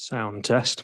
Sound test.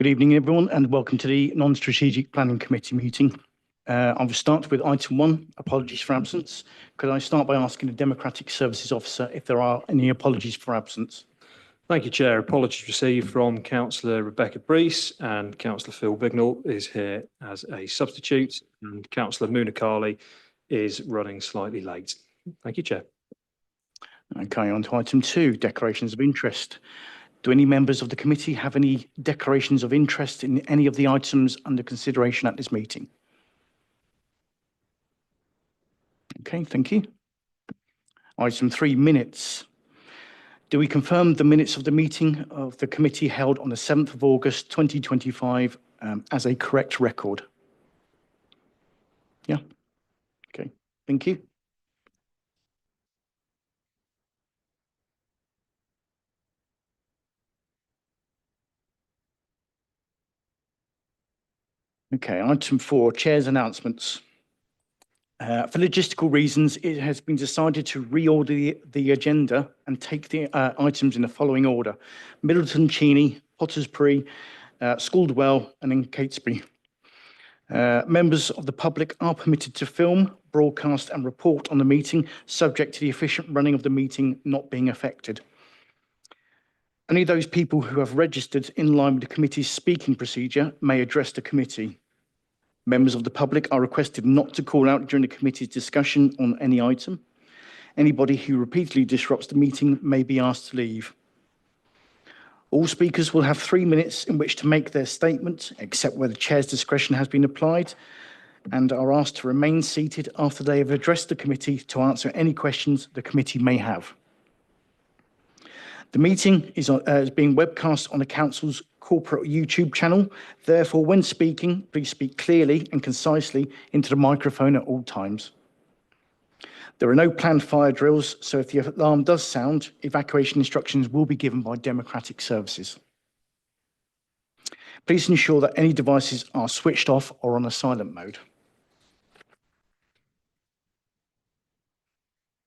Good evening, everyone, and welcome to the Non-Strategic Planning Committee meeting. I will start with item 1, apologies for absence. Could I start by asking the Democratic Services Officer if there are any apologies for absence? Thank you, Chair. Apologies received from Councillor Rebecca Brees, and Councillor Phil Bignell is here as a substitute, and Councillor Muna Kali is running slightly late. Thank you, Chair. Okay, on to item 2, declarations of interest. Do any members of the committee have any declarations of interest in any of the items under consideration at this meeting? Okay, thank you. Item 3, minutes. Do we confirm the minutes of the meeting of the committee held on the 7th of August 2025 as a correct record? Yeah. Okay, thank you. Okay, item 4, Chair's announcements. For logistical reasons, it has been decided to reorder the agenda and take the items in the following order: Middleton, Cheney, Pottersbury, Scaldwell, and then Catesby. Members of the public are permitted to film, broadcast, and report on the meeting, subject to the efficient running of the meeting not being affected. Only those people who have registered in line with the committee's speaking procedure may address the committee. Members of the public are requested not to call out during the committee's discussion on any item. Anybody who repeatedly disrupts the meeting may be asked to leave. All speakers will have 3 minutes in which to make their statement, except where the chair's discretion has been applied, and are asked to remain seated after they have addressed the committee to answer any questions the committee may have. The meeting is being webcast on the Council's corporate YouTube channel. Therefore, when speaking, please speak clearly and concisely into the microphone at all times. There are no planned fire drills, so if the alarm does sound, evacuation instructions will be given by Democratic Services. Please ensure that any devices are switched off or on a silent mode.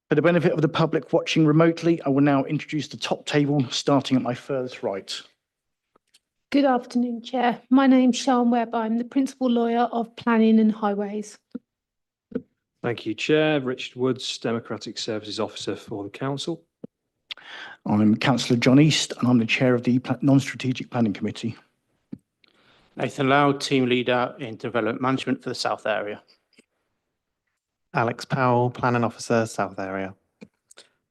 For the benefit of the public watching remotely, I will now introduce the top table, starting at my furthest right. Good afternoon, Chair. My name's Sian Webb. I'm the Principal Lawyer of Planning and Highways. Thank you, Chair. Richard Woods, Democratic Services Officer for the Council. I'm Councillor John East, and I'm the Chair of the Non-Strategic Planning Committee. Nathan Lau, Team Leader in Development Management for the South Area. Alex Powell, Planning Officer, South Area.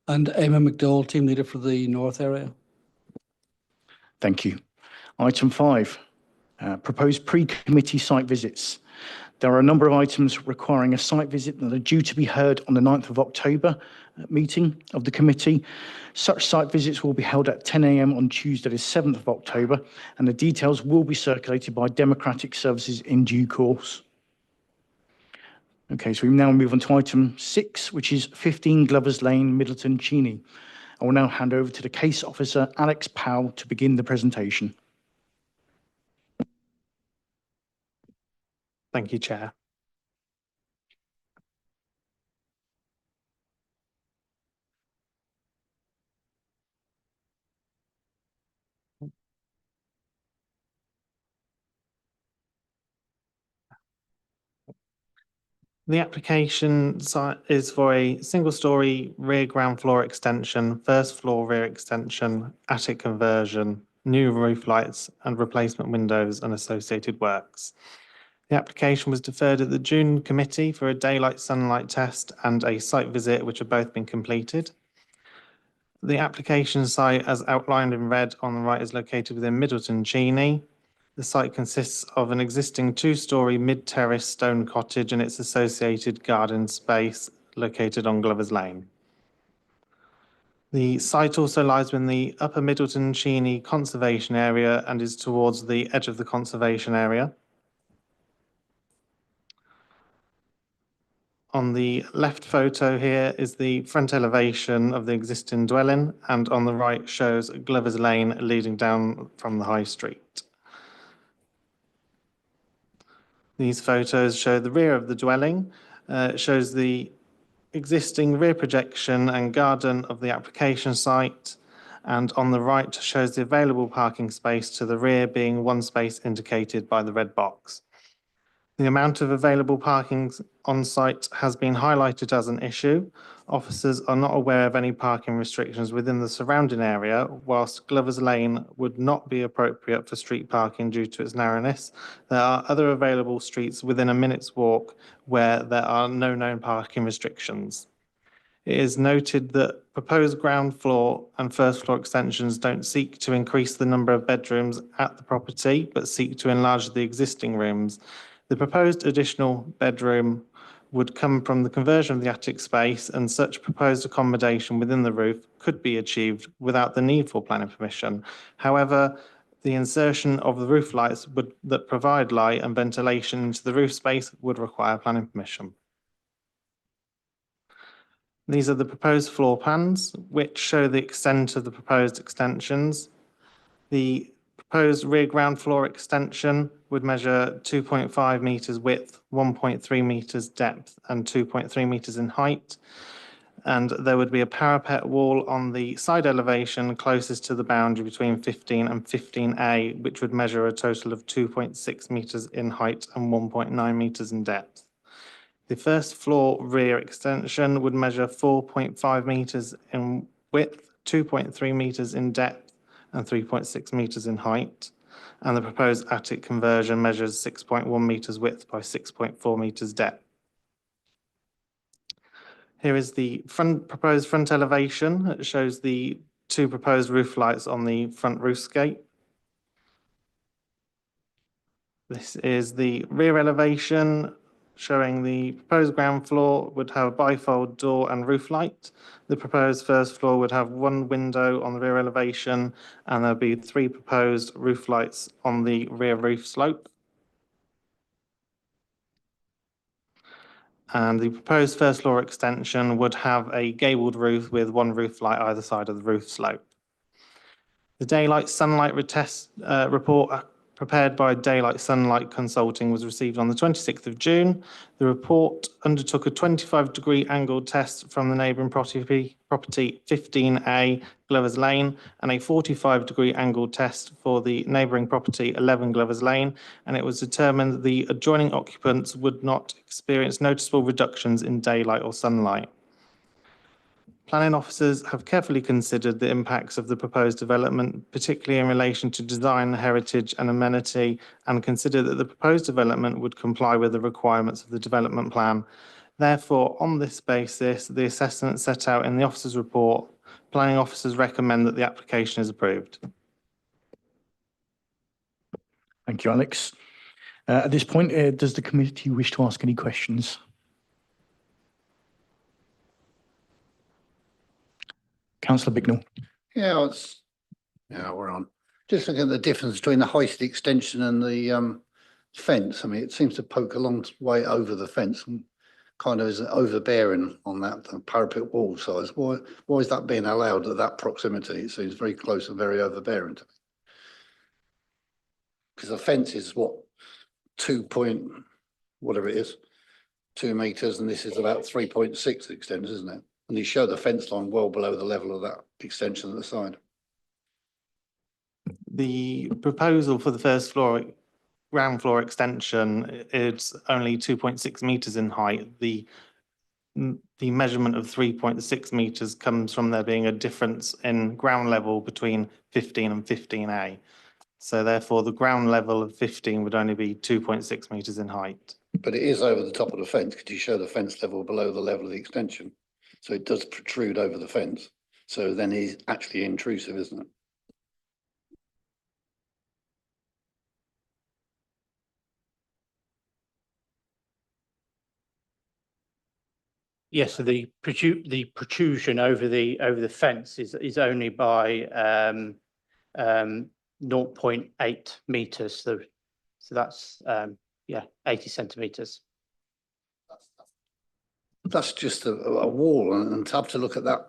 And Eamon McDowell, Team Leader for the North Area. Thank you. Item 5, proposed pre-committee site visits. There are a number of items requiring a site visit that are due to be heard on the 9th of October meeting of the committee. Such site visits will be held at 10 a.m. on Tuesday, the 7th of October, and the details will be circulated by Democratic Services in due course. Okay, so we now move on to item 6, which is 15 Glovers Lane, Middleton, Cheney. I will now hand over to the case officer, Alex Powell, to begin the presentation. Thank you, Chair. The application site is for a single-storey rear ground floor extension, first floor rear extension, attic conversion, new roof lights and replacement windows and associated works. The application was deferred at the June committee for a daylight sunlight test and a site visit, which have both been completed. The application site, as outlined in red on the right, is located within Middleton, Cheney. The site consists of an existing 2-storey mid-terrace stone cottage and its associated garden space located on Glover's Lane. The site also lies within the Upper Middleton Cheney Conservation Area and is towards the edge of the conservation area. On the left photo here is the front elevation of the existing dwelling, and on the right shows Glover's Lane leading down from the High Street. These photos show the rear of the dwelling, shows the existing rear projection and garden of the application site, and on the right shows the available parking space to the rear being one space indicated by the red box. The amount of available parking on site has been highlighted as an issue. Officers are not aware of any parking restrictions within the surrounding area, whilst Glover's Lane would not be appropriate for street parking due to its narrowness. There are other available streets within a minute's walk where there are no known parking restrictions. It is noted that proposed ground floor and first floor extensions don't seek to increase the number of bedrooms at the property, but seek to enlarge the existing rooms. The proposed additional bedroom would come from the conversion of the attic space, and such proposed accommodation within the roof could be achieved without the need for planning permission. However, the insertion of the roof lights that provide light and ventilation into the roof space would require planning permission. These are the proposed floor plans, which show the extent of the proposed extensions. The proposed rear ground floor extension would measure 2.5 metres width, 1.3 metres depth, and 2.3 metres in height. And there would be a parapet wall on the side elevation closest to the boundary between 15 and 15A, which would measure a total of 2.6 metres in height and 1.9 metres in depth. The first floor rear extension would measure 4.5 metres in width, 2.3 metres in depth, and 3.6 metres in height. And the proposed attic conversion measures 6.1 metres width by 6.4 metres depth. Here is the proposed front elevation. It shows the two proposed roof lights on the front roofscape. This is the rear elevation, showing the proposed ground floor would have a bifold door and roof light. The proposed first floor would have one window on the rear elevation, and there'll be three proposed roof lights on the rear roof slope. And the proposed first floor extension would have a gabled roof with one roof light either side of the roof slope. The daylight sunlight report prepared by Daylight Sunlight Consulting was received on the 26th of June. The report undertook a 25-degree angle test from the neighbouring property 15A Glover's Lane and a 45-degree angle test for the neighbouring property 11 Glover's Lane, and it was determined that the adjoining occupants would not experience noticeable reductions in daylight or sunlight. Planning officers have carefully considered the impacts of the proposed development, particularly in relation to design, heritage and amenity, and consider that the proposed development would comply with the requirements of the development plan. Therefore, on this basis, the assessment set out in the officer's report, planning officers recommend that the application is approved. Thank you, Alex. At this point, does the committee wish to ask any questions? Councillor Bignell. Yeah, we're on. Just looking at the difference between the hoisted extension and the fence. I mean, it seems to poke a long way over the fence and kind of is overbearing on that parapet wall size. Why is that being allowed at that proximity? It seems very close and very overbearing to me. Because the fence is what, 2 point, whatever it is, 2 metres, and this is about 3.6 extends, isn't it? And you show the fence line well below the level of that extension at the side. The proposal for the first floor, ground floor extension is only 2.6 metres in height. The measurement of 3.6 metres comes from there being a difference in ground level between 15 and 15A. So therefore, the ground level of 15 would only be 2.6 metres in height. But it is over the top of the fence. Could you show the fence level below the level of the extension? So it does protrude over the fence. So then it's actually intrusive, isn't it? Yes, so the protrusion over the fence is only by 0.8 meters. So that's 80 centimeters. That's just a wall, and to have to look at that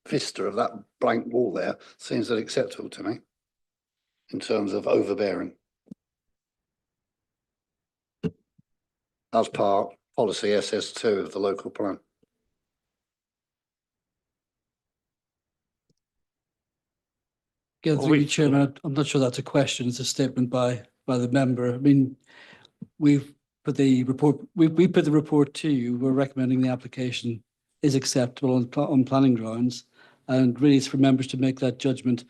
vista of that blank wall there seems unacceptable to me in terms of overbearing. As part policy SS2 of the local plan. Yeah, Or through you, which- Chairman, I'm not sure that's a question, it's a statement by the member. I mean, we've put the report, we put the report to you, we're recommending the application is acceptable on planning grounds. And really it's for members to make that judgment.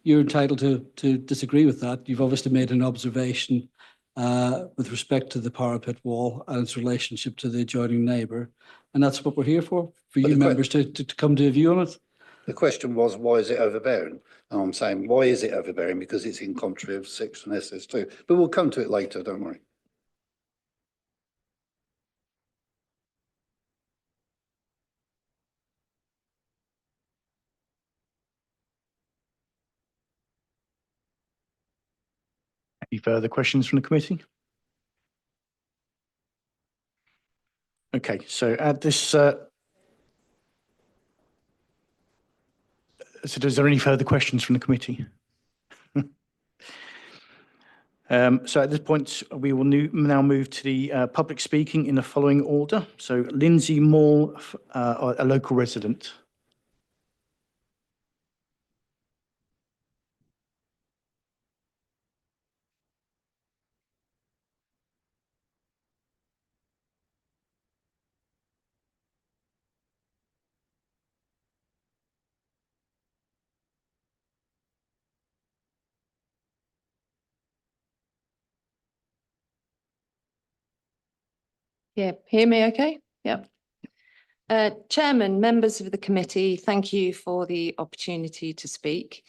You're entitled to disagree with that. You've obviously made an observation with respect to the parapet wall and its relationship to the adjoining neighbour. And that's what we're here for But you the que- members to come to a view on it. The question was, why is it overbearing? And I'm saying, why is it overbearing? Because it's in contrary of section SS2. But we'll come to it later, don't worry. Any further questions from the committee? Okay, so at this, so is there any further questions from the committee? So at this point, we will now move to the public speaking in the following order. So Lindsay Moore, a local resident. Yeah, hear me okay? Yep. Chairman, members of the committee, thank you for the opportunity to speak.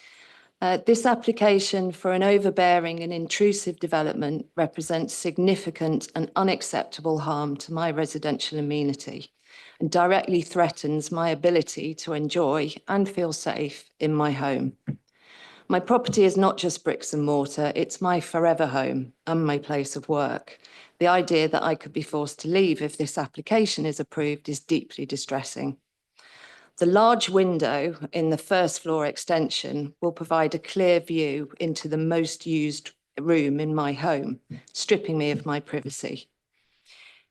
This application for an overbearing and intrusive development represents significant and unacceptable harm to my residential amenity and directly threatens my ability to enjoy and feel safe in my home. My property is not just bricks and mortar, it's my forever home and my place of work. The idea that I could be forced to leave if this application is approved is deeply distressing. The large window in the first floor extension will provide a clear view into the most used room in my home, stripping me of my privacy.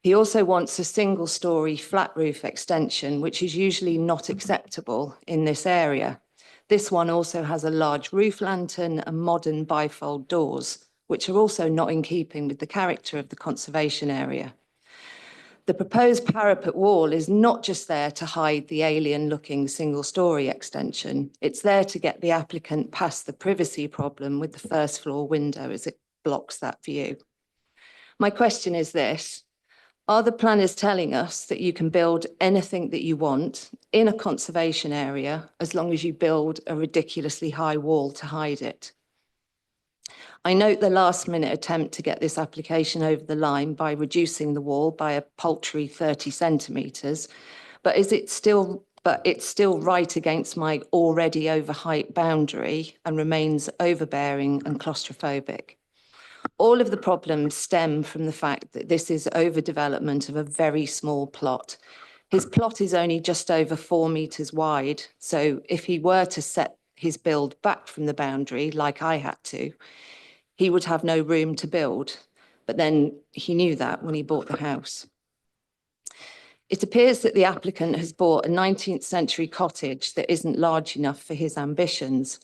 He also wants a single-storey flat roof extension, which is usually not acceptable in this area. This one also has a large roof lantern and modern bifold doors, which are also not in keeping with the character of the conservation area. The proposed parapet wall is not just there to hide the alien-looking single-storey extension. It's there to get the applicant past the privacy problem with the first floor window as it blocks that view. My question is this: are the planners telling us that you can build anything that you want in a conservation area as long as you build a ridiculously high wall to hide it? I note the last-minute attempt to get this application over the line by reducing the wall by a paltry 30 centimetres, but it's still right against my already over-height boundary and remains overbearing and claustrophobic. All of the problems stem from the fact that this is overdevelopment of a very small plot. His plot is only just over 4 metres wide, so if he were to set his build back from the boundary, like I had to, he would have no room to build. But then he knew that when he bought the house. It appears that the applicant has bought a 19th century cottage that isn't large enough for his ambitions.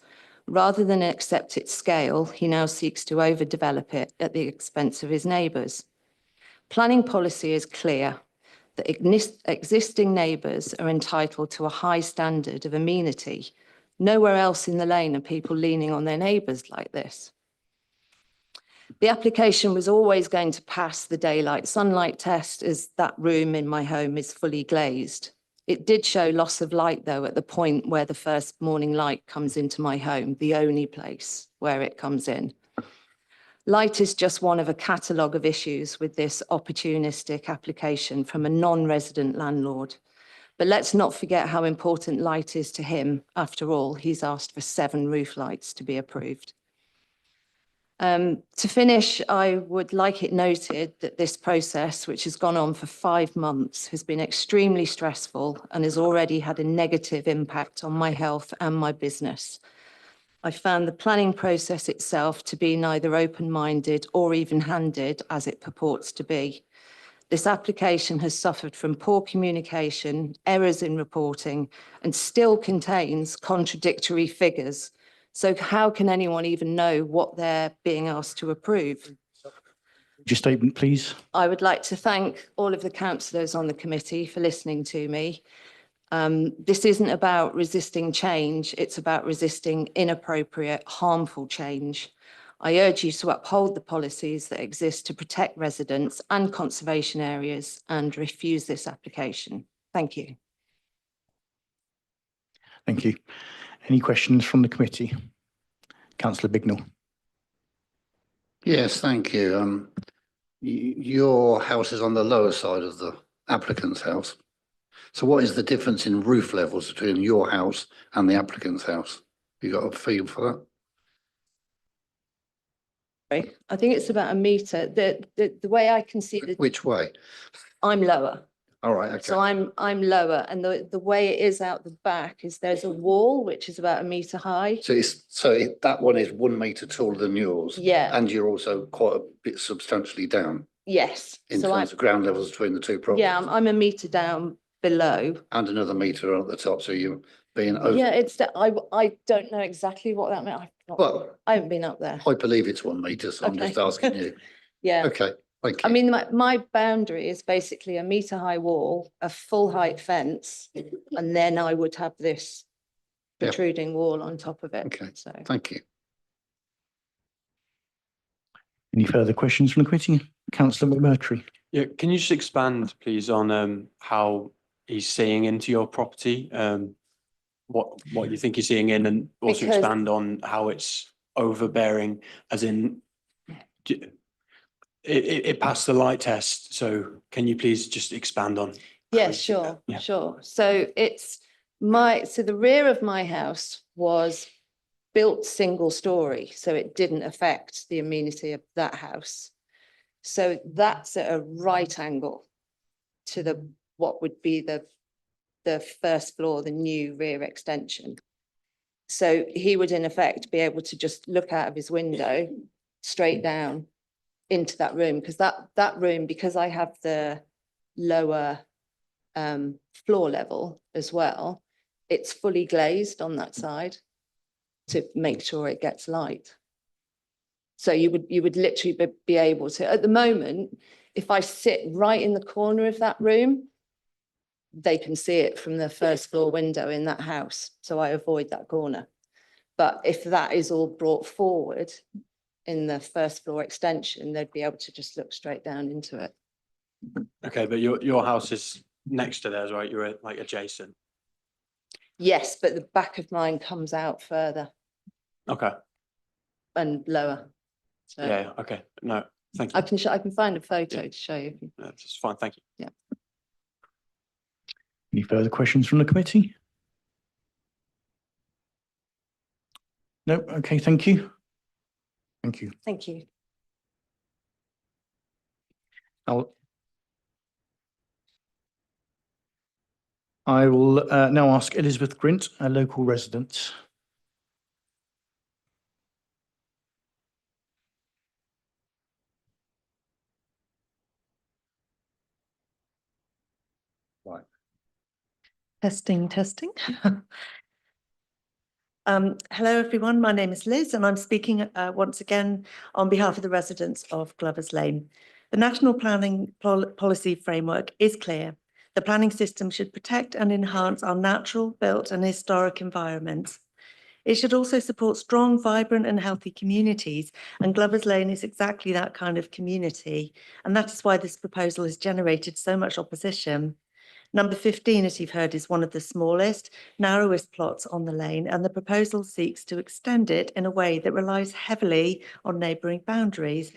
Rather than accept its scale, he now seeks to overdevelop it at the expense of his neighbours. Planning policy is clear that existing neighbours are entitled to a high standard of amenity. Nowhere else in the lane are people leaning on their neighbours like this. The application was always going to pass the daylight sunlight test as that room in my home is fully glazed. It did show loss of light, though, at the point where the first morning light comes into my home, the only place where it comes in. Light is just one of a catalogue of issues with this opportunistic application from a non-resident landlord. But let's not forget how important light is to him. After all, he's asked for 7 roof lights to be approved. To finish, I would like it noted that this process, which has gone on for 5 months, has been extremely stressful and has already had a negative impact on my health and my business. I found the planning process itself to be neither open-minded or even-handed as it purports to be. This application has suffered from poor communication, errors in reporting, and still contains contradictory figures, So how can anyone even know what they're being asked to approve? Your statement, please. I would like to thank all of the councillors on the committee for listening to me. This isn't about resisting change, it's about resisting inappropriate, harmful change. I urge you to uphold the policies that exist to protect residents and conservation areas and refuse this application. Thank you. Thank you. Any questions from the committee? Councillor Bignell. Yes, thank you. Your house is on the lower side of the applicant's house. So what is the difference in roof levels between your house and the applicant's house? You got a feel for that? I think it's about a metre. The way I can see that Which way? I'm lower. All right, So okay. I'm lower, and the way it is out the back is there's a wall which is about a metre high. That one is 1 metre taller than yours. Yeah. And you're also quite a bit substantially down Yes. in So terms of ground levels between the two properties. yeah, I'm a metre down below. And another metre at the top, so you're being over. Yeah, I don't know exactly what that meant. Well, I haven't been up there. I believe it's 1 metre, so I'm just Okay. asking you. Yeah. Okay, thank I you. mean, my boundary is basically a metre high wall, a full height fence, and then I would have this Yeah. protruding wall on top of it. Okay. So. Thank you. Any further questions from the committee? Councillor McMurtry. Yeah, can you just expand, please, on how he's seeing into your property? What you think he's seeing in, and also Because- expand on how it's overbearing, as in it passed the light test. So can you please just expand on? Yeah, how you see that? sure, Yeah. sure. So so the rear of my house was built single story, so it didn't affect the amenity of that house. So that's at a right angle to what would be the first floor, the new rear extension. So he would in effect be able to just look out of his window straight down into that room, because that room, because I have the lower floor level as well, it's fully glazed on that side to make sure it gets light. So you would literally be able to, at the moment, if I sit right in the corner of that room, they can see it from the first floor window in that house. So I avoid that corner. But if that is all brought forward in the first floor extension, they'd be able to just look straight down into it. Okay, but your house is next to theirs, right? You're like adjacent. Yes, but the back of mine comes out further Okay. and lower. So Yeah. Okay. No, thank you. I can find a photo to show you. That's fine. Thank you. Any further questions from the committee? No, okay, thank you. Thank you. Thank you. I will now ask Elizabeth Grint, a local resident. Testing, testing. Hello, everyone. My name is Liz, and I'm speaking once again on behalf of the residents of Glover's Lane. The National Planning Policy Framework is clear. The planning system should protect and enhance our natural, built and historic environments. It should also support strong, vibrant and healthy communities, and Glover's Lane is exactly that kind of community. And that is why this proposal has generated so much opposition. Number 15, as you've heard, is one of the smallest, narrowest plots on the lane, and the proposal seeks to extend it in a way that relies heavily on neighbouring boundaries.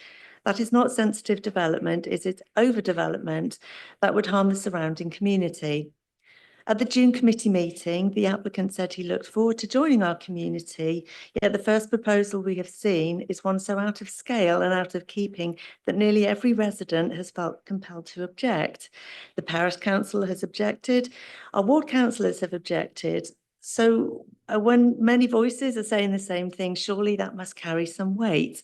That is not sensitive development, it is overdevelopment that would harm the surrounding community. At the June committee meeting, the applicant said he looked forward to joining our community, yet the first proposal we have seen is one so out of scale and out of keeping that nearly every resident has felt compelled to object. The parish council has objected, our ward councillors have objected. So when many voices are saying the same thing, surely that must carry some weight.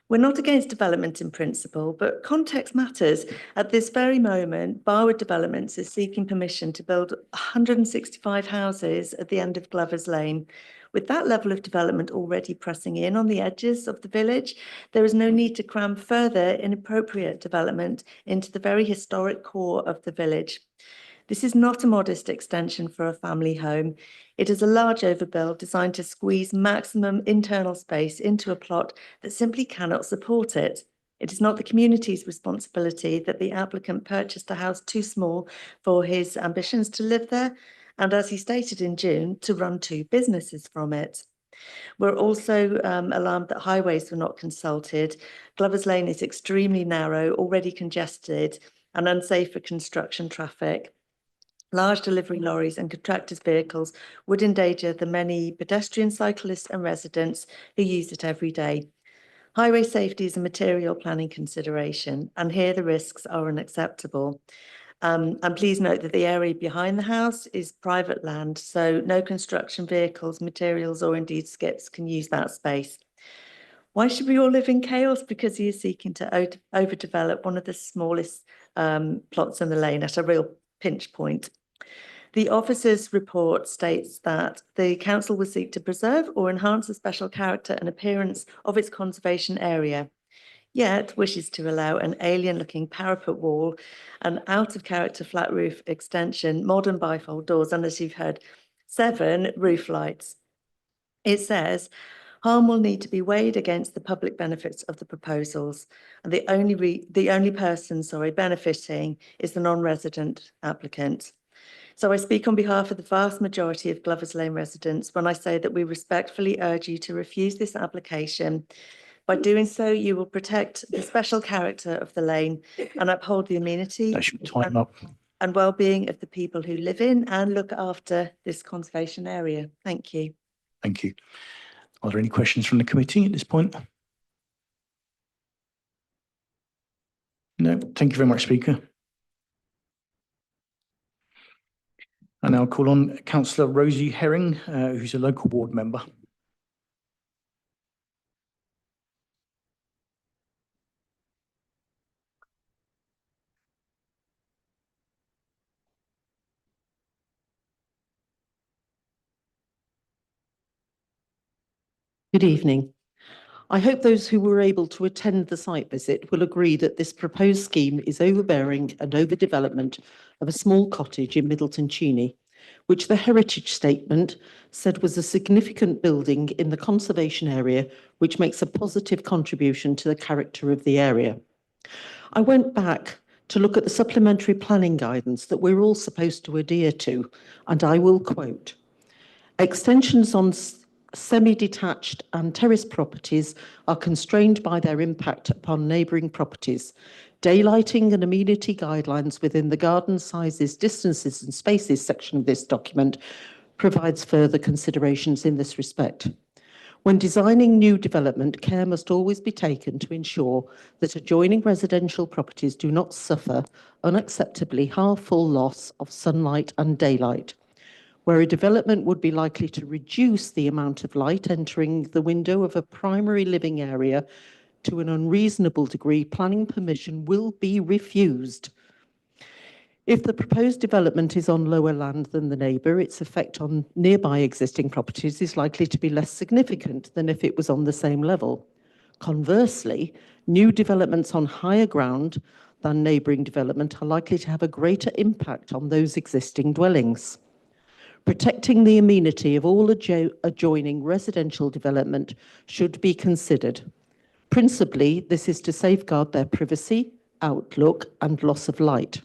We're not against development in principle, but context matters. At this very moment, Barwood Developments is seeking permission to build 165 houses at the end of Glover's Lane. With that level of development already pressing in on the edges of the village, there is no need to cram further inappropriate development into the very historic core of the village. This is not a modest extension for a family home. It is a large overbuild designed to squeeze maximum internal space into a plot that simply cannot support it. It is not the community's responsibility that the applicant purchased a house too small for his ambitions to live there, and as he stated in June, to run 2 businesses from it. We're also alarmed that highways were not consulted. Glover's Lane is extremely narrow, already congested and unsafe for construction traffic. Large delivery lorries and contractors' vehicles would endanger the many pedestrians, cyclists and residents who use it every day. Highway safety is a material planning consideration, and here the risks are unacceptable. And please note that the area behind the house is private land, so no construction vehicles, materials or indeed skips can use that space. Why should we all live in chaos? Because he is seeking to overdevelop one of the smallest plots in the lane at a real pinch point. The officer's report states that the council will seek to preserve or enhance the special character and appearance of its conservation area, yet wishes to allow an alien-looking parapet wall, an out-of-character flat roof extension, modern bifold doors, and as you've heard, 7 roof lights. It says, harm will need to be weighed against the public benefits of the proposals, and the only person benefiting is the non-resident applicant. So I speak on behalf of the vast majority of Glover's Lane residents when I say that we respectfully urge you to refuse this application. By doing so, you will protect the special character of the lane and uphold the amenity That should time up. and well-being of the people who live in and look after this conservation area. Thank you. Thank you. Are there any questions from the committee at this point? No, thank you very much, Speaker. I now call on Councillor Rosie Herring, who's a local ward member. Good evening. I hope those who were able to attend the site visit will agree that this proposed scheme is overbearing and overdevelopment of a small cottage in Middleton Cheney, which the Heritage Statement said was a significant building in the conservation area, which makes a positive contribution to the character of the area. I went back to look at the supplementary planning guidance that we're all supposed to adhere to, and I will quote, extensions on semi-detached and terrace properties are constrained by their impact upon neighbouring properties. Daylighting and amenity guidelines within the garden sizes, distances and spaces section of this document provides further considerations in this respect. When designing new development, care must always be taken to ensure that adjoining residential properties do not suffer unacceptably half-full loss of sunlight and daylight. Where a development would be likely to reduce the amount of light entering the window of a primary living area to an unreasonable degree, planning permission will be refused. If the proposed development is on lower land than the neighbour, its effect on nearby existing properties is likely to be less significant than if it was on the same level. Conversely, new developments on higher ground than neighbouring development are likely to have a greater impact on those existing dwellings. Protecting the amenity of all adjoining residential development should be considered. Principally, this is to safeguard their privacy, outlook, and loss of light.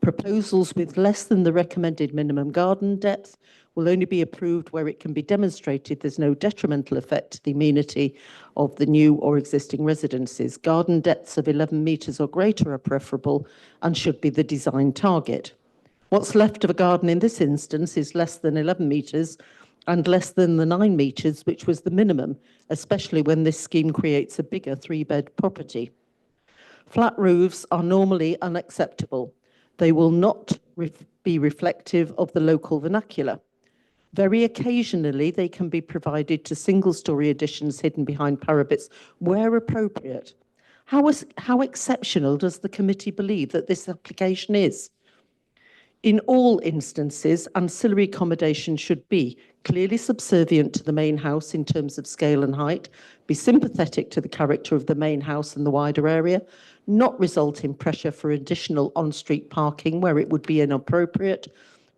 Proposals with less than the recommended minimum garden depth will only be approved where it can be demonstrated there's no detrimental effect to the amenity of the new or existing residences. Garden depths of 11 metres or greater are preferable and should be the design target. What's left of a garden in this instance is less than 11 metres and less than the 9 metres, which was the minimum, especially when this scheme creates a bigger 3-bed property. Flat roofs are normally unacceptable. They will not be reflective of the local vernacular. Very occasionally, they can be provided to single-storey additions hidden behind parapets where appropriate. How exceptional does the committee believe that this application is? In all instances, ancillary accommodation should be clearly subservient to the main house in terms of scale and height, be sympathetic to the character of the main house and the wider area, not result in pressure for additional on-street parking where it would be inappropriate,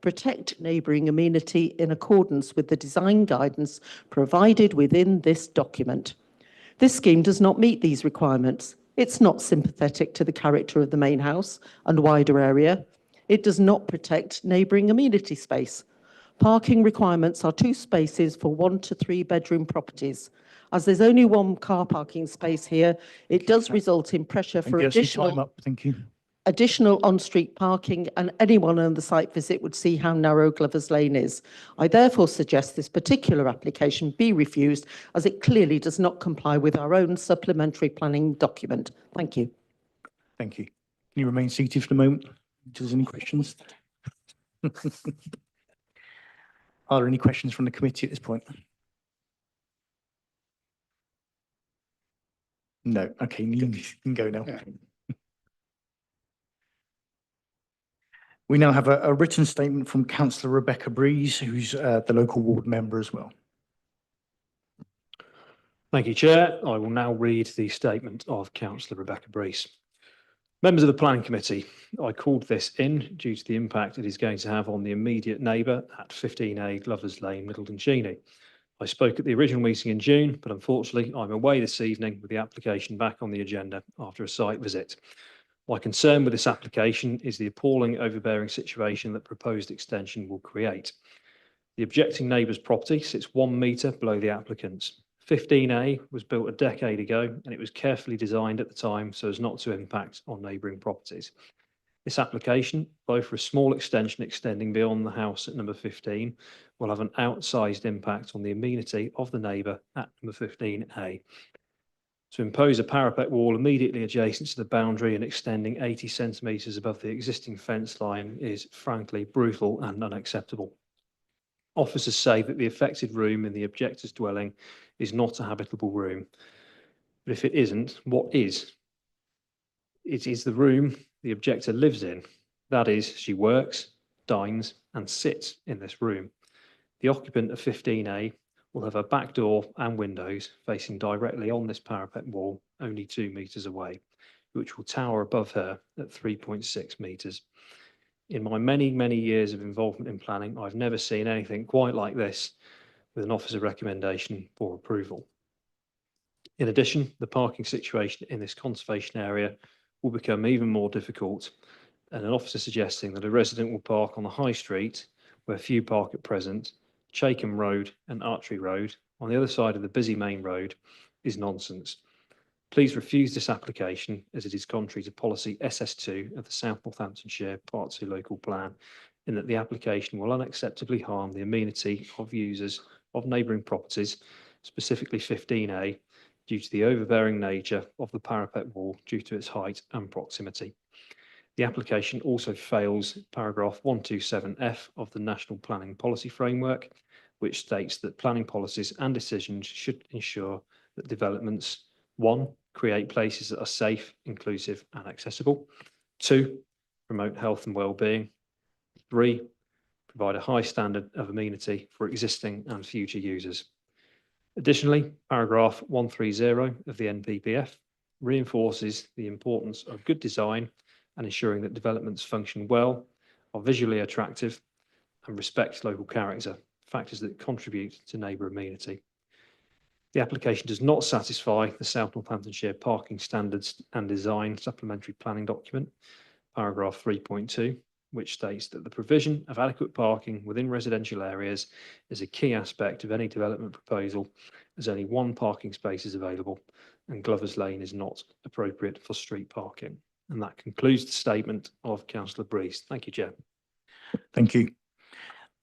protect neighbouring amenity in accordance with the design guidance provided within this document. This scheme does not meet these requirements. It's not sympathetic to the character of the main house and wider area. It does not protect neighbouring amenity space. Parking requirements are 2 spaces for 1 to 3 bedroom properties. As there's only 1 car parking space here, it does result in pressure for Thank you. That's your time up. Thank you. additional on-street parking, and anyone on the site visit would see how narrow Glover's Lane is. I therefore suggest this particular application be refused as it clearly does not comply with our own supplementary planning document. Thank you. Thank you. Can you remain seated for a moment? If there's any questions? Are there any questions from the committee at this point? No. Okay, you can go now. Yeah. We now have a written statement from Councillor Rebecca Breeze, who's the local ward member as well. Thank you, Chair. I will now read the statement of Councillor Rebecca Breeze. Members of the Planning Committee, I called this in due to the impact it is going to have on the immediate neighbour at 15A Glover's Lane, Middleton Cheney. I spoke at the original meeting in June, but unfortunately I'm away this evening with the application back on the agenda after a site visit. My concern with this application is the appalling overbearing situation that proposed extension will create. The objecting neighbour's property sits 1 metre below the applicant's. 15A was built a decade ago and it was carefully designed at the time so as not to impact on neighbouring properties. This application, though for a small extension extending beyond the house at number 15, will have an outsized impact on the amenity of the neighbour at number 15A. To impose a parapet wall immediately adjacent to the boundary and extending 80 centimetres above the existing fence line is frankly brutal and unacceptable. Officers say that the affected room in the objector's dwelling is not a habitable room. But if it isn't, what is? It is the room the objector lives in. That is, she works, dines and sits in this room. The occupant of 15A will have a back door and windows facing directly on this parapet wall only 2 metres away, which will tower above her at 3.6 metres. In my many, many years of involvement in planning, I've never seen anything quite like this with an officer recommendation for approval. In addition, the parking situation in this conservation area will become even more difficult, and an officer suggesting that a resident will park on the high street where few park at present, Chatham Road and Archery Road on the other side of the busy main road is nonsense. Please refuse this application as it is contrary to policy SS2 of the South Northamptonshire Part 2 local plan, in that the application will unacceptably harm the amenity of users of neighbouring properties, specifically 15A, due to the overbearing nature of the parapet wall due to its height and proximity. The application also fails paragraph 127F of the National Planning Policy Framework, which states that planning policies and decisions should ensure that developments 1. Create places that are safe, inclusive and accessible. 2. Promote health and well-being. 3. Provide a high standard of amenity for existing and future users. Additionally, paragraph 130 of the NPPF reinforces the importance of good design and ensuring that developments function well, are visually attractive and respect local character, factors that contribute to neighbour amenity. The application does not satisfy the South Northamptonshire Parking Standards and Design Supplementary Planning Document, paragraph 3.2, which states that the provision of adequate parking within residential areas is a key aspect of any development proposal, as only 1 parking space is available and Glover's Lane is not appropriate for street parking. And that concludes the statement of Councillor Breeze. Thank you, Chair. Thank you.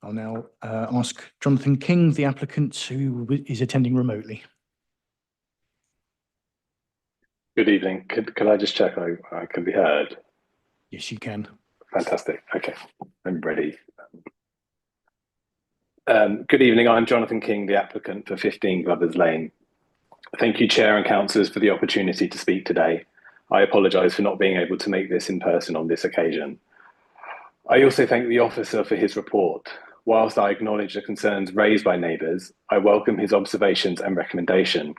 I'll now ask Jonathan King, the applicant, who is attending remotely. Good evening. Could I just check I can be heard? Yes, you can. Fantastic. Okay, I'm ready. Good evening. I'm Jonathan King, the applicant for 15 Glover's Lane. Thank you, Chair and Councillors, for the opportunity to speak today. I apologise for not being able to make this in person on this occasion. I also thank the officer for his report. whilst I acknowledge the concerns raised by neighbours, I welcome his observations and recommendation.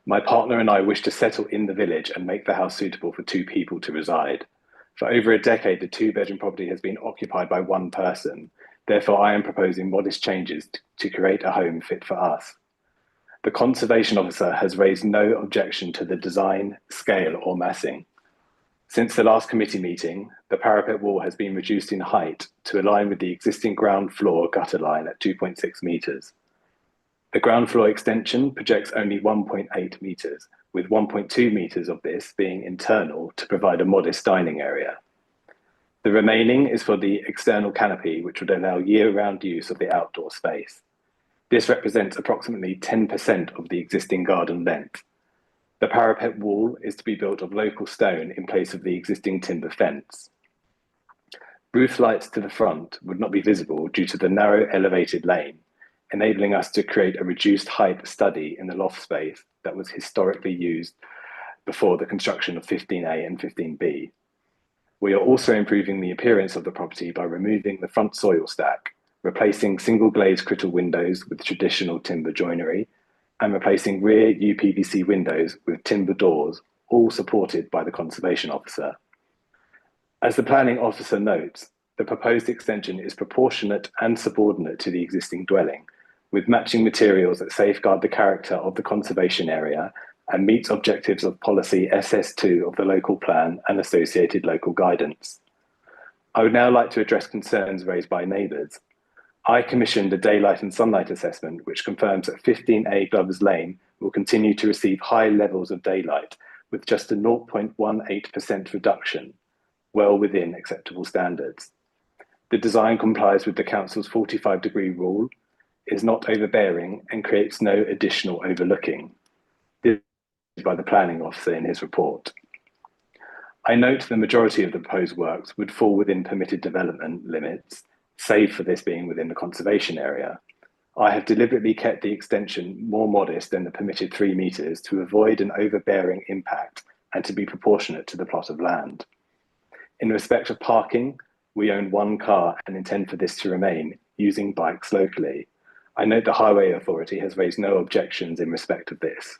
My partner and I wish to settle in the village and make the house suitable for 2 people to reside. For over a decade, the 2-bedroom property has been occupied by 1 person. Therefore, I am proposing modest changes to create a home fit for us. The Conservation Officer has raised no objection to the design, scale or massing. Since the last committee meeting, the parapet wall has been reduced in height to align with the existing ground floor gutter line at 2.6 metres. The ground floor extension projects only 1.8 metres, with 1.2 metres of this being internal to provide a modest dining area. The remaining is for the external canopy, which would allow year-round use of the outdoor space. This represents approximately 10% of the existing garden length. The parapet wall is to be built of local stone in place of the existing timber fence. Roof lights to the front would not be visible due to the narrow elevated lane, enabling us to create a reduced height study in the loft space that was historically used before the construction of 15A and 15B. We are also improving the appearance of the property by removing the front soil stack, replacing single glazed critter windows with traditional timber joinery, and replacing rear UPVC windows with timber doors, all supported by the Conservation Officer. As the Planning Officer notes, the proposed extension is proportionate and subordinate to the existing dwelling, with matching materials that safeguard the character of the conservation area and meets objectives of policy SS2 of the local plan and associated local guidance. I would now like to address concerns raised by neighbours. I commissioned a daylight and sunlight assessment which confirms that 15A Glovers Lane will continue to receive high levels of daylight with just a 0.18% reduction, well within acceptable standards. The design complies with the Council's 45-degree rule, is not overbearing and creates no additional overlooking. This is by the Planning Officer in his report. I note the majority of the proposed works would fall within permitted development limits, save for this being within the conservation area. I have deliberately kept the extension more modest than the permitted 3 metres to avoid an overbearing impact and to be proportionate to the plot of land. In respect of parking, we own 1 car and intend for this to remain, using bikes locally. I note the Highway Authority has raised no objections in respect of this.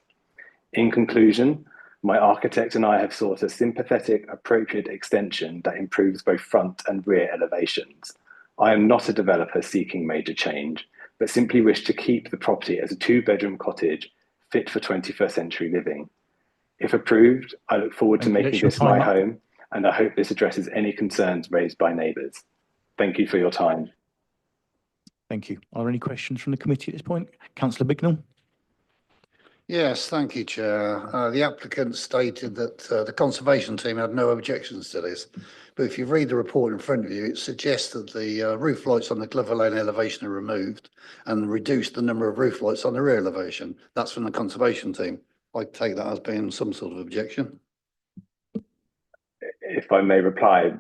In conclusion, my architect and I have sought a sympathetic, appropriate extension that improves both front and rear elevations. I am not a developer seeking major change, but simply wish to keep the property as a 2-bedroom cottage fit for 21st century living. If approved, I look forward to making this my home, and I hope this addresses any concerns raised by neighbours. Thank you for your time. Thank you. Are there any questions from the committee at this point? Councillor Bignell? Yes, thank you, Chair. The applicant stated that the conservation team had no objections to this, but if you read the report in front of you, it suggests that the roof lights on the Glover Lane elevation are removed and reduced the number of roof lights on the rear elevation. That's from the conservation team. I take that as being some sort of objection. If I may reply,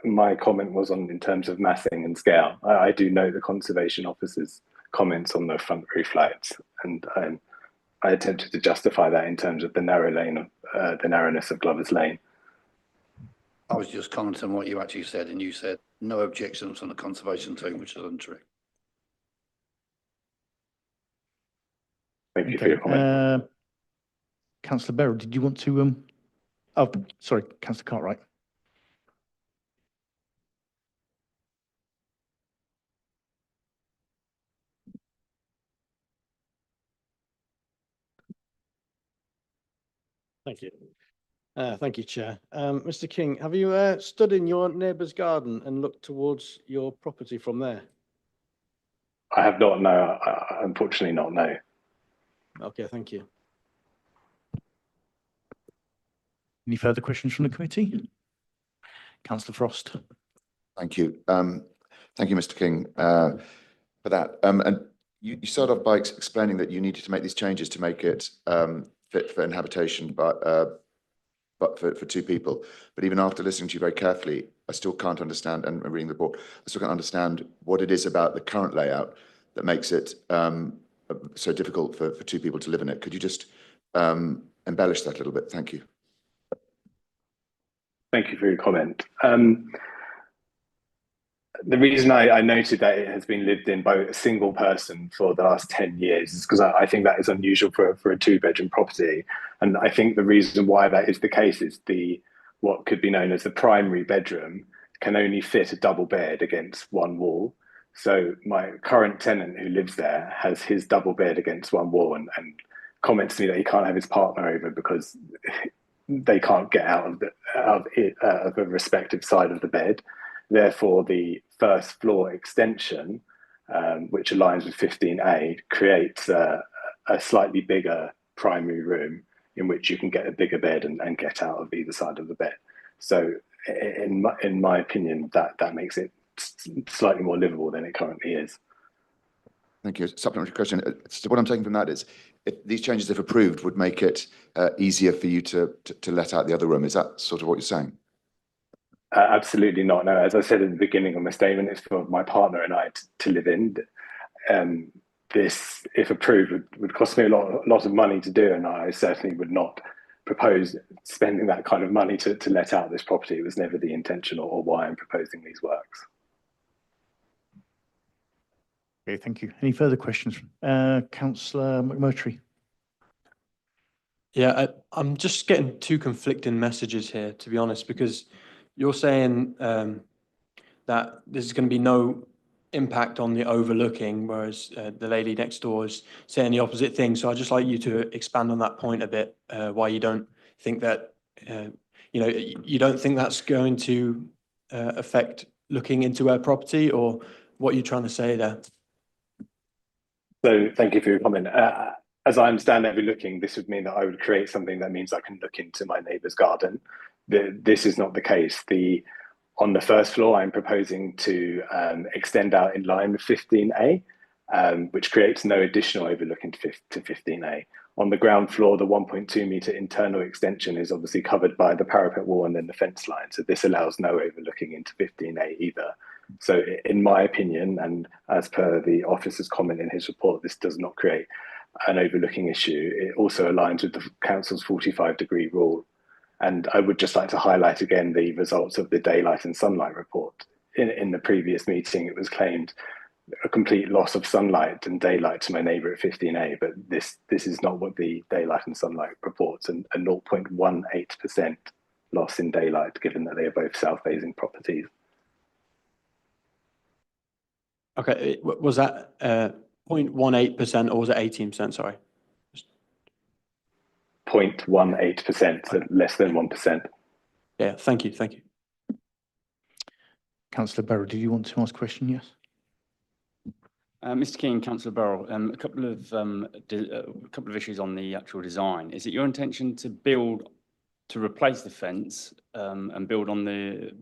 my comment was on in terms of massing and scale. I do know the Conservation Officer's comments on the front roof lights, and I attempted to justify that in terms of the narrow lane of the narrowness of Glover's Lane. I was just commenting on what you actually said, and you said no objections from the conservation team, which is untrue. Thank you for your comment. Councillor Beryl, did you want to? Oh, sorry, Councillor Cartwright. Thank you. Thank you, Chair. Mr. King, have you stood in your neighbour's garden and looked towards your property from there? I have not, no. Unfortunately not, no. Okay, thank you. Any further questions from the committee? Councillor Frost. Thank you. Thank you, Mr. King, for that. And you started off by explaining that you needed to make these changes to make it fit for inhabitation, but for 2 people. But even after listening to you very carefully, I still can't understand, and reading the report, I still can't understand what it is about the current layout that makes it so difficult for 2 people to live in it. Could you just embellish that a little bit? Thank you. Thank you for your comment. The reason I noted that it has been lived in by a single person for the last 10 years is because I think that is unusual for a 2-bedroom property. And I think the reason why that is the case is what could be known as the primary bedroom can only fit a double bed against one wall. So my current tenant who lives there has his double bed against one wall and comments to me that he can't have his partner over because they can't get out of a respective side of the bed. Therefore, the first floor extension, which aligns with 15A, creates a slightly bigger primary room in which you can get a bigger bed and get out of either side of the bed. So in my opinion, that makes it slightly more livable than it currently is. Thank you. Supplementary question. So what I'm taking from that is, if these changes, if approved, would make it easier for you to let out the other room. Is that sort of what you're saying? Absolutely not. No, as I said at the beginning of my statement, it's for my partner and I to live in. This, if approved, would cost me a lot of money to do, and I certainly would not propose spending that kind of money to let out this property. It was never the intention or why I'm proposing these works. Okay, thank you. Any further questions? Councillor McMurtry. Yeah, I'm just getting two conflicting messages here, to be honest, because you're saying that there's going to be no impact on the overlooking, whereas the lady next door is saying the opposite thing. So I'd just like you to expand on that point a bit, why you don't think that, you don't think that's going to affect looking into her property, or what you're trying to say there. So thank you for your comment. As I understand overlooking, this would mean that I would create something that means I can look into my neighbour's garden. This is not the case. On the first floor, I'm proposing to extend out in line with 15A, which creates no additional overlooking to 15A. On the ground floor, the 1.2 metre internal extension is obviously covered by the parapet wall and then the fence line. So this allows no overlooking into 15A either. So in my opinion, and as per the officer's comment in his report, this does not create an overlooking issue. It also aligns with the council's 45-degree rule. And I would just like to highlight again the results of the daylight and sunlight report. In the previous meeting, it was claimed a complete loss of sunlight and daylight to my neighbour at 15A, but this is not what the daylight and sunlight reports, and a 0.18% loss in daylight, given that they are both south-facing properties. Okay, was that 0.18% or was it 18%? Sorry. 0.18%, so less than 1%. Yeah, thank you. Councillor Barrow, do you want to ask a question? Yes. Mr. King, Councillor Burrell, a couple of issues on the actual design. Is it your intention to replace the fence and build on the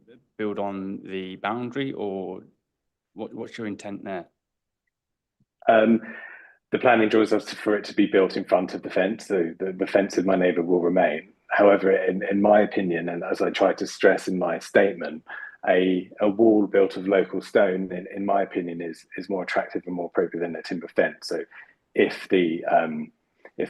boundary, or what's your intent there? The planning draws us for it to be built in front of the fence, so the fence with my neighbour will remain. However, in my opinion, and as I tried to stress in my statement, a wall built of local stone, in my opinion, is more attractive and more appropriate than a timber fence. So if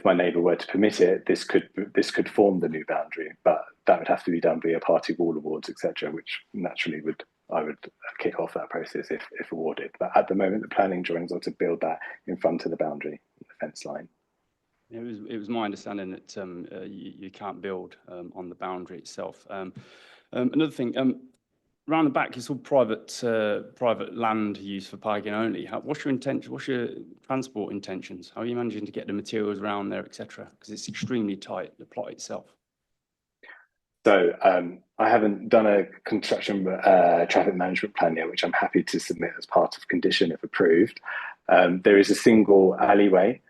my neighbour were to permit it, this could form the new boundary, but that would have to be done via party wall awards, etc., which naturally I would kick off that process if awarded. But at the moment, the planning drawings are to build that in front of the boundary, the fence line. It was my understanding that you can't build on the boundary itself. Another thing, around the back, it's all private land used for parking only. What's your intention? What's your transport intentions? How are you managing to get the materials around there, etc.? Because it's extremely tight, the plot itself. So I haven't done a construction traffic management plan yet, which I'm happy to submit as part of condition if approved. There is a single alleyway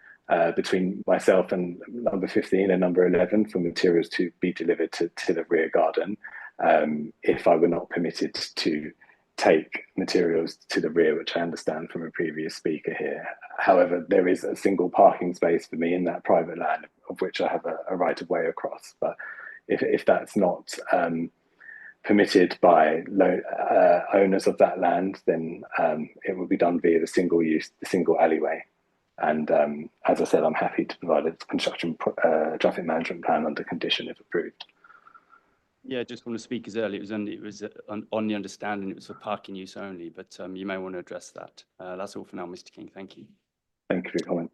between myself and number 15 and number 11 for materials to be delivered to the rear garden. If I were not permitted to take materials to the rear, which I understand from a previous speaker here. However, there is a single parking space for me in that private land, of which I have a right of way across. But if that's not permitted by owners of that land, then it will be done via the single alleyway. And as I said, I'm happy to provide a construction traffic management plan under condition if approved. Yeah, just one of the speakers earlier, it was on the understanding it was for parking use only, but you may want to address that. That's all for now, Mr. King. Thank you. Thank you for your comment.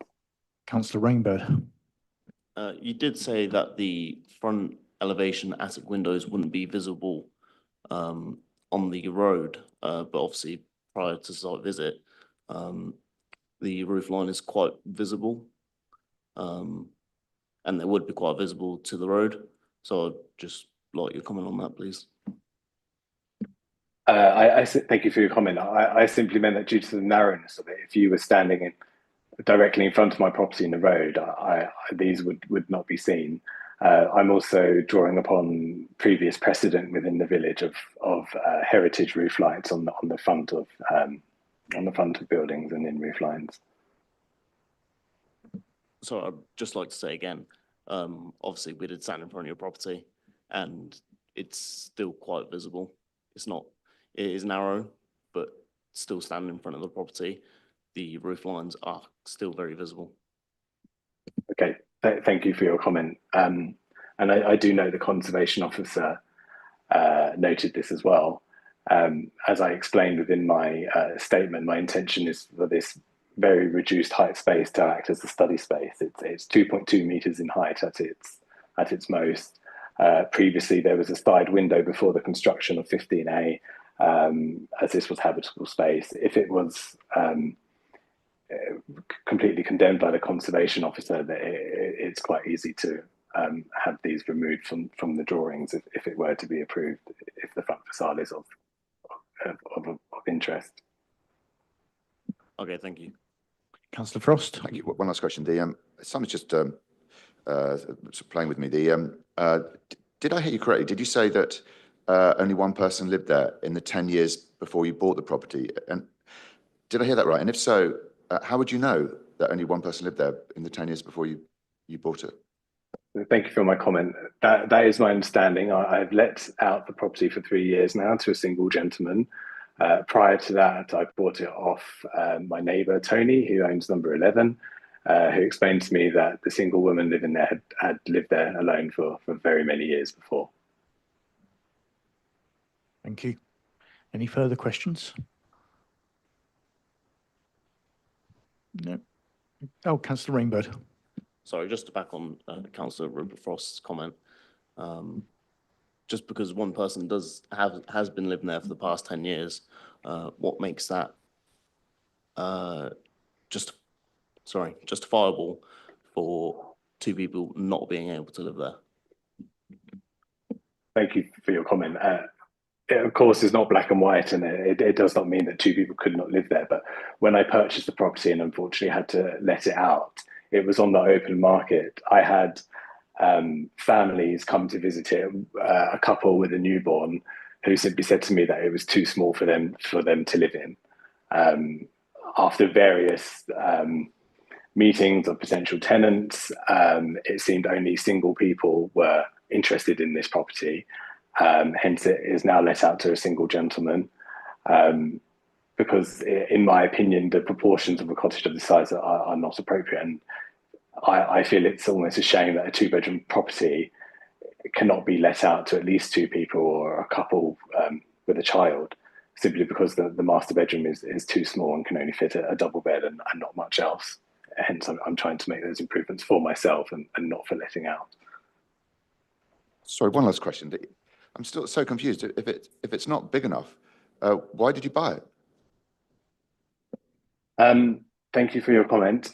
Councillor Rainbird. You did say that the front elevation attic windows wouldn't be visible on the road, but obviously prior to site visit, the roof line is quite visible. And they would be quite visible to the road. So I'd just like your comment on that, please. Thank you for your comment. I simply meant that due to the narrowness of it, if you were standing directly in front of my property in the road, these would not be seen. I'm also drawing upon previous precedent within the village of heritage roof lights on the front of buildings and in roof lines. So I'd just like to say again, obviously we did stand in front of your property and it's still quite visible. It is narrow, but still standing in front of the property, the roof lines are still very visible. Okay, thank you for your comment. And I do know the conservation officer noted this as well. As I explained within my statement, my intention is for this very reduced height space to act as a study space. It's 2.2 meters in height at its most. Previously, there was a side window before the construction of 15A, as this was habitable space. If it was completely condemned by the conservation officer, it's quite easy to have these removed from the drawings if it were to be approved, if the front facade is of interest. Okay, thank you. Councillor Frost. Thank you. One last question. Someone's just sort of playing with me. Did I hear you correctly? Did you say that only one person lived there in the 10 years before you bought the property? And did I hear that right? And if so, how would you know that only one person lived there in the 10 years before you bought it? Thank you for my comment. That is my understanding. I've let out the property for 3 years now to a single gentleman. Prior to that, I bought it off my neighbour, Tony, who owns number 11, who explained to me that the single woman living there had lived there alone for very many years before. Thank you. Any further questions? No. Oh, Councillor Rainbird. Sorry, just to back on Councillor Rupert Frost's comment. Just because one person has been living there for the past 10 years, what makes that justifiable for two people not being able to live there? Thank you for your comment. It, of course, is not black and white, and it does not mean that two people could not live there. But when I purchased the property and unfortunately had to let it out, it was on the open market. I had families come to visit it, a couple with a newborn, who simply said to me that it was too small for them to live in. After various meetings of potential tenants, it seemed only single people were interested in this property. Hence, it is now let out to a single gentleman. Because in my opinion, the proportions of a cottage of this size are not appropriate. And I feel it's almost a shame that a 2-bedroom property cannot be let out to at least 2 people or a couple with a child, simply because the master bedroom is too small and can only fit a double bed and not much else. Hence, I'm trying to make those improvements for myself and not for letting out. Sorry, one last question. I'm still so confused. If it's not big enough, why did you buy it? Thank you for your comment.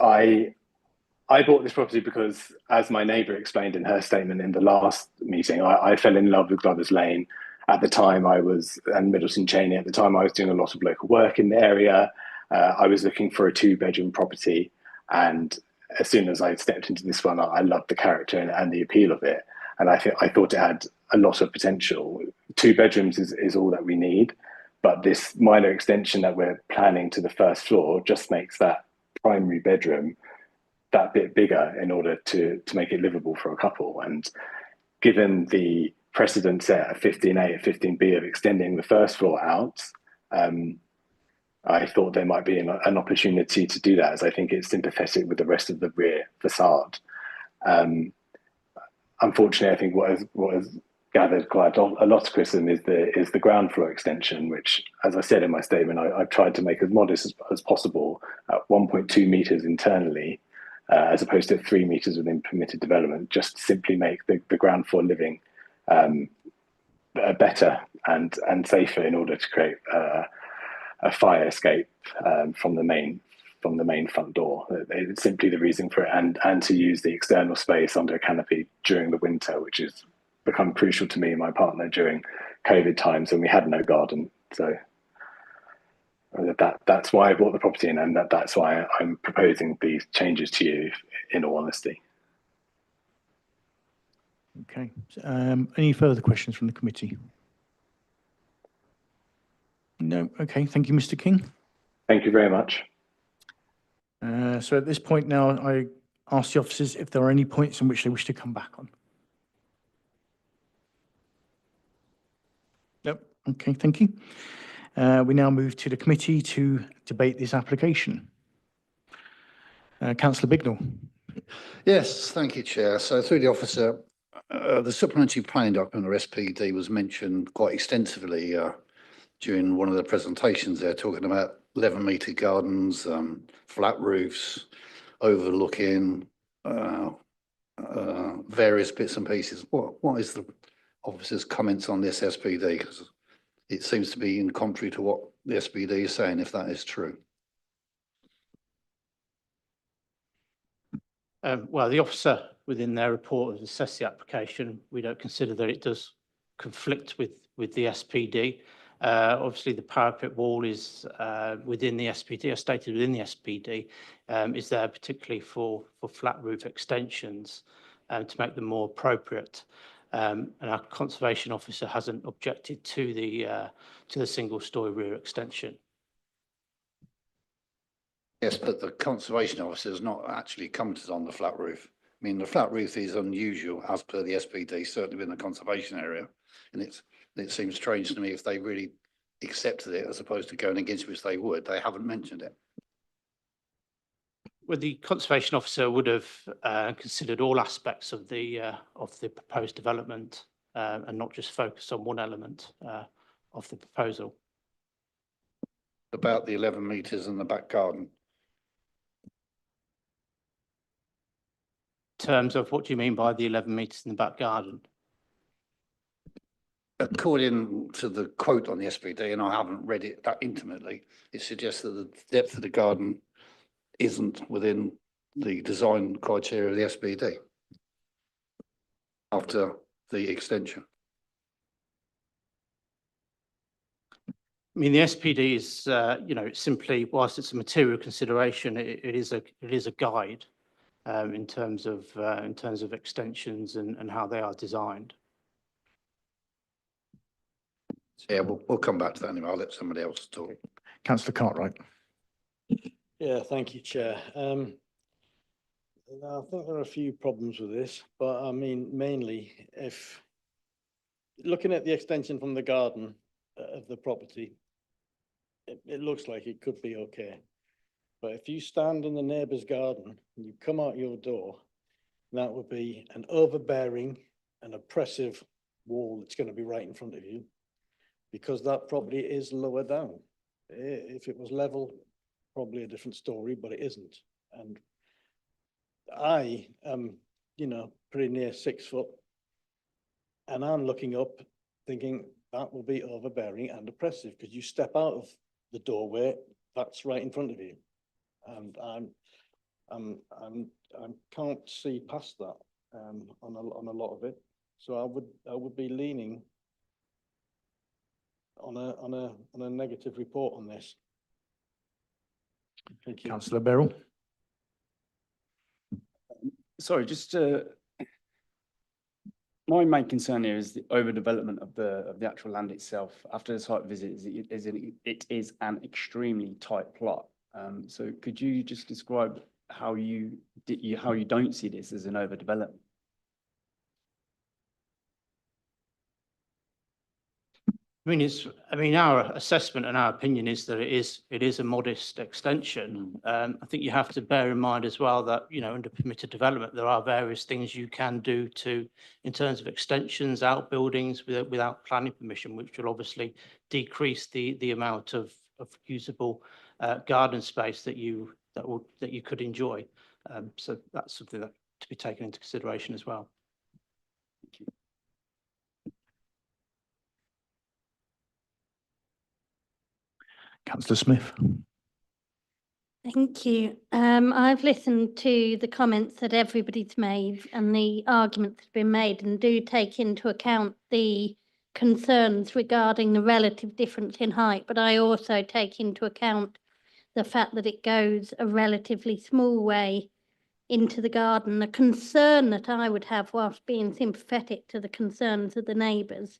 I bought this property because, as my neighbour explained in her statement in the last meeting, I fell in love with Glover's Lane. At the time and Middleton Cheney, at the time I was doing a lot of local work in the area. I was looking for a 2-bedroom property. And as soon as I stepped into this one, I loved the character and the appeal of it. And I thought it had a lot of potential. 2 bedrooms is all that we need. But this minor extension that we're planning to the first floor just makes that primary bedroom that bit bigger in order to make it livable for a couple. And given the precedent set at 15A and 15B of extending the first floor out, I thought there might be an opportunity to do that, as I think it's sympathetic with the rest of the rear facade. Unfortunately, I think what has gathered quite a lot of criticism is the ground floor extension, which, as I said in my statement, I've tried to make as modest as possible at 1.2 meters internally, as opposed to 3 meters within permitted development, just to simply make the ground floor living better and safer in order to create a fire escape from the main front door. It's simply the reason for it, and to use the external space under a canopy during the winter, which has become crucial to me and my partner during COVID times when we had no garden. So that's why I bought the property, and that's why I'm proposing these changes to you, in all honesty. Okay. Any further questions from the committee? No. Okay. Thank you, Mr. King. Thank you very much. So at this point now, I ask the officers if there are any points on which they wish to come back on. Nope. Okay. Thank you. We now move to the committee to debate this application. Councillor Bignell. Yes, thank you, Chair. So through the officer, the supplementary planning document, or SPD, was mentioned quite extensively during one of the presentations there, talking about 11-metre gardens, flat roofs, overlooking various bits and pieces. What is the officer's comments on this SPD? Because it seems to be in contrary to what the SPD is saying, if that is true. Well, the officer within their report has assessed the application. We don't consider that it does conflict with the SPD. Obviously, the parapet wall is within the SPD, or stated within the SPD, is there particularly for flat roof extensions to make them more appropriate. And our conservation officer hasn't objected to the single-storey rear extension. Yes, but the conservation officer has not actually commented on the flat roof. I mean, the flat roof is unusual as per the SPD, certainly within the conservation area. And it seems strange to me if they really accepted it as opposed to going against which they would. They haven't mentioned it. Well, the conservation officer would have considered all aspects of the proposed development and not just focus on one element of the proposal. About the 11 metres in the back garden. In terms of what do you mean by the 11 metres in the back garden? According to the quote on the SPD, and I haven't read it that intimately, it suggests that the depth of the garden isn't within the design criteria of the SPD after the extension. I mean, the SPD is, simply, whilst it's a material consideration, it is a guide in terms of extensions and how they are designed. Yeah, we'll come back to that anyway. I'll let somebody else talk. Councillor Cartwright. Yeah, thank you, Chair. I think there are a few problems with this, but I mean, mainly if looking at the extension from the garden of the property, it looks like it could be okay. But if you stand in the neighbour's garden and you come out your door, that would be an overbearing and oppressive wall that's going to be right in front of you, because that property is lower down. If it was level, probably a different story, but it isn't. And I am, pretty near 6 foot, and I'm looking up thinking that will be overbearing and oppressive, because you step out of the doorway, that's right in front of you. And I can't see past that on a lot of it. So I would be leaning on a negative report on this. Thank you. Councillor Beryl. Sorry, just my main concern here is the overdevelopment of the actual land itself. After the site visit, it is an extremely tight plot. So could you just describe how you don't see this as an overdevelopment? I mean, our assessment and our opinion is that it is a modest extension. I think you have to bear in mind as well that, you know, under permitted development, there are various things you can do in terms of extensions, outbuildings without planning permission, which will obviously decrease the amount of usable garden space that you could enjoy. So that's something that to be taken into consideration as well. Councillor Smith. Thank you. I've listened to the comments that everybody's made and the arguments that have been made, and do take into account the concerns regarding the relative difference in height, but I also take into account the fact that it goes a relatively small way into the garden. The concern that I would have, whilst being sympathetic to the concerns of the neighbours,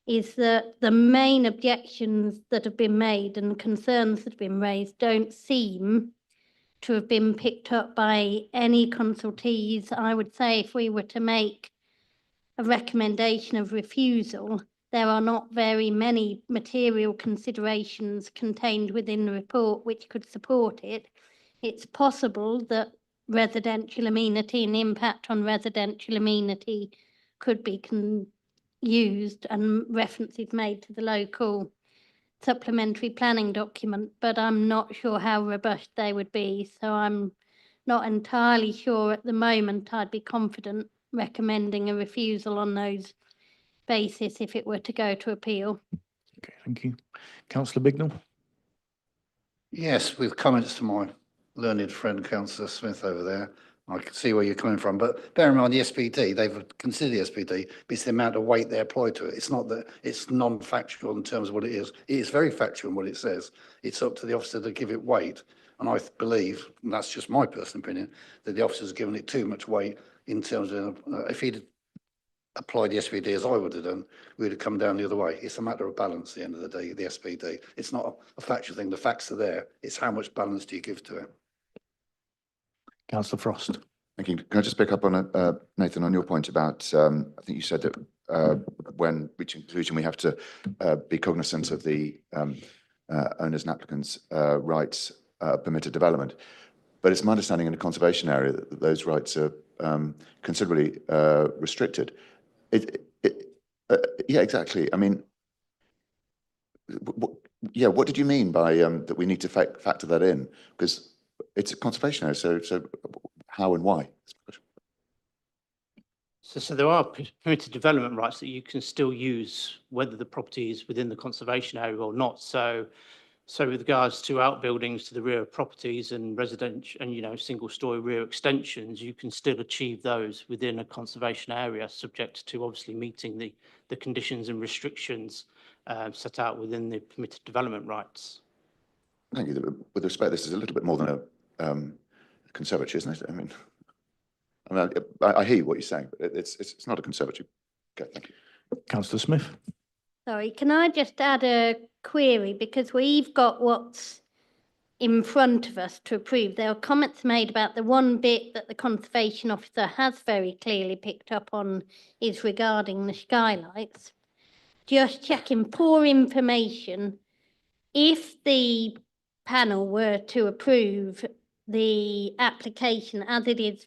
is that the main objections that have been made and concerns that have been raised don't seem to have been picked up by any consultees. I would say if we were to make a recommendation of refusal, there are not very many material considerations contained within the report which could support it. It's possible that residential amenity and impact on residential amenity could be used and references made to the local supplementary planning document, but I'm not sure how robust they would be. So I'm not entirely sure at the moment I'd be confident recommending a refusal on those basis if it were to go to appeal. Okay, thank you. Councillor Bignell. Yes, with comments to my learned friend, Councillor Smith over there. I can see where you're coming from, but bear in mind the SPD, they've considered the SPD, but it's the amount of weight they apply to it. It's not that it's non-factual in terms of what it is. It is very factual in what it says. It's up to the officer to give it weight. And I believe, and that's just my personal opinion, that the officer's given it too much weight in terms of, if he'd applied the SPD as I would have done, we would have come down the other way. It's a matter of balance at the end of the day, the SPD. It's not a factual thing. The facts are there. It's how much balance do you give to it. Councillor Frost. Thank you. Can I just pick up on Nathan, on your point about, I think you said that when reaching a conclusion, we have to be cognizant of the owners and applicants' rights permitted development. But it's my understanding in a conservation area that those rights are considerably restricted. Yeah, exactly. I mean, what did you mean by that we need to factor that in? Because it's a conservation area, so how and why? So there are permitted development rights that you can still use whether the property is within the conservation area or not. So with regards to outbuildings to the rear of properties and residential and, you know, single story rear extensions, you can still achieve those within a conservation area, subject to obviously meeting the conditions and restrictions set out within the permitted development rights. Thank you. With respect, this is a little bit more than a conservatory, isn't it? I mean, I hear what you're saying, but it's not a conservatory. Okay, thank you. Councillor Smith. Sorry, can I just add a query, because we've got what's in front of us to approve. There are comments made about the one bit that the conservation officer has very clearly picked up on is regarding the skylights. Just checking for information, if the panel were to approve the application as it is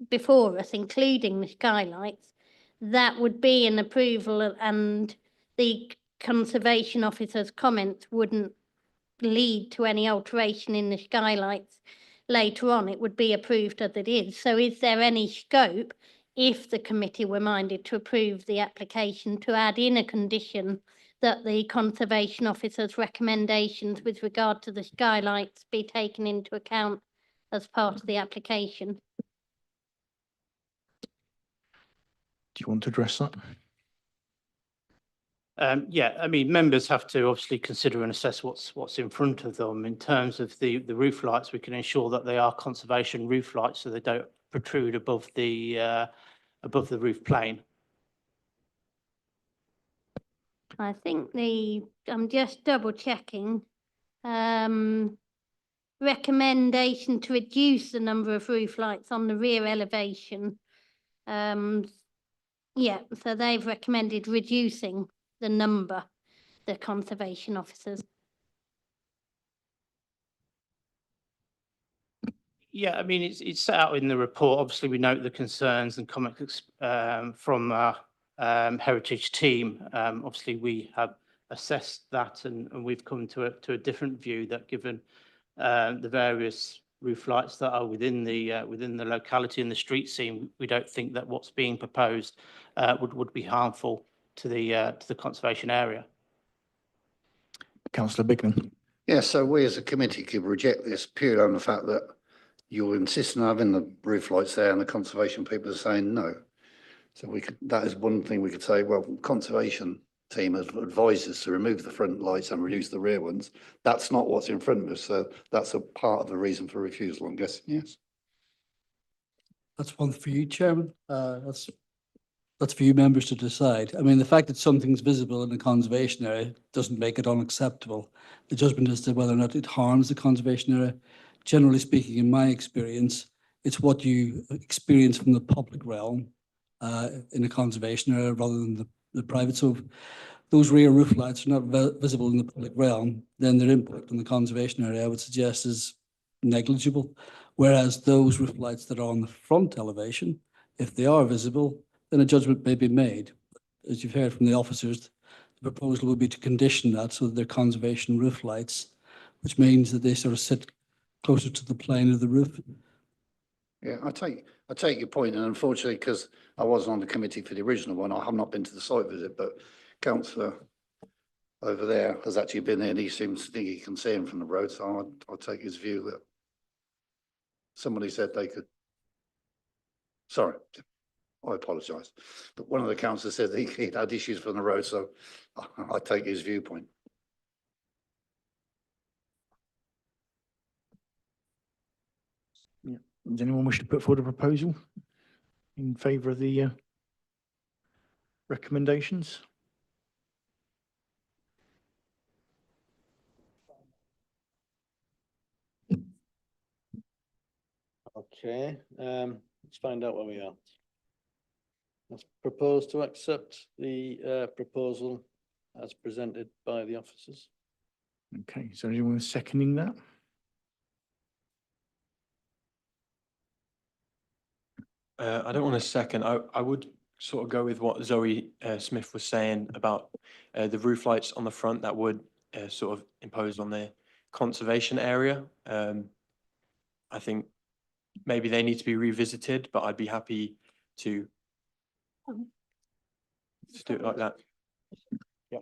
before us, including the skylights, that would be an approval, and the conservation officer's comments wouldn't lead to any alteration in the skylights later on. It would be approved as it is. So is there any scope, if the committee were minded to approve the application, to add in a condition that the conservation officer's recommendations with regard to the skylights be taken into account as part of the application? Do you want to address that? Yeah, I mean, members have to obviously consider and assess what's in front of them. In terms of the roof lights, we can ensure that they are conservation roof lights, so they don't protrude above the roof plane. I think I'm just double checking. Recommendation to reduce the number of roof lights on the rear elevation. Yeah, so they've recommended reducing the number. the conservation officers. Yeah, I mean, it's set out in the report. Obviously, we note the concerns and comments from our heritage team. Obviously, we have assessed that and we've come to a different view that given the various roof lights that are within the locality and the street scene, we don't think that what's being proposed would be harmful to the conservation area. Councillor Bignell. Yeah, so we as a committee could reject this purely on the fact that you're insisting on having the roof lights there and the conservation people are saying no. So we could, that is one thing we could say, well, conservation team has advised us to remove the front lights and reduce the rear ones. That's not what's in front of us. So that's a part of the reason for refusal, I'm guessing, yes. That's one for you, Chairman. That's for you members to decide. I mean, the fact that something's visible in the conservation area doesn't make it unacceptable. The judgment as to whether or not it harms the conservation area, generally speaking, in my experience, it's what you experience from the public realm in the conservation area rather than the private. So if those rear roof lights are not visible in the public realm, then their impact on the conservation area, I would suggest, is negligible. Whereas those roof lights that are on the front elevation, if they are visible, then a judgment may be made. As you've heard from the officers, the proposal would be to condition that so that they're conservation roof lights, which means that they sort of sit closer to the plane of the roof. Yeah, I take your point, and unfortunately, because I wasn't on the committee for the original one, I have not been to the site visit, but councillor over there has actually been there and he seems to think he can see him from the road, so I'll take his view that somebody said they could. Sorry, I apologise, but one of the councillors said that he'd had issues from the road, so I take his viewpoint. Does anyone wish to put forward a proposal in favour of the recommendations? Okay, let's find out where we are. Let's propose to accept the proposal as presented by the officers. Okay, so anyone seconding that? I don't want to second. I would sort of go with what Zoe Smith was saying about the roof lights on the front that would sort of impose on the conservation area. I think maybe they need to be revisited, but I'd be happy to do it like that. Yeah.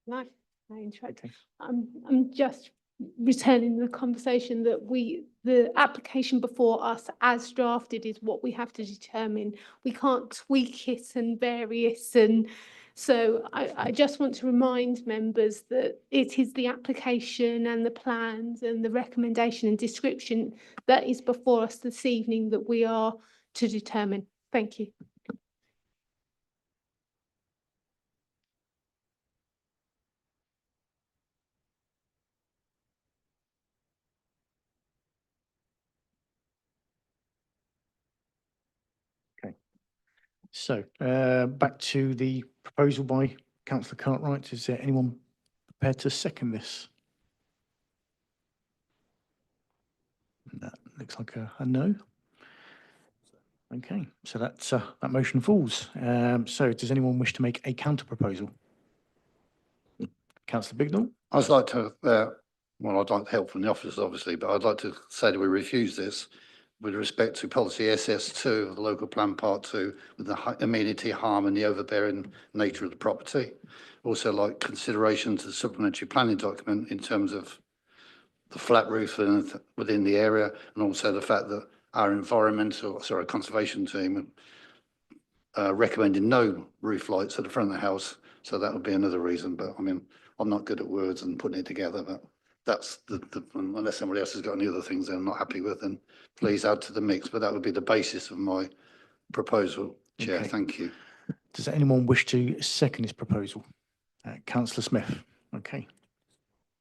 No, I interrupt. I'm just returning the conversation that the application before us as drafted is what we have to determine. We can't tweak it and vary it. And so I just want to remind members that it is the application and the plans and the recommendation and description that is before us this evening that we are to determine. Thank you. So back to the proposal by councillor Cartwright. Is there anyone prepared to second this? That looks like a no. Okay, so that motion falls. So does anyone wish to make a counter proposal? Councillor Bignell. I'd like to, well, I'd like help from the officers, obviously, but I'd like to say that we refuse this with respect to policy SS2 of the local plan part 2 with the amenity harm and the overbearing nature of the property. Also like consideration to the supplementary planning document in terms of the flat roof within the area, and also the fact that our conservation team recommended no roof lights at the front of the house. So that would be another reason, but I mean, I'm not good at words and putting it together, but that's unless somebody else has got any other things they're not happy with, then please add to the mix. But that would be the basis of my proposal, Chair. Okay. Thank you. Does anyone wish to second this proposal? Councillor Smith. Okay.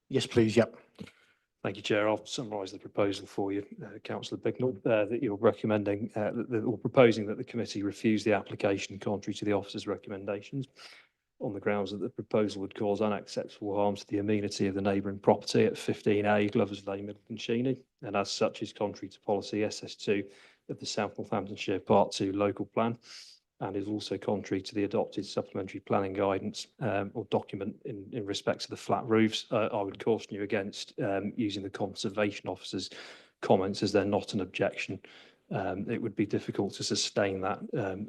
Yes, please. Yep. Thank you, Chair. I'll summarise the proposal for you, Councillor Bignell, that you're recommending or proposing that the committee refuse the application contrary to the officer's recommendations. on the grounds that the proposal would cause unacceptable harm to the amenity of the neighbouring property at 15A Glover's Lane, Middleton Cheney, and as such is contrary to policy SS2 of the South Northamptonshire Part 2 local plan, and is also contrary to the adopted supplementary planning guidance or document in respect to the flat roofs. I would caution you against using the Conservation Officer's comments, as they're not an objection. It would be difficult to sustain that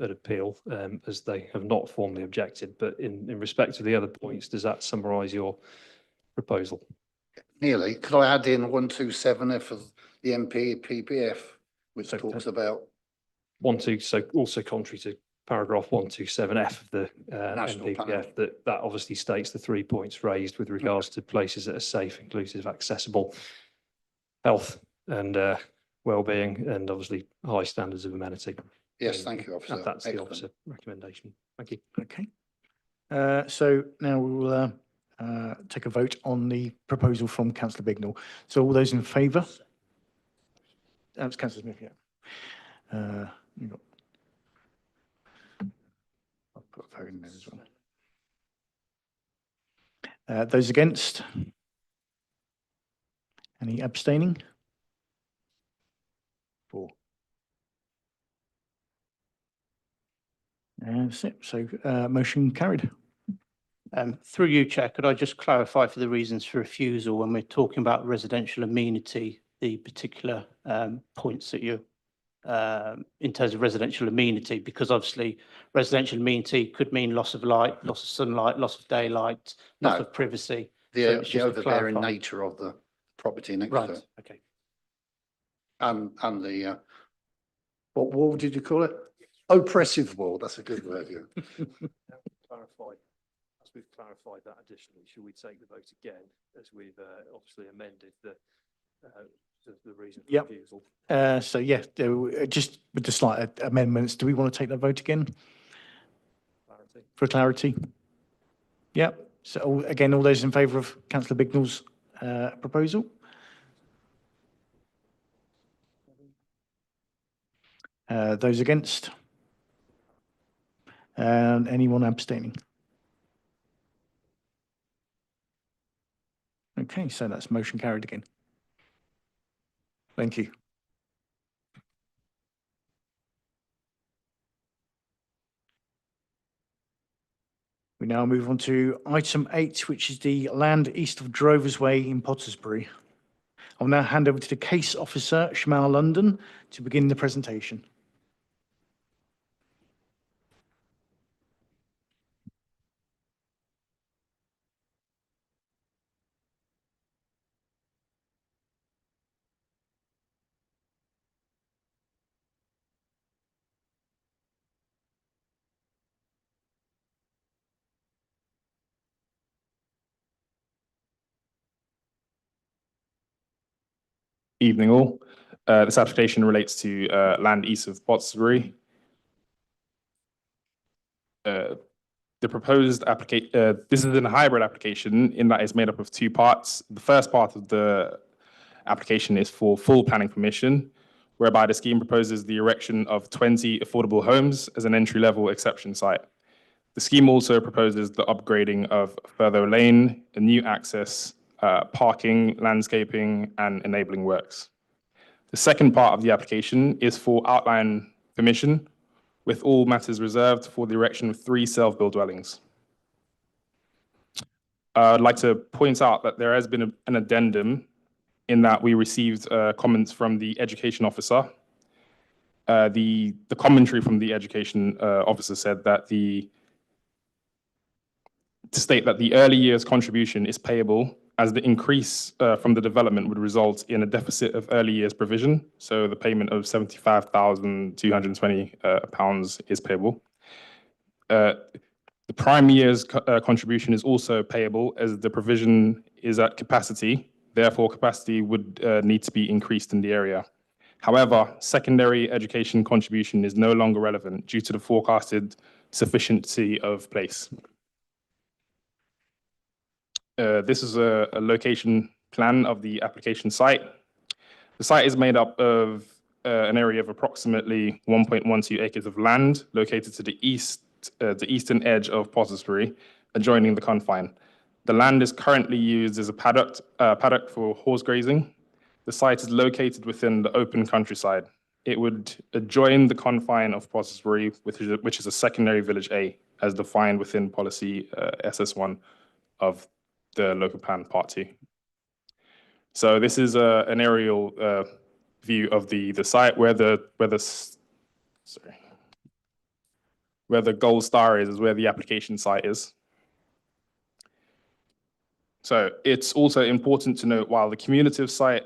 at appeal, as they have not formally objected. But in respect to the other points, does that summarise your proposal? Nearly. Could I add in 127F of the MP PPF, which talks about 1.2, so also contrary to paragraph 127F of the National NPPF, that obviously states the 3 points raised with regards to places that are safe, inclusive, accessible, health and well-being, and obviously high standards of amenity. Yes, thank you, officer. And that's the Excellent. officer recommendation. Thank you. Okay. So now we will take a vote on the proposal from Councillor Bignell. So all those in favour? That's Councillor Smith, yeah. You got. I'll put a vote in there as well. Those against? Any abstaining? 4. And that's it. So motion carried. Through you, Chair, could I just clarify for the reasons for refusal when we're talking about residential amenity, the particular points that you, in terms of residential amenity, because obviously residential amenity could mean loss of light, loss of sunlight, loss of daylight, loss No. of privacy. So The it's just to overbearing clarify. nature of the property next Right, to it. okay. And the, what wall did you call it? Oppressive wall, that's a good word, yeah. Clarified, as we've clarified that additionally, should we take the vote again, as we've obviously amended the reason for Yep. refusal? So yeah, just with the slight amendments, do we want to take that vote again Clarity. for clarity? Yep. So again, all those in favour of Councillor Bignell's proposal? Those against? And anyone abstaining? Okay, so that's motion carried again. Thank you. We now move on to item 8, which is the land east of Drovers Way in Pottersbury. I'll now hand over to the case officer, Shamal London, to begin the presentation. Evening all. This application relates to land east of Pottersbury. The proposed application, this is a hybrid application in that it's made up of 2 parts. The first part of the application is for full planning permission, whereby the scheme proposes the erection of 20 affordable homes as an entry-level exception site. The scheme also proposes the upgrading of further lane, a new access, parking, landscaping, and enabling works. The second part of the application is for outline permission, with all matters reserved for the erection of 3 self-built dwellings. I'd like to point out that there has been an addendum in that we received comments from the education officer. The commentary from the education officer said that to state that the early years contribution is payable, as the increase from the development would result in a deficit of early years provision. So the payment of £75,220 is payable. The prime year's contribution is also payable, as the provision is at capacity. Therefore, capacity would need to be increased in the area. However, secondary education contribution is no longer relevant due to the forecasted sufficiency of place. This is a location plan of the application site. The site is made up of an area of approximately 1.12 acres of land located to the east, the eastern edge of Pottersbury, adjoining the confine. The land is currently used as a paddock for horse grazing. The site is located within the open countryside. It would adjoin the confine of Pottersbury, which is a secondary village A, as defined within policy SS1 of the local plan part 2. So this is an aerial view of the site where the gold star is where the application site is. So it's also important to note, while the cumulative site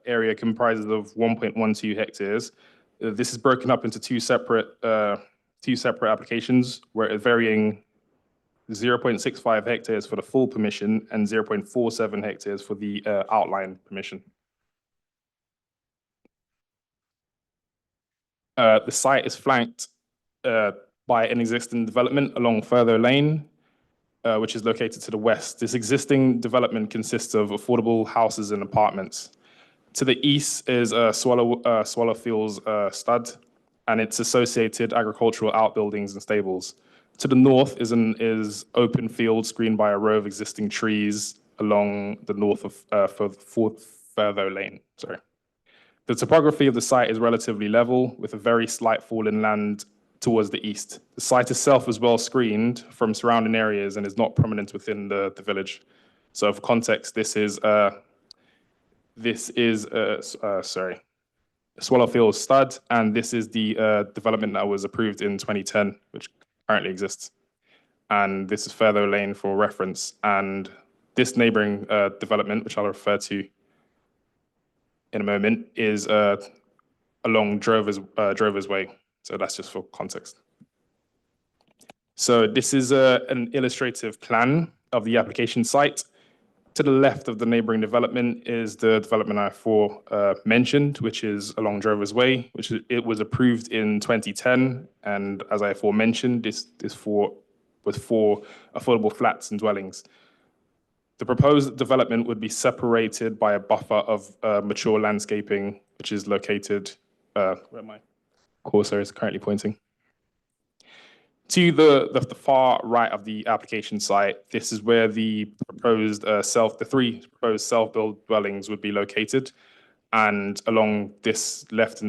area comprises of 1.12 hectares, this is broken up into two separate applications, where varying 0.65 hectares for the full permission and 0.47 hectares for the outline permission. The site is flanked by an existing development along Further Lane, which is located to the west. This existing development consists of affordable houses and apartments. To the east is Swallowfields Stud and its associated agricultural outbuildings and stables. To the north is open field screened by a row of existing trees along the north of Further Lane. Sorry. The topography of the site is relatively level, with a very slight fall in land towards the east. The site itself is well screened from surrounding areas and is not prominent within the village. So for context, this is Swallowfields Stud, and this is the development that was approved in 2010, which currently exists. And this is Further Lane for reference. And this neighboring development, which I'll refer to in a moment, is along Drover's Way. So that's just for context. So this is an illustrative plan of the application site. To the left of the neighboring development is the development I mentioned, which is along Drover's Way, it was approved in 2010. And as I aforementioned, this with 4 affordable flats and dwellings. The proposed development would be separated by a buffer of mature landscaping, which is located, where my cursor is currently pointing. To the far right of the application site, this is where the proposed the 3 proposed self-built dwellings would be located. And along this left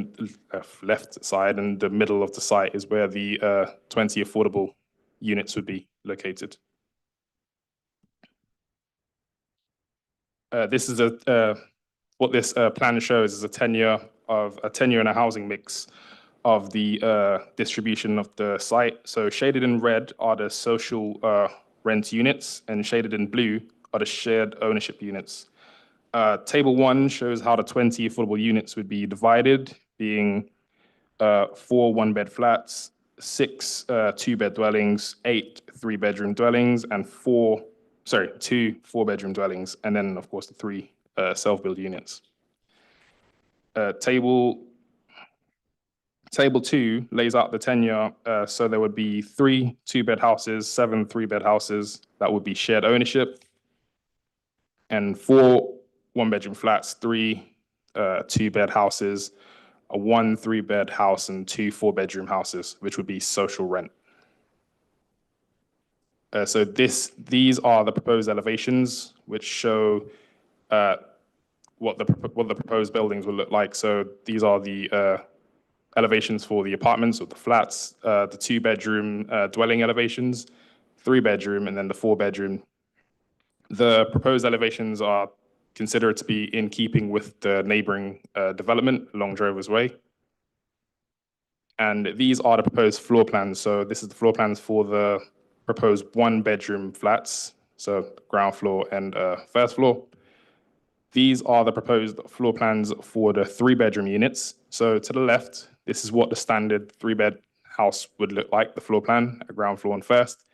side and the middle of the site is where the 20 affordable units would be located. This is what this plan shows is a tenure and a housing mix of the distribution of the site. So shaded in red are the social rent units, and shaded in blue are the shared ownership units. Table 1 shows how the 20 affordable units would be divided, being 4 one-bed flats, 6 two-bed dwellings, 8 three-bedroom dwellings, and 2 four-bedroom dwellings, and then, of course, the 3 self-built units. Table 2 lays out the tenure, so there would be 3 two-bed houses, 7 three-bed houses that would be shared ownership, and 4 one-bedroom flats, 3 two-bed houses, a 1 three-bed house, and 2 four-bedroom houses, which would be social rent. So these are the proposed elevations, which show what the proposed buildings will look like. So these are the elevations for the apartments or the flats, the 2-bedroom dwelling elevations, 3-bedroom, and then the 4-bedroom. The proposed elevations are considered to be in keeping with the neighboring development along Drover's Way. And these are the proposed floor plans. So this is the floor plans for the proposed 1-bedroom flats, so ground floor and first floor. These are the proposed floor plans for the 3-bedroom units. So to the left, this is what the standard 3-bed house would look like, the floor plan, at ground floor and first.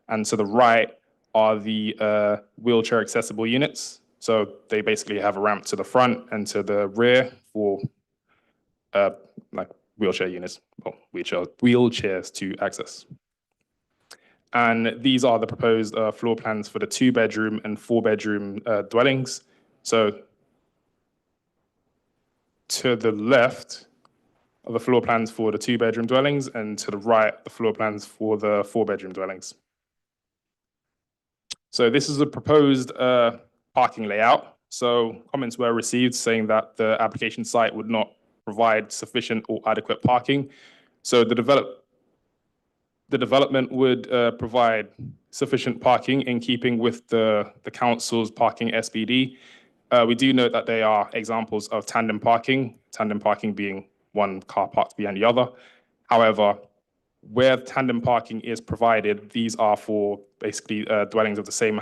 And to the right are the wheelchair accessible units. So they basically have a ramp to the front and to the rear for like wheelchair units, well, wheelchairs to access. And these are the proposed floor plans for the 2-bedroom and 4-bedroom dwellings. So to the left are the floor plans for the 2-bedroom dwellings, and to the right, the floor plans for the 4-bedroom dwellings. So this is a proposed parking layout. So comments were received saying that the application site would not provide sufficient or adequate parking. So the development would provide sufficient parking in keeping with the council's parking SPD. We do note that they are examples of tandem parking being one car parked behind the other. However, where tandem parking is provided, these are for basically dwellings of the same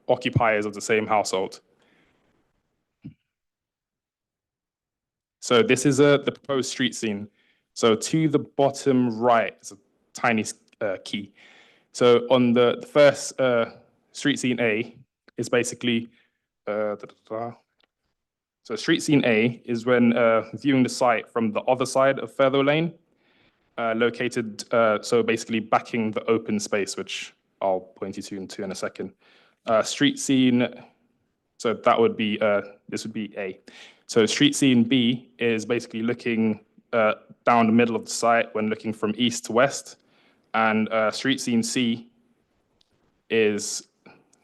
occupiers of the same household. So this is the proposed street scene. So to the bottom right is a tiny key. So on the first street scene A is basically, so street scene A is when viewing the site from the other side of Fairview Lane, located, so basically backing the open space, which I'll point you to in a second. Street scene, so that would be, this would be A. So street scene B is basically looking down the middle of the site when looking from east to west. And street scene C is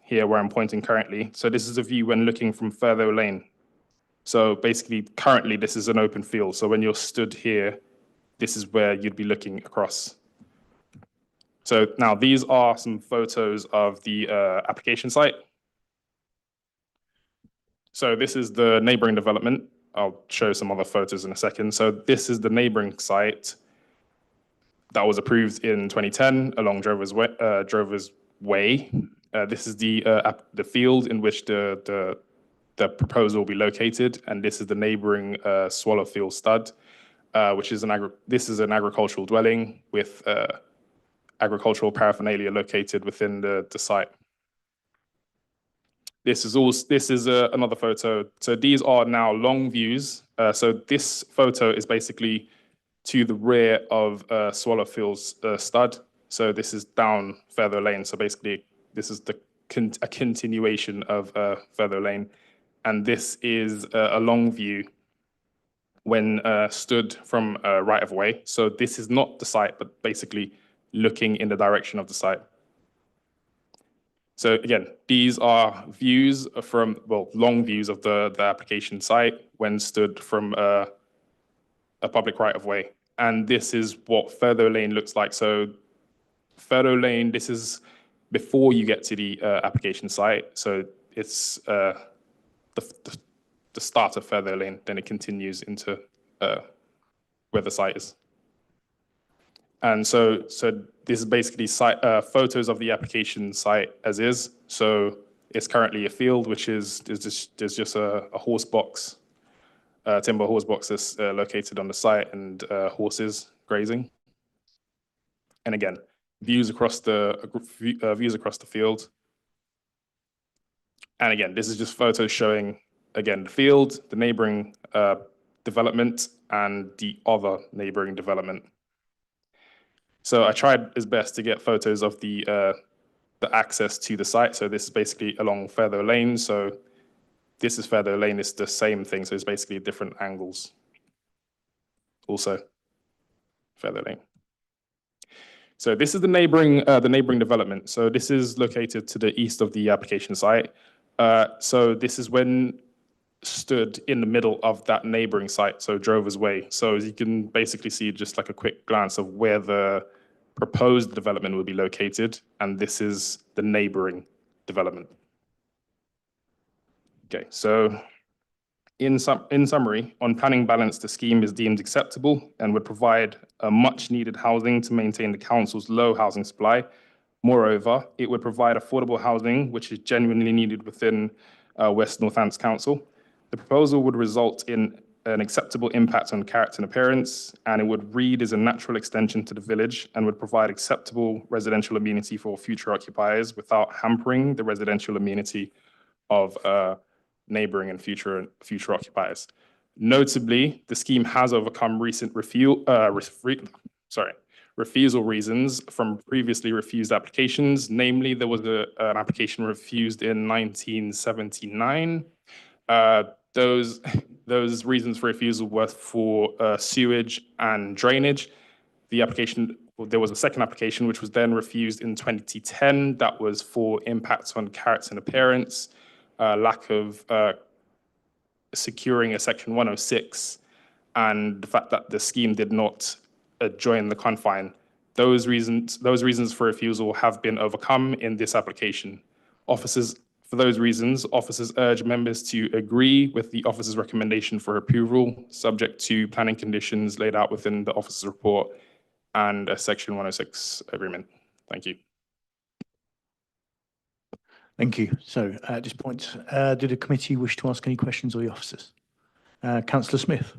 here where I'm pointing currently. So this is a view when looking from Fairview Lane. So basically, currently, this is an open field. So when you're stood here, this is where you'd be looking across. So now these are some photos of the application site. So this is the neighboring development. I'll show some other photos in a second. So this is the neighboring site that was approved in 2010 along Drovers Way. This is the field in which the proposal will be located, and this is the neighboring Swallowfield stud, which is this is an agricultural dwelling with agricultural paraphernalia located within the site. This is another photo. So these are now long views. So this photo is basically to the rear of Swallowfield's stud. So this is down Fairview Lane. So basically, this is a continuation of Fairview Lane. And this is a long view when stood from right of way. So this is not the site, but basically looking in the direction of the site. So again, these are views from, well, long views of the application site when stood from a public right of way. And this is what Fairview Lane looks like. So Fairview Lane, this is before you get to the application site. So it's the start of Fairview Lane, then it continues into where the site is. And so this is basically photos of the application site as is. So it's currently a field, which is there's just a horse box, timber horse box that's located on the site, and horses grazing. And again, views across the field. And again, this is just photos showing, again, the field, the neighboring development, and the other neighboring development. So I tried as best to get photos of the access to the site. So this is basically along Fairview Lane. So this is Fairview Lane, it's the same thing. So it's basically different angles. Also, Fairview Lane. So this is the neighboring development. So this is located to the east of the application site. So this is when stood in the middle of that neighboring site, so Drovers Way. So as you can basically see just like a quick glance of where the proposed development will be located, and this is the neighboring development. Okay, so in summary, on planning balance, the scheme is deemed acceptable and would provide a much needed housing to maintain the council's low housing supply. Moreover, it would provide affordable housing, which is genuinely needed within West Northants Council. The proposal would result in an acceptable impact on character and appearance, and it would read as a natural extension to the village and would provide acceptable residential amenity for future occupiers without hampering the residential amenity of neighboring and future occupiers. Notably, the scheme has overcome recent refusal reasons from previously refused applications. Namely, there was an application refused in 1979. Those reasons for refusal were for sewage and drainage. The application there was a second application which was then refused in 2010. That was for impacts on character and appearance, lack of securing a section 106, and the fact that the scheme did not join the confine. Those reasons for refusal have been overcome in this application. For those reasons, officers urge members to agree with the officer's recommendation for approval, subject to planning conditions laid out within the officer's report and a section 106 agreement. Thank you. Thank you. So at this point, do the committee wish to ask any questions of the officers? Councillor Smith.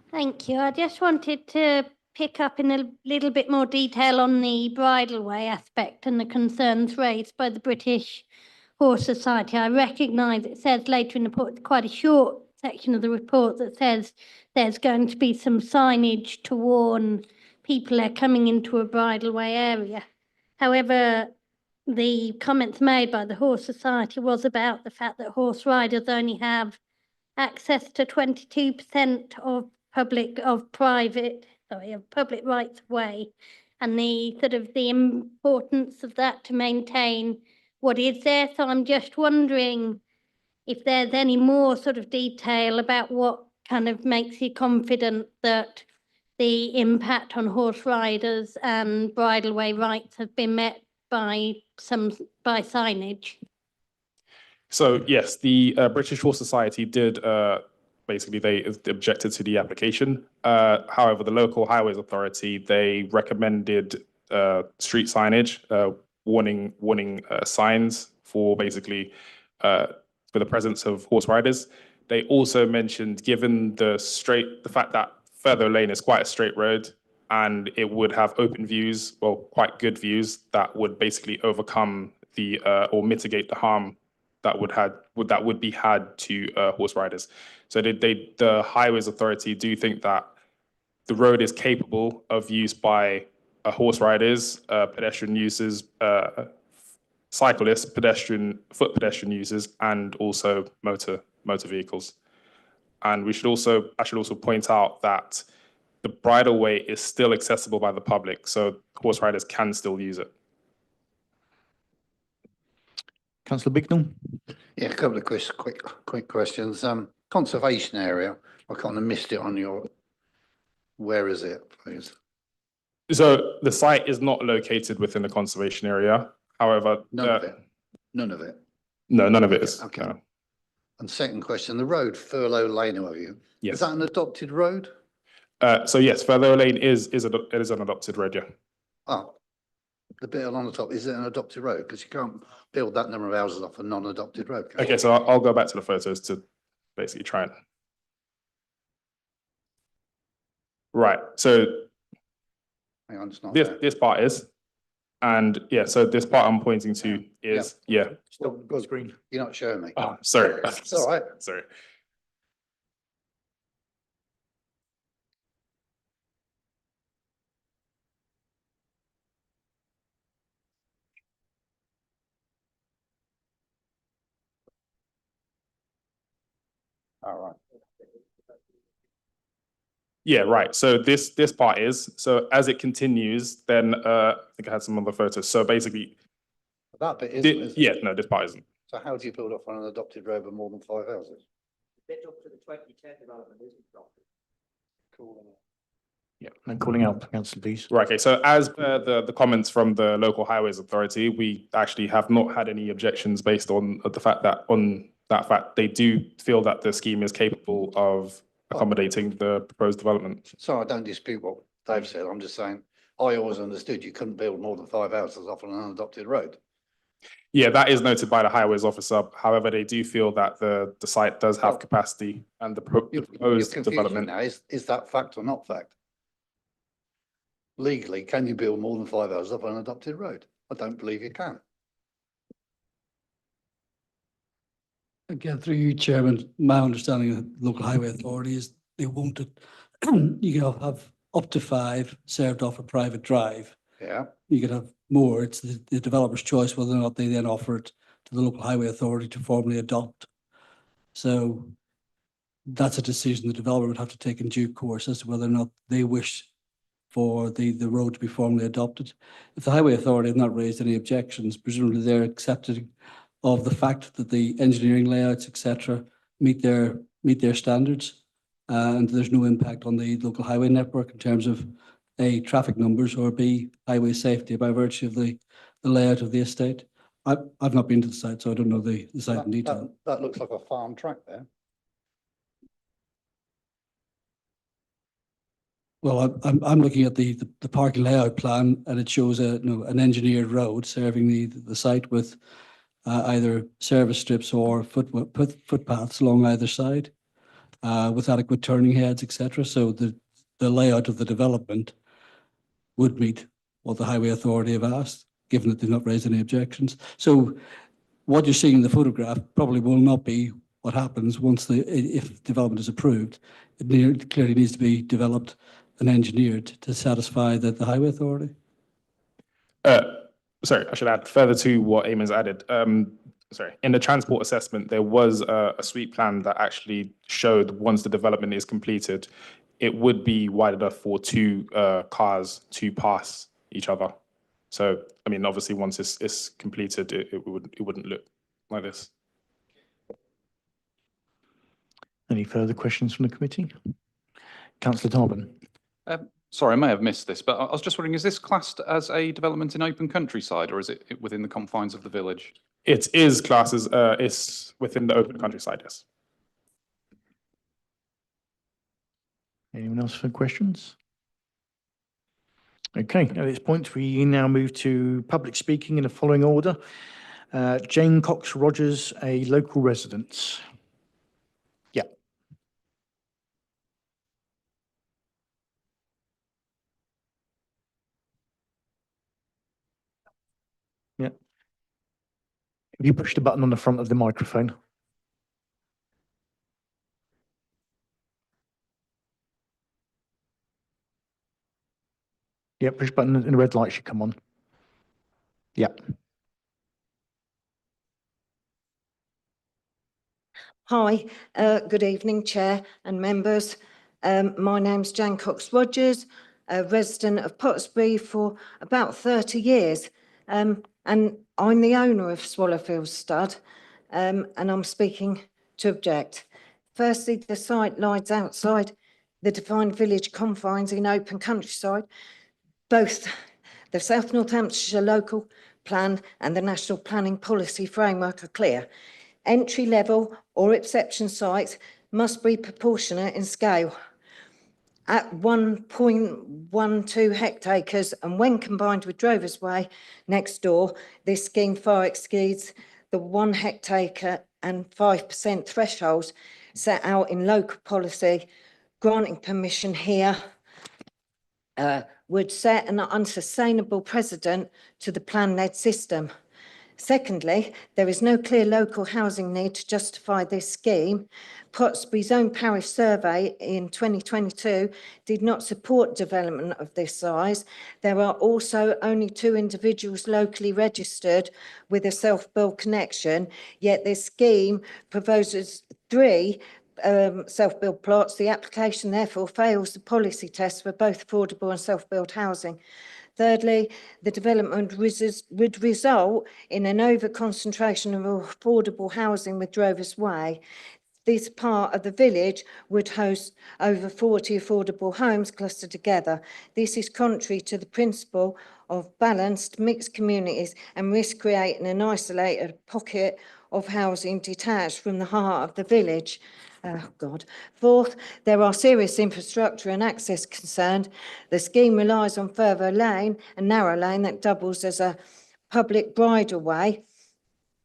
Thank you. I just wanted to pick up in a little bit more detail on the bridleway aspect and the concerns raised by the British Horse Society. I recognise it says later in the report, quite a short section of the report that says there's going to be some signage to warn people are coming into a bridleway area. However, the comments made by the Horse Society was about the fact that horse riders only have access to 22% of public rights of way, and the importance of that to maintain what is there. So I'm just wondering if there's any more sort of detail about what kind of makes you confident that the impact on horse riders and bridleway rights have been met by signage. So yes, the British Horse Society did basically they objected to the application. However, the local highways authority, they recommended street signage, warning signs for basically for the presence of horse riders. They also mentioned, given the fact that Further Lane is quite a straight road and it would have open views, well, quite good views, that would basically overcome the or mitigate the harm that would be had to horse riders. So the Highways Authority do think that the road is capable of use by horse riders, pedestrian users, cyclists, foot pedestrian users, and also motor vehicles. And I should also point out that the bridleway is still accessible by the public, so horse riders can still use it. Councillor Bignell. Yeah, a couple of quick questions. Conservation area, I kind of missed it on your, where is it, please? So the site is not located within the conservation area. However, None of it? None of it? No, none of it is. Okay. No. And second question, the road, Furlough Lane, have you? Yes. Is that an adopted road? So yes, Furlough Lane is an adopted road, yeah. Oh, the bit along the top, is it an adopted road? Because you can't build that number of houses off a non-adopted road. can you? Okay, so I'll go back to the photos to basically try and. Right, so Hang on, it's not this there. this part is, and yeah, so this part I'm pointing to is, yeah. Still goes green. You're not showing me. Oh, sorry. It's all right. Sorry. All right. Yeah, right. So this part is, so as it continues, then I think I had some other photos. So basically, That bit isn't, is it? yeah, no, this part isn't. So how do you build up on an adopted road with more than 5 houses? Bit up to the 2010 development isn't adopted. Yeah, and calling out, Councillor Pease. Right, okay, so as per the comments from the local highways authority, we actually have not had any objections based on the fact that they do feel that the scheme is capable of accommodating the proposed development. So I don't dispute what Dave said. I'm just saying, I always understood you couldn't build more than 5 houses off an unadopted road. Yeah, that is noted by the highways officer. However, they do feel that the site does have capacity and the You're proposed confusing development. now. Is that fact or not fact? Legally, can you build more than 5 houses off an adopted road? I don't believe you can. Again, through you, Chairman, my understanding of local highway authority is they won't, you can have up to 5 served off a private drive. Yeah. You could have more. It's the developer's choice whether or not they then offer it to the local highway authority to formally adopt. So that's a decision the developer would have to take in due course as to whether or not they wish for the road to be formally adopted. If the Highway Authority have not raised any objections, presumably they're accepting of the fact that the engineering layouts, etc., meet their standards, and there's no impact on the local highway network in terms of A, traffic numbers, or B, highway safety by virtue of the layout of the estate. I've not been to the site, so I don't know the site in detail. That looks like a farm track there. Well, I'm looking at the parking layout plan, and it shows an engineered road serving the site with either service strips or footpaths along either side, with adequate turning heads, etc. So the layout of the development would meet what the Highway Authority have asked, given that they've not raised any objections. So what you're seeing in the photograph probably will not be what happens if development is approved. It clearly needs to be developed and engineered to satisfy the Highway Authority. Sorry, I should add further to what Eamon's added. In the transport assessment, there was a sweep plan that actually showed once the development is completed, it would be wide enough for two cars to pass each other. So, I mean, obviously, once it's completed, it wouldn't look like this. Any further questions from the committee? Councillor Tarbin. Sorry, I may have missed this, but I was just wondering, is this classed as a development in open countryside, or is it within the confines of the village? It is classed as, it's within the open countryside, yes. Anyone else for questions? Okay, at this point, we now move to public speaking in the following order. Jane Cox Rogers, a local resident. Yeah. Yeah. If you push the button on the front of the microphone. Yeah, push button and the red light should come on. Yeah. Hi, good evening, Chair and members. My name's Jane Cox Rogers, a resident of Pottersbury for about 30 years. And I'm the owner of Swallowfield Stud, and I'm speaking to object. Firstly, the site lies outside the defined village confines in open countryside. Both the South Northamptonshire Local Plan and the National Planning Policy Framework are clear. Entry level or exception sites must be proportionate in scale. At 1.12 hectares, and when combined with Drovers Way next door, this scheme far exceeds the 1 hectare and 5% thresholds set out in local policy. Granting permission here would set an unsustainable precedent to the plan-led system. Secondly, there is no clear local housing need to justify this scheme. Pottersbury's own parish survey in 2022 did not support development of this size. There are also only 2 individuals locally registered with a self-build connection, yet this scheme proposes 3 self-build plots. The application therefore fails the policy test for both affordable and self-build housing. Thirdly, the development would result in an over-concentration of affordable housing with Drovers Way. This part of the village would host over 40 affordable homes clustered together. This is contrary to the principle of balanced mixed communities and risks creating an isolated pocket of housing detached from the heart of the village. Oh God. Fourth, there are serious infrastructure and access concerns. The scheme relies on further lane, a narrow lane that doubles as a public bridleway,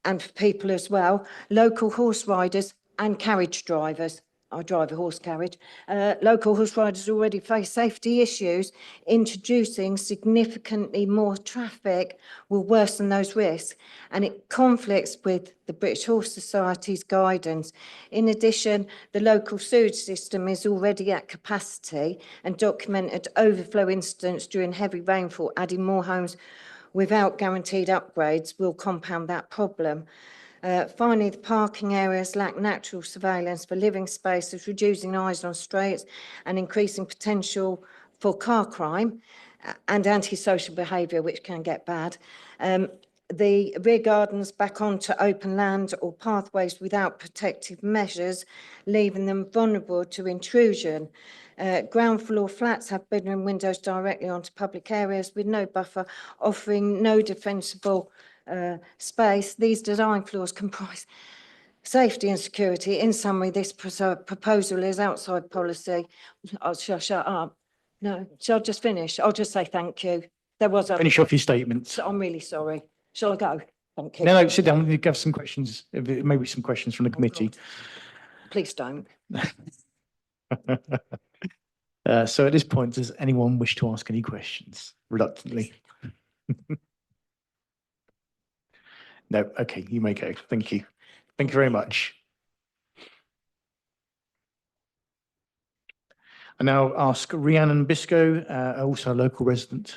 and for people as well, local horse riders and carriage drivers. I drive a horse carriage. Local horse riders already face safety issues. Introducing significantly more traffic will worsen those risks, and it conflicts with the British Horse Society's guidance. In addition, the local sewage system is already at capacity, and documented overflow incidents during heavy rainfall, adding more homes without guaranteed upgrades will compound that problem. Finally, the parking areas lack natural surveillance for living spaces, reducing eyes on streets and increasing potential for car crime and antisocial behaviour, which can get bad. The rear gardens back onto open land or pathways without protective measures, leaving them vulnerable to intrusion. Ground floor flats have bedroom windows directly onto public areas with no buffer, offering no defensible space. These design flaws comprise safety and security. In summary, this proposal is outside policy. Shall I shut up? No, shall I just finish? I'll just say thank you. There was Finish off your statements. I'm really sorry. Shall I go? Thank you. No, sit down. We have some questions, maybe some questions from the committee. Please don't. So at this point, does anyone wish to ask any questions? Reluctantly. No, okay, you may go. Thank you. Thank you very much. I now ask Rhiannon Biscoe, also a local resident.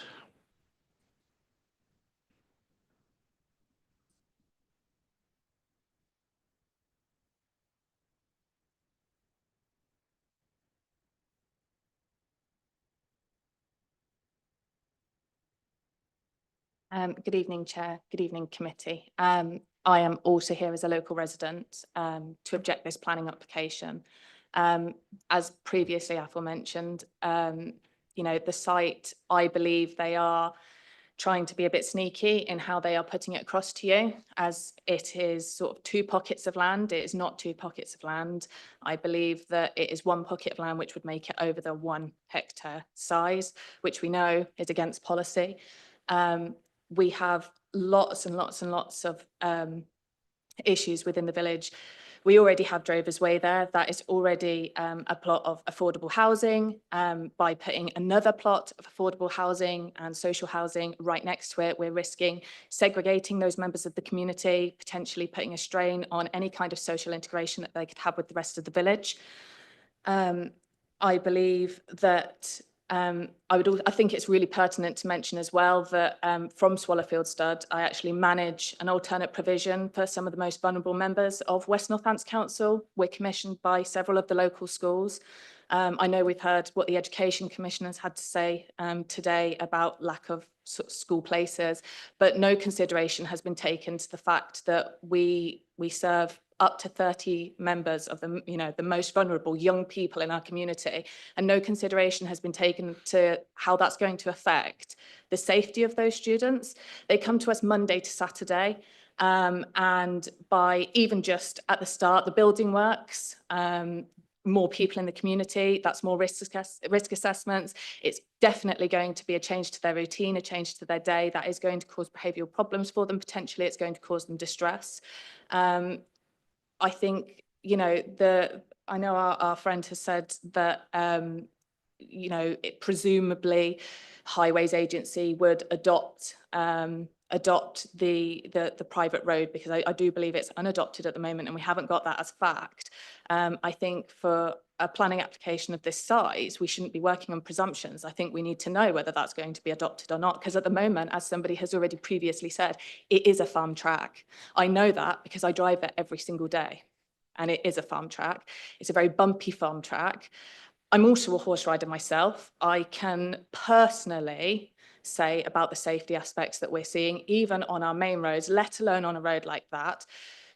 Good evening, Chair. Good evening, committee. I am also here as a local resident to object this planning application. As previously aforementioned, the site, I believe they are trying to be a bit sneaky in how they are putting it across to you, as it is sort of two pockets of land. It is not two pockets of land. I believe that it is one pocket of land which would make it over the 1 hectare size, which we know is against policy. We have lots and lots and lots of issues within the village. We already have Drovers Way there. That is already a plot of affordable housing. By putting another plot of affordable housing and social housing right next to it, we're risking segregating those members of the community, potentially putting a strain on any kind of social integration that they could have with the rest of the village. I believe that I think it's really pertinent to mention as well that from Swallowfield Stud, I actually manage an alternate provision for some of the most vulnerable members of West Northants Council. We're commissioned by several of the local schools. I know we've heard what the Education Commissioners had to say today about lack of school places, but no consideration has been taken to the fact that we serve up to 30 members of the most vulnerable young people in our community, and no consideration has been taken to how that's going to affect the safety of those students. They come to us Monday to Saturday, and by even just at the start, the building works, more people in the community, that's more risk assessments. It's definitely going to be a change to their routine, a change to their day. That is going to cause behavioural problems for them. Potentially, it's going to cause them distress. I think, I know our friend has said that, presumably Highways Agency would adopt the private road, because I do believe it's unadopted at the moment and we haven't got that as fact. I think for a planning application of this size, we shouldn't be working on presumptions. I think we need to know whether that's going to be adopted or not, because at the moment, as somebody has already previously said, it is a farm track. I know that because I drive it every single day, and it is a farm track. It's a very bumpy farm track. I'm also a horse rider myself. I can personally say about the safety aspects that we're seeing, even on our main roads, let alone on a road like that.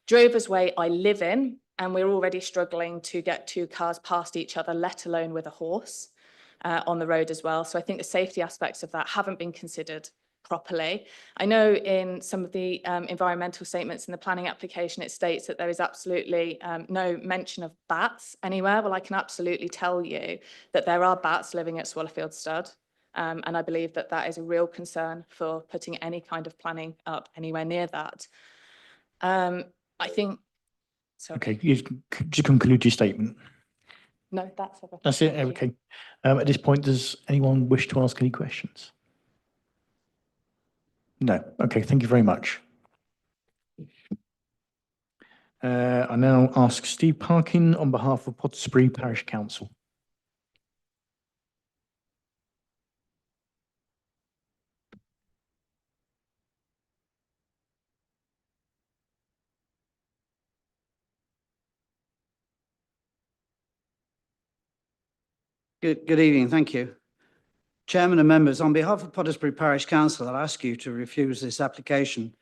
Drovers Way I live in, and we're already struggling to get 2 cars past each other, let alone with a horse on the road as well. So I think the safety aspects of that haven't been considered properly. I know in some of the environmental statements in the planning application, it states that there is absolutely no mention of bats anywhere. Well, I can absolutely tell you that there are bats living at Swallowfield Stud. And I believe that that is a real concern for putting any kind of planning up anywhere near that. I think, sorry. Okay, to conclude your statement. No, that's everything. That's it, okay. At this point, does anyone wish to ask any questions? No, okay, thank you very much. I now ask Steve Parkin on behalf of Pottersbury Parish Council. Good evening, thank you. Chairman and members, on behalf of Pottersbury Parish Council, I ask you to refuse this application.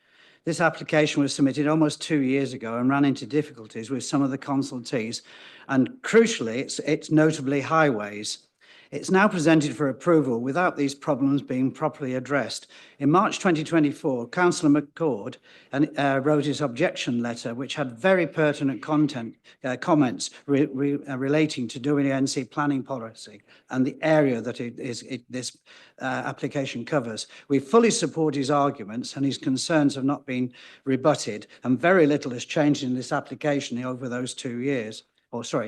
This application was submitted almost 2 years ago and ran into difficulties with some of the consultees, and crucially, it's notably highways. It's now presented for approval without these problems being properly addressed. In March 2024, Councillor McCord wrote his objection letter, which had very pertinent comments relating to WNC planning policy and the area that this application covers. We fully support his arguments, and his concerns have not been rebutted, and very little has changed in this application over those 2 years.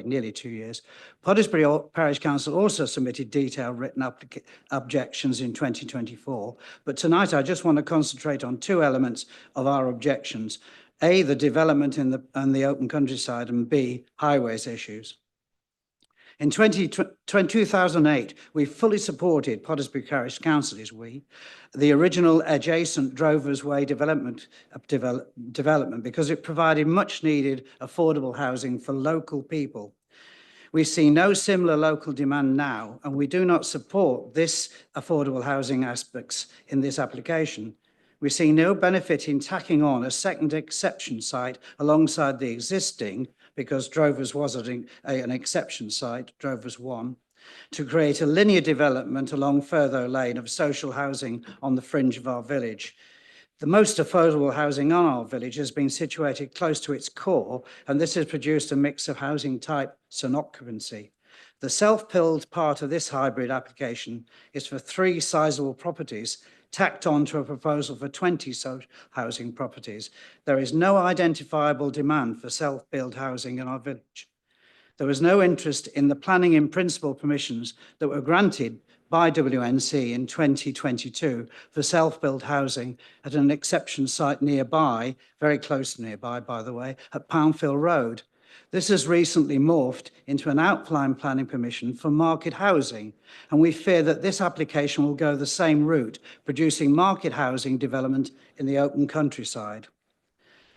Nearly 2 years. Pottersbury Parish Council also submitted detailed written objections in 2024, but tonight I just want to concentrate on 2 elements of our objections. A, the development in the open countryside, and B, highways issues. In 2008, we fully supported Pottersbury Parish Council, the original adjacent Drovers Way development because it provided much needed affordable housing for local people. We see no similar local demand now, and we do not support this affordable housing aspects in this application. We see no benefit in tacking on a second exception site alongside the existing, because Drovers was an exception site, Drovers 1, to create a linear development along Furtho Lane of social housing on the fringe of our village. The most affordable housing on our village has been situated close to its core, and this has produced a mix of housing types and occupancy. The self-build part of this hybrid application is for 3 sizable properties tacked on to a proposal for 20 social housing properties. There is no identifiable demand for self-build housing in our village. There was no interest in the planning in principle permissions that were granted by WNC in 2022 for self-build housing at an exception site nearby, very close nearby, by the way, at Poundfield Road. This has recently morphed into an outline planning permission for market housing, and we fear that this application will go the same route, producing market housing development in the open countryside.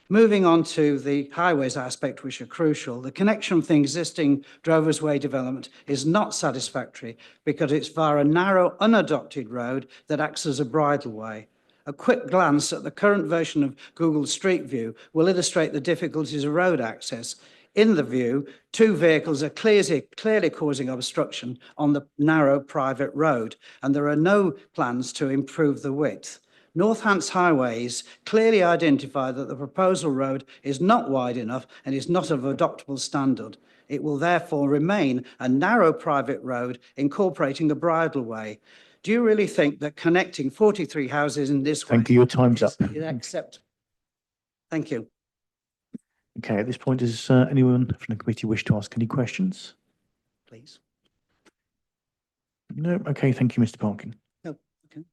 Moving on to the highways aspect, which are crucial, the connection with the existing Drovers Way development is not satisfactory because it's via a narrow, unadopted road that acts as a bridleway. A quick glance at the current version of Google Street View will illustrate the difficulties of road access. In the view, 2 vehicles are clearly causing obstruction on the narrow private road, and there are no plans to improve the width. Northants Highways clearly identify that the proposal road is not wide enough and is not of adoptable standard. It will therefore remain a narrow private road incorporating a bridleway. Do you really think that connecting 43 houses in this way? Thank you. Your time's up. Is acceptable? Thank you. Okay, at this point, does anyone from the committee wish to ask any questions? Please. No. Okay, thank you, Mr. Parkin. No. Okay.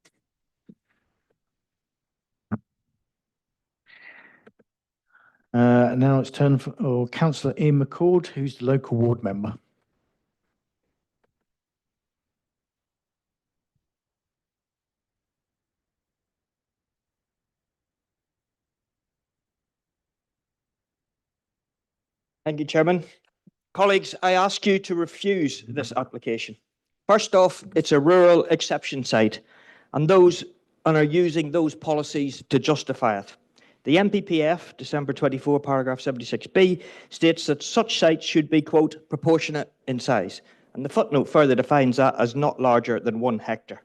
Now it's turn for Councillor Ian McCord, who's the local ward member. Thank you, Chairman. Colleagues, I ask you to refuse this application. First off, it's a rural exception site, and are using those policies to justify it. The NPPF, December 24, paragraph 76B, states that such sites should be, quote, proportionate in size, and the footnote further defines that as not larger than 1 hectare.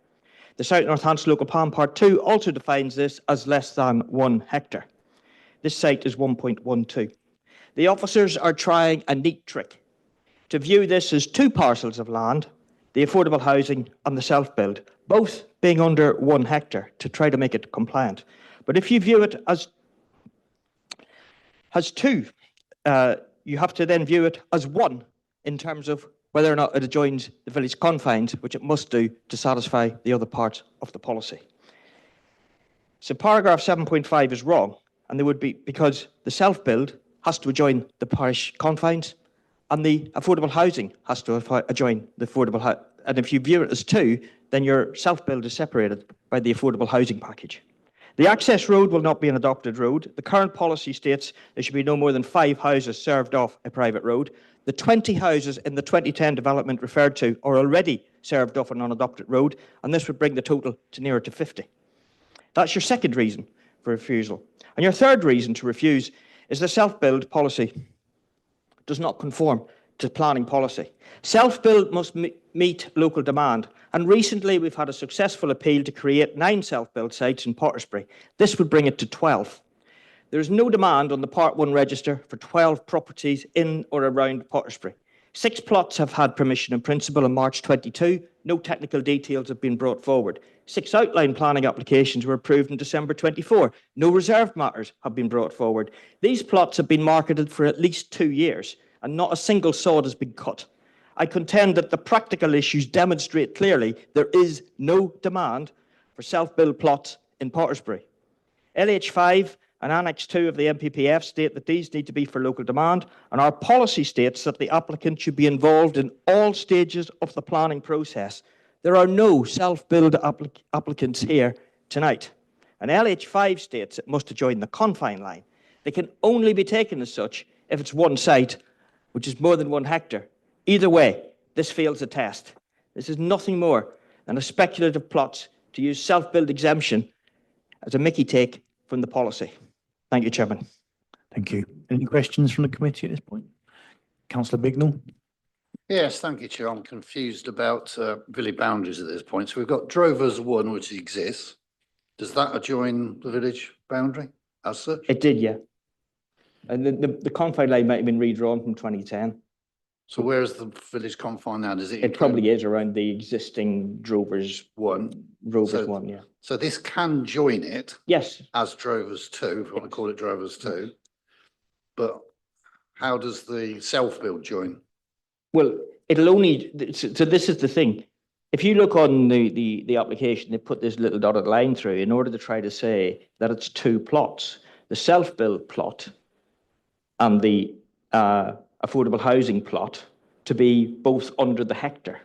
The South Northants Local Plan Part 2 also defines this as less than 1 hectare. This site is 1.12. The officers are trying a neat trick to view this as 2 parcels of land, the affordable housing and the self-build, both being under 1 hectare to try to make it compliant. But if you view it as 2, you have to then view it as 1 in terms of whether or not it adjoins the village confines, which it must do to satisfy the other parts of the policy. So paragraph 7.5 is wrong, and there would be, because the self-build has to adjoin the parish confines, and the affordable housing has to adjoin the affordable housing. And if you view it as 2, then your self-build is separated by the affordable housing package. The access road will not be an adopted road. The current policy states there should be no more than 5 houses served off a private road. The 20 houses in the 2010 development referred to are already served off an unadopted road, and this would bring the total to nearer to 50. That's your second reason for refusal. And your third reason to refuse is the self-build policy does not conform to planning policy. Self-build must meet local demand, and recently we've had a successful appeal to create 9 self-build sites in Pottersbury. This would bring it to 12. There is no demand on the Part 1 register for 12 properties in or around Pottersbury. 6 plots have had permission in principle in March 22. No technical details have been brought forward. 6 outline planning applications were approved in December 24. No reserved matters have been brought forward. These plots have been marketed for at least 2 years, and not a single sod has been cut. I contend that the practical issues demonstrate clearly there is no demand for self-build plots in Pottersbury. LH5 and Annex 2 of the MPPF state that these need to be for local demand, and our policy states that the applicant should be involved in all stages of the planning process. There are no self-build applicants here tonight. And LH5 states it must adjoin the confine line. They can only be taken as such if it's one site, which is more than 1 hectare. Either way, this fails the test. This is nothing more than a speculative plot to use self-build exemption as a mickey take from the policy. Thank you, Chairman. Thank you. Any questions from the committee at this point? Councillor Bignell? Yes, thank you, Chair. I'm confused about village boundaries at this point. So we've got Drovers 1, which exists. Does that adjoin the village boundary as such? It did, yeah. And the confine line might have been redrawn from 2010. So where is the village confine now? Does it? It probably is around the existing Drovers 1. Drovers 1, yeah. So this can join it? Yes. As Drovers 2, if you want to call it Drovers 2. But how does the self-build join? Well, it'll only, so this is the thing. If you look on the application, they put this little dotted line through in order to try to say that it's 2 plots. The self-build plot and the affordable housing plot to be both under the hectare.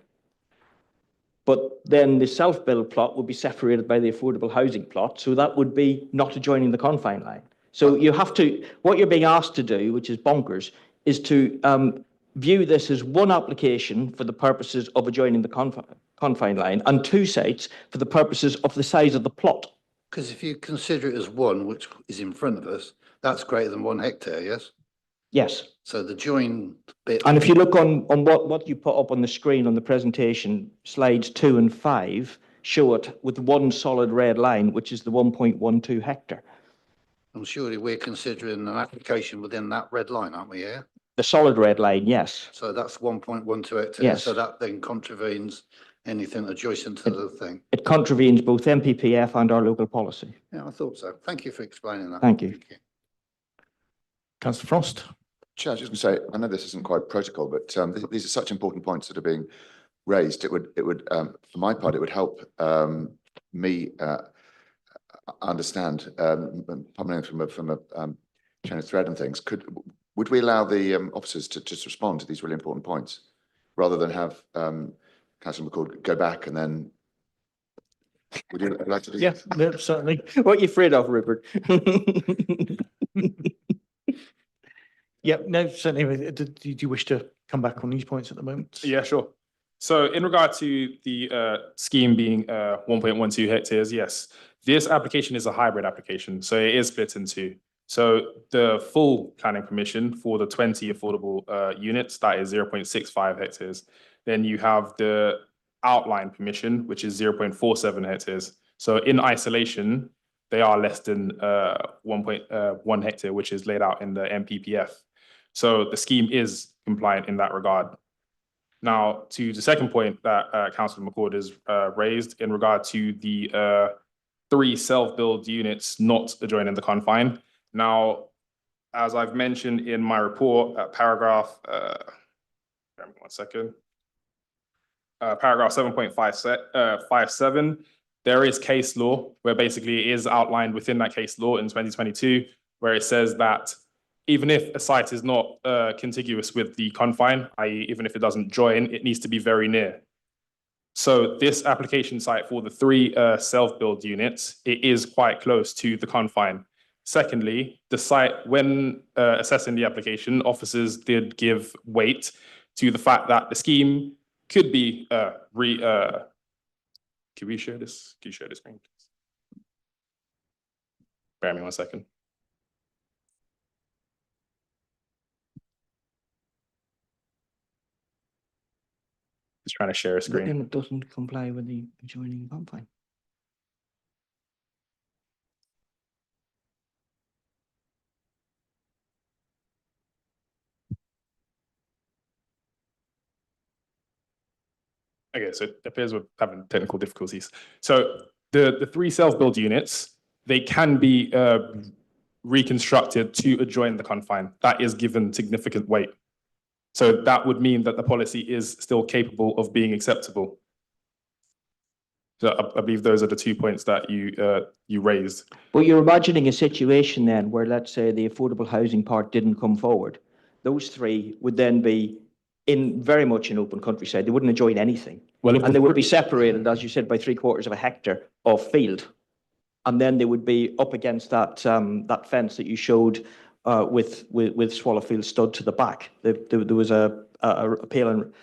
But then the self-build plot would be separated by the affordable housing plot, so that would be not adjoining the confine line. So you have to, what you're being asked to do, which is bonkers, is to view this as one application for the purposes of adjoining the confine line and 2 sites for the purposes of the size of the plot. Because if you consider it as 1, which is in front of us, that's greater than 1 hectare, yes? Yes. So the join bit. And if you look on what you put up on the screen on the presentation, slides 2 and 5 show it with 1 solid red line, which is the 1.12 hectare. And surely we're considering an application within that red line, aren't we, here? The solid red line, yes. So that's 1.12 hectares. Yes. So that then contravenes anything adjacent to the thing. It contravenes both MPPF and our local policy. Yeah, I thought so. Thank you for explaining that. Thank you. Councillor Frost? Chair, I was just going to say, I know this isn't quite protocol, but these are such important points that are being raised. It would, for my part, it would help me understand, coming from a chain of thread and things. Would we allow the officers to just respond to these really important points, rather than have Councillor McCord go back and then? Would you like to do? Yeah, certainly. What are you afraid of, Rupert? Yeah, no, certainly. Do you wish to come back on these points at the moment? Yeah, sure. So in regard to the scheme being 1.12 hectares, yes, this application is a hybrid application, so it is split in 2. So the full planning permission for the 20 affordable units, that is 0.65 hectares. Then you have the outline permission, which is 0.47 hectares. So in isolation, they are less than 1.1 hectare, which is laid out in the MPPF. So the scheme is compliant in that regard. Now, to the second point that Councillor McCord has raised in regard to the 3 self-build units not adjoining the confine. Now, as I've mentioned in my report, paragraph, paragraph 7.57, there is case law where basically it is outlined within that case law in 2022, where it says that even if a site is not contiguous with the confine, i.e. even if it doesn't join, it needs to be very near. So this application site for the 3 self-build units, it is quite close to the confine. Secondly, the site, when assessing the application, officers did give weight to the fact that the scheme could be can we share this? Can you share this screen, please? Bear me 1 second. Just trying to share a screen. Then it doesn't comply with the adjoining confine. Okay, so it appears we're having technical difficulties. So the three self-build units, they can be reconstructed to adjoin the confine. That is given significant weight. So that would mean that the policy is still capable of being acceptable. So I believe those are the 2 points that you raised. But you're imagining a situation then where, let's say, the affordable housing part didn't come forward. Those three would then be very much in open countryside. They wouldn't adjoin anything. Well, And they would be separated, as you said, by 3/4 of a hectare of field. And then they would be up against that that fence that you showed with Swallowfield stud to the back. There was a pale and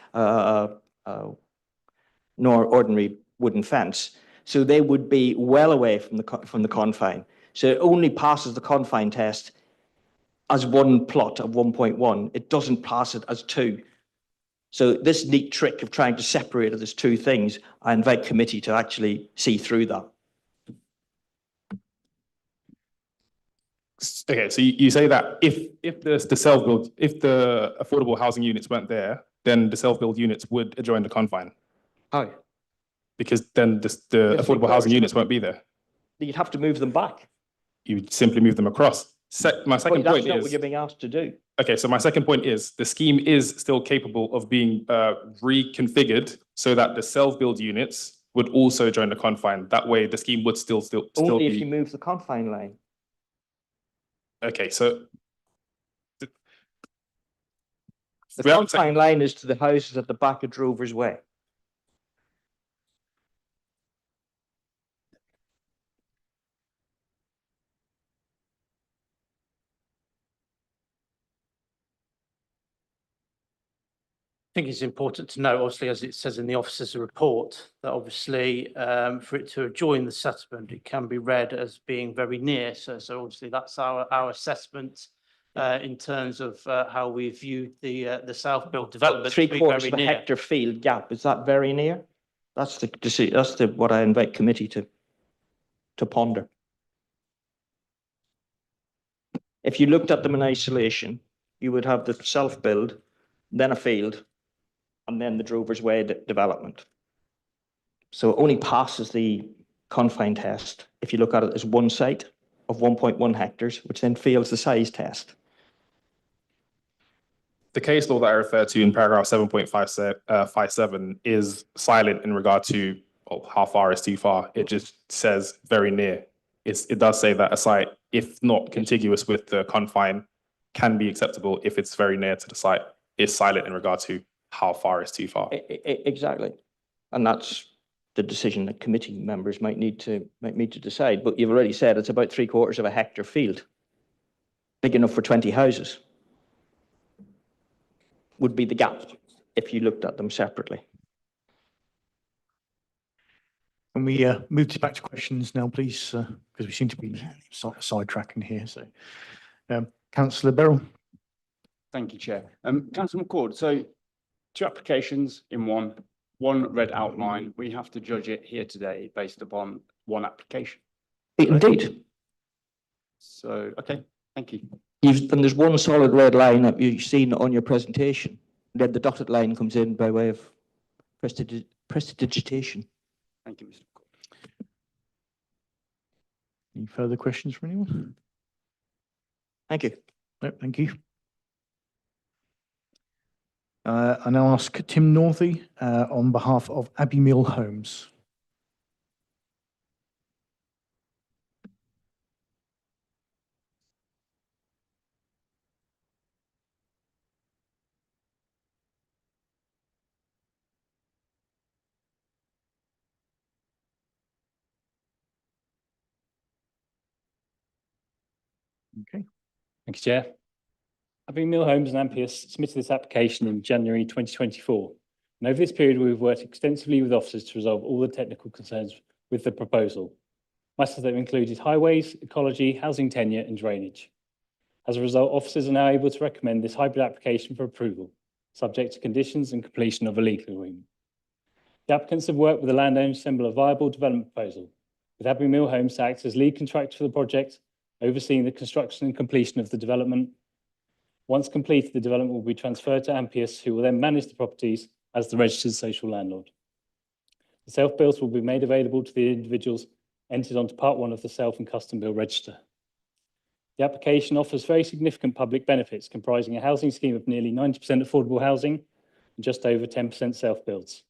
nor ordinary wooden fence. So they would be well away from the confine. So it only passes the confine test as one plot of 1.1. It doesn't pass it as two. So this neat trick of trying to separate it as two things, I invite committee to actually see through that. Okay, so you say that if the self-build, if the affordable housing units weren't there, then the self-build units would adjoin the confine. How? Because then the affordable housing units won't be there. You'd have to move them back. You would simply move them across. My second But point that's not what is, you're being asked to do. okay, so my second point is the scheme is still capable of being reconfigured so that the self-build units would also join the confine. That way the scheme would still Only if be. you move the confine line. Okay, so The confine line is to the houses at the back of Drover's Way. I think it's important to note, obviously, as it says in the officer's report, that obviously for it to adjoin the settlement, it can be read as being very near. So obviously that's our assessment in terms of how we view the self-built development. to be 3/4 very of a near. hectare field gap, is that very near? That's what I invite committee to ponder. If you looked at them in isolation, you would have the self-build, then a field, and then the Drover's Way development. So it only passes the confine test if you look at it as one site of 1.1 hectares, which then fails the size test. the case law that I refer to in paragraph 7.57 is silent in regard to how far is too far. It just says very near. It does say that a site, if not contiguous with the confine, can be acceptable if it's very near to the site. It's silent in regard to how far is too far. Exactly. And that's the decision that committee members might need to decide. But you've already said it's about 3/4 of a hectare field. Big enough for 20 houses. Would be the gap if you looked at them separately. Can we move back to questions now, please? Because we seem to be sidetracking here. So, Councillor Beryl. Thank you, Chair. Councillor McCord, so 2 applications in one red outline. We have to judge it here today based upon 1 application. Indeed. So, okay, thank you. And there's one solid red line that you've seen on your presentation. Then the dotted line comes in by way of prestidigitation. Thank you, Mr. McCord. Any further questions from anyone? Thank you. No, thank you. I now ask Tim Northey on behalf of Abbey Mill Homes. Okay. Thank you, Chair. Abbey Mill Homes and Ampius submitted this application in January 2024. And over this period, we've worked extensively with officers to resolve all the technical concerns with the proposal. Matters that have included highways, ecology, housing tenure and drainage. As a result, officers are now able to recommend this hybrid application for approval, subject to conditions and completion of a legal agreement. The applicants have worked with the landowner to assemble a viable development proposal, with Abbey Mill Homes to act as lead contractor for the project, overseeing the construction and completion of the development. Once completed, the development will be transferred to Ampius, who will then manage the properties as the registered social landlord. The self-builds will be made available to the individuals entered onto Part 1 of the Self and Custom Build Register. The application offers very significant public benefits, comprising a housing scheme of nearly 90% affordable housing and just over 10% self-builds.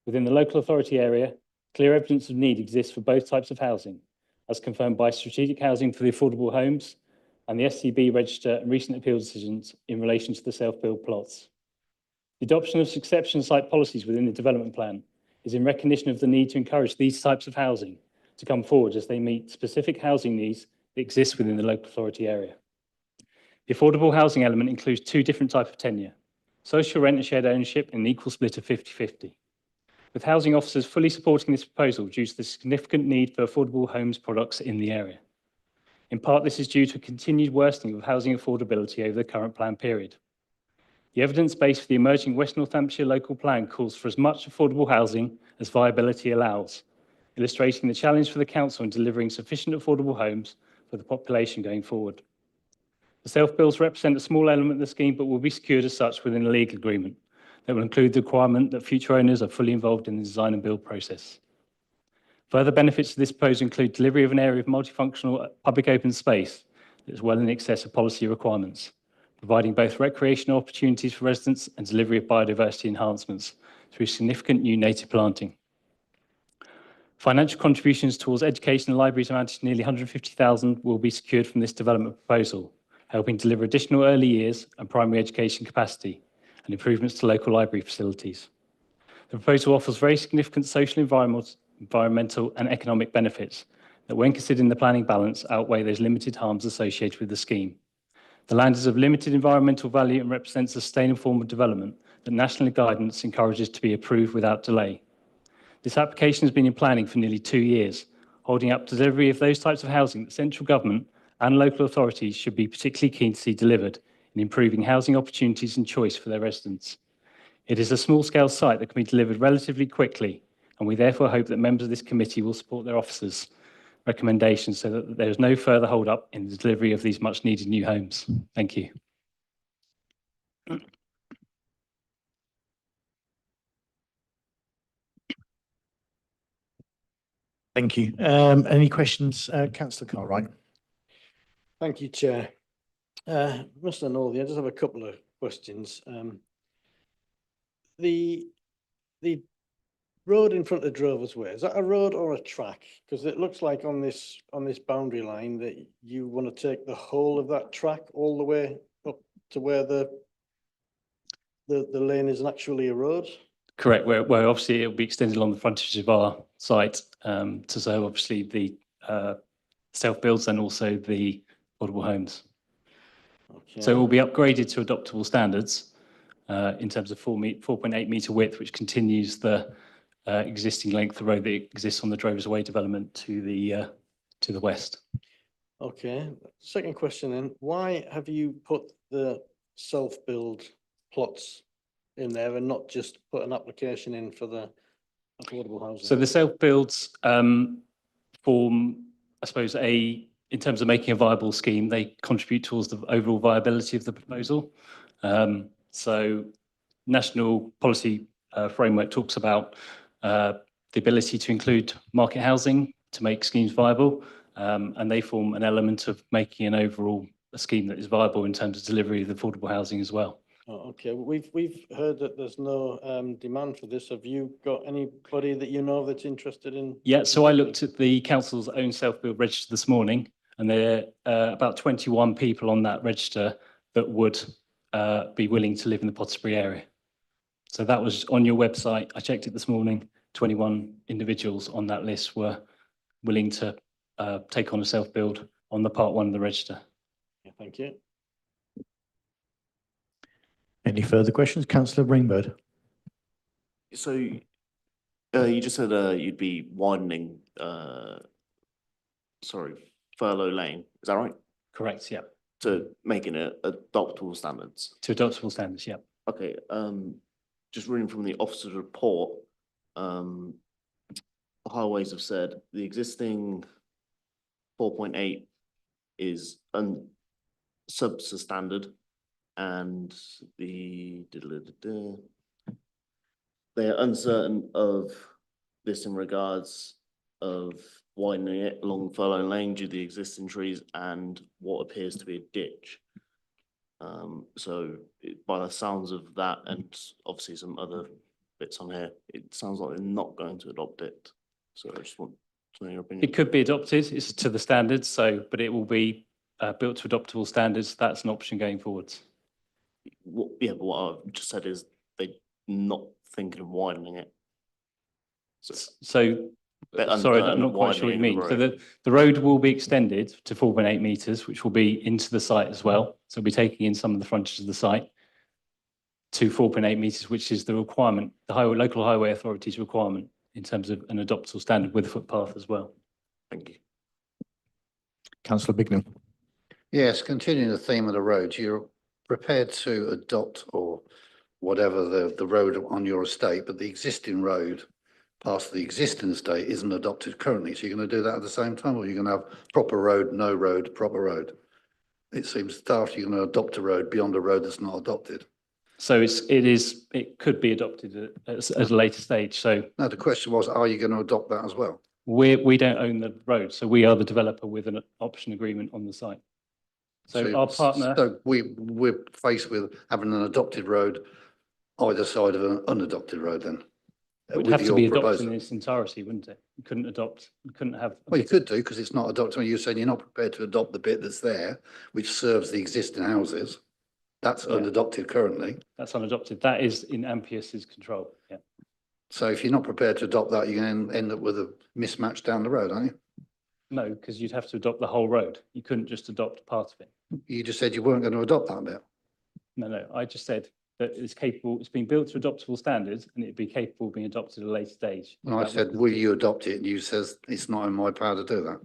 Within the local authority area, clear evidence of need exists for both types of housing, as confirmed by Strategic Housing for the Affordable Homes and the SCB Register and recent appeal decisions in relation to the self-build plots. The adoption of exception site policies within the development plan is in recognition of the need to encourage these types of housing to come forward as they meet specific housing needs that exist within the local authority area. The affordable housing element includes two different types of tenure: social rent and shared ownership in an equal split of 50-50. With housing officers fully supporting this proposal due to the significant need for affordable homes products in the area. In part, this is due to a continued worsening of housing affordability over the current plan period. The evidence base for the emerging West Northamptonshire local plan calls for as much affordable housing as viability allows, illustrating the challenge for the council in delivering sufficient affordable homes for the population going forward. The self-builds represent a small element of the scheme, but will be secured as such within a legal agreement that will include the requirement that future owners are fully involved in the design and build process. Further benefits to this proposal include delivery of an area of multifunctional public open space that is well in excess of policy requirements, providing both recreational opportunities for residents and delivery of biodiversity enhancements through significant new native planting. Financial contributions towards education and libraries amounting to nearly 150,000 will be secured from this development proposal, helping deliver additional early years and primary education capacity and improvements to local library facilities. The proposal offers very significant social, environmental and economic benefits that, when considered in the planning balance, outweigh those limited harms associated with the scheme. The land is of limited environmental value and represents a sustainable form of development that national guidance encourages to be approved without delay. This application has been in planning for nearly 2 years, holding up delivery of those types of housing that central government and local authorities should be particularly keen to see delivered in improving housing opportunities and choice for their residents. It is a small-scale site that can be delivered relatively quickly, and we therefore hope that members of this committee will support their officers' recommendations so that there is no further hold-up in the delivery of these much-needed new homes. Thank you. Thank you. Any questions, Councillor Cartwright? Thank you, Chair. Mr. Northey, I just have a couple of questions. The road in front of Drovers Way, is that a road or a track? Because it looks like on this boundary line that you want to take the whole of that track all the way up to where the lane is actually a road. Correct. Where obviously it will be extended along the frontage of our site to serve obviously the self-builds and also the affordable homes. Okay. So it will be upgraded to adoptable standards in terms of 4.8 metre width, which continues the existing length of road that exists on the Drovers Way development to the west. Okay. Second question then, why have you put the self-build plots in there and not just put an application in for the affordable housing? So the self-builds form, I suppose, in terms of making a viable scheme, they contribute towards the overall viability of the proposal. So national policy framework talks about the ability to include market housing to make schemes viable, and they form an element of making an overall scheme that is viable in terms of delivery of affordable housing as well. Oh, okay, we've heard that there's no demand for this. Have you got anybody that you know that's interested in? Yeah, so I looked at the council's own self-build register this morning, and there are about 21 people on that register that would be willing to live in the Pottersbury area. So that was on your website. I checked it this morning. 21 individuals on that list were willing to take on a self-build on the Part 1 of the register. Yeah, thank you. Any further questions? Councillor Ringbird. So, you just said, you'd be widening, Furlough Lane, is that right? Correct, yeah. To making it adoptable standards? To adoptable standards, yeah. Okay, just reading from the officer's report, the highways have said the existing 4.8 is substandard, and they are uncertain of this in regards of widening it along Furlough Lane due to the existing trees and what appears to be a ditch. So by the sounds of that, and obviously some other bits on here, it sounds like they're not going to adopt it. So I just want to know your opinion. It could be adopted, it's to the standards, so, but it will be built to adoptable standards. That's an option going forwards. But what I've just said is they're not thinking of widening it. So, sorry, I'm not quite sure what you mean. So the road will be extended to 4.8 metres, which will be into the site as well. So we'll be taking in some of the frontage of the site to 4.8 metres, which is the requirement, the local highway authority's requirement in terms of an adoptable standard with a footpath as well. Thank you. Councillor Bignell. Yes, continuing the theme of the roads, you're prepared to adopt or whatever the road on your estate, but the existing road past the existing estate isn't adopted currently. So you're going to do that at the same time, or you're going to have proper road, no road, proper road? It seems daft you're going to adopt a road beyond a road that's not adopted. So it could be adopted at a later stage. So no, the question was, are you going to adopt that as well? We don't own the road, so we are the developer with an option agreement on the site. So our partner. So we're faced with having an adopted road either side of an unadopted road then? It would have to be adopted in its entirety, wouldn't it? You couldn't have. Well, you could do, because it's not adopted. You're saying you're not prepared to adopt the bit that's there, which serves the existing houses. That's unadopted currently. That's unadopted. That is in Ampius's control, yeah. So if you're not prepared to adopt that, you're going to end up with a mismatch down the road, aren't you? No, because you'd have to adopt the whole road. You couldn't just adopt part of it. You just said you weren't going to adopt that bit. No, I just said that it's capable, it's been built to adoptable standards and it'd be capable of being adopted at a later stage. And I said, will you adopt it? And you says, it's not in my power to do that.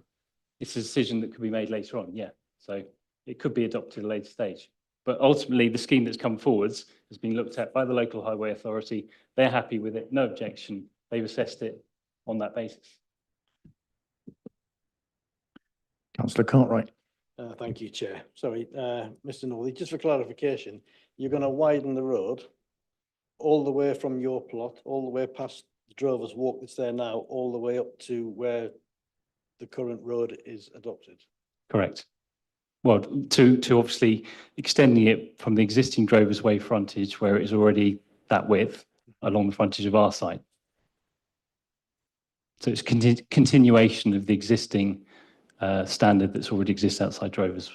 It's a decision that could be made later on, yeah. So it could be adopted at a later stage. But ultimately, the scheme that's come forwards has been looked at by the local highway authority. They're happy with it, no objection. They've assessed it on that basis. Councillor Cartwright. Thank you, Chair. Sorry, Mr. Norley, just for clarification, you're going to widen the road all the way from your plot, all the way past the Drovers Walk that's there now, all the way up to where the current road is adopted? Correct. Well, to obviously extending it from the existing Drovers Way frontage where it is already that width along the frontage of our site. So it's continuation of the existing standard that's already exists outside Drovers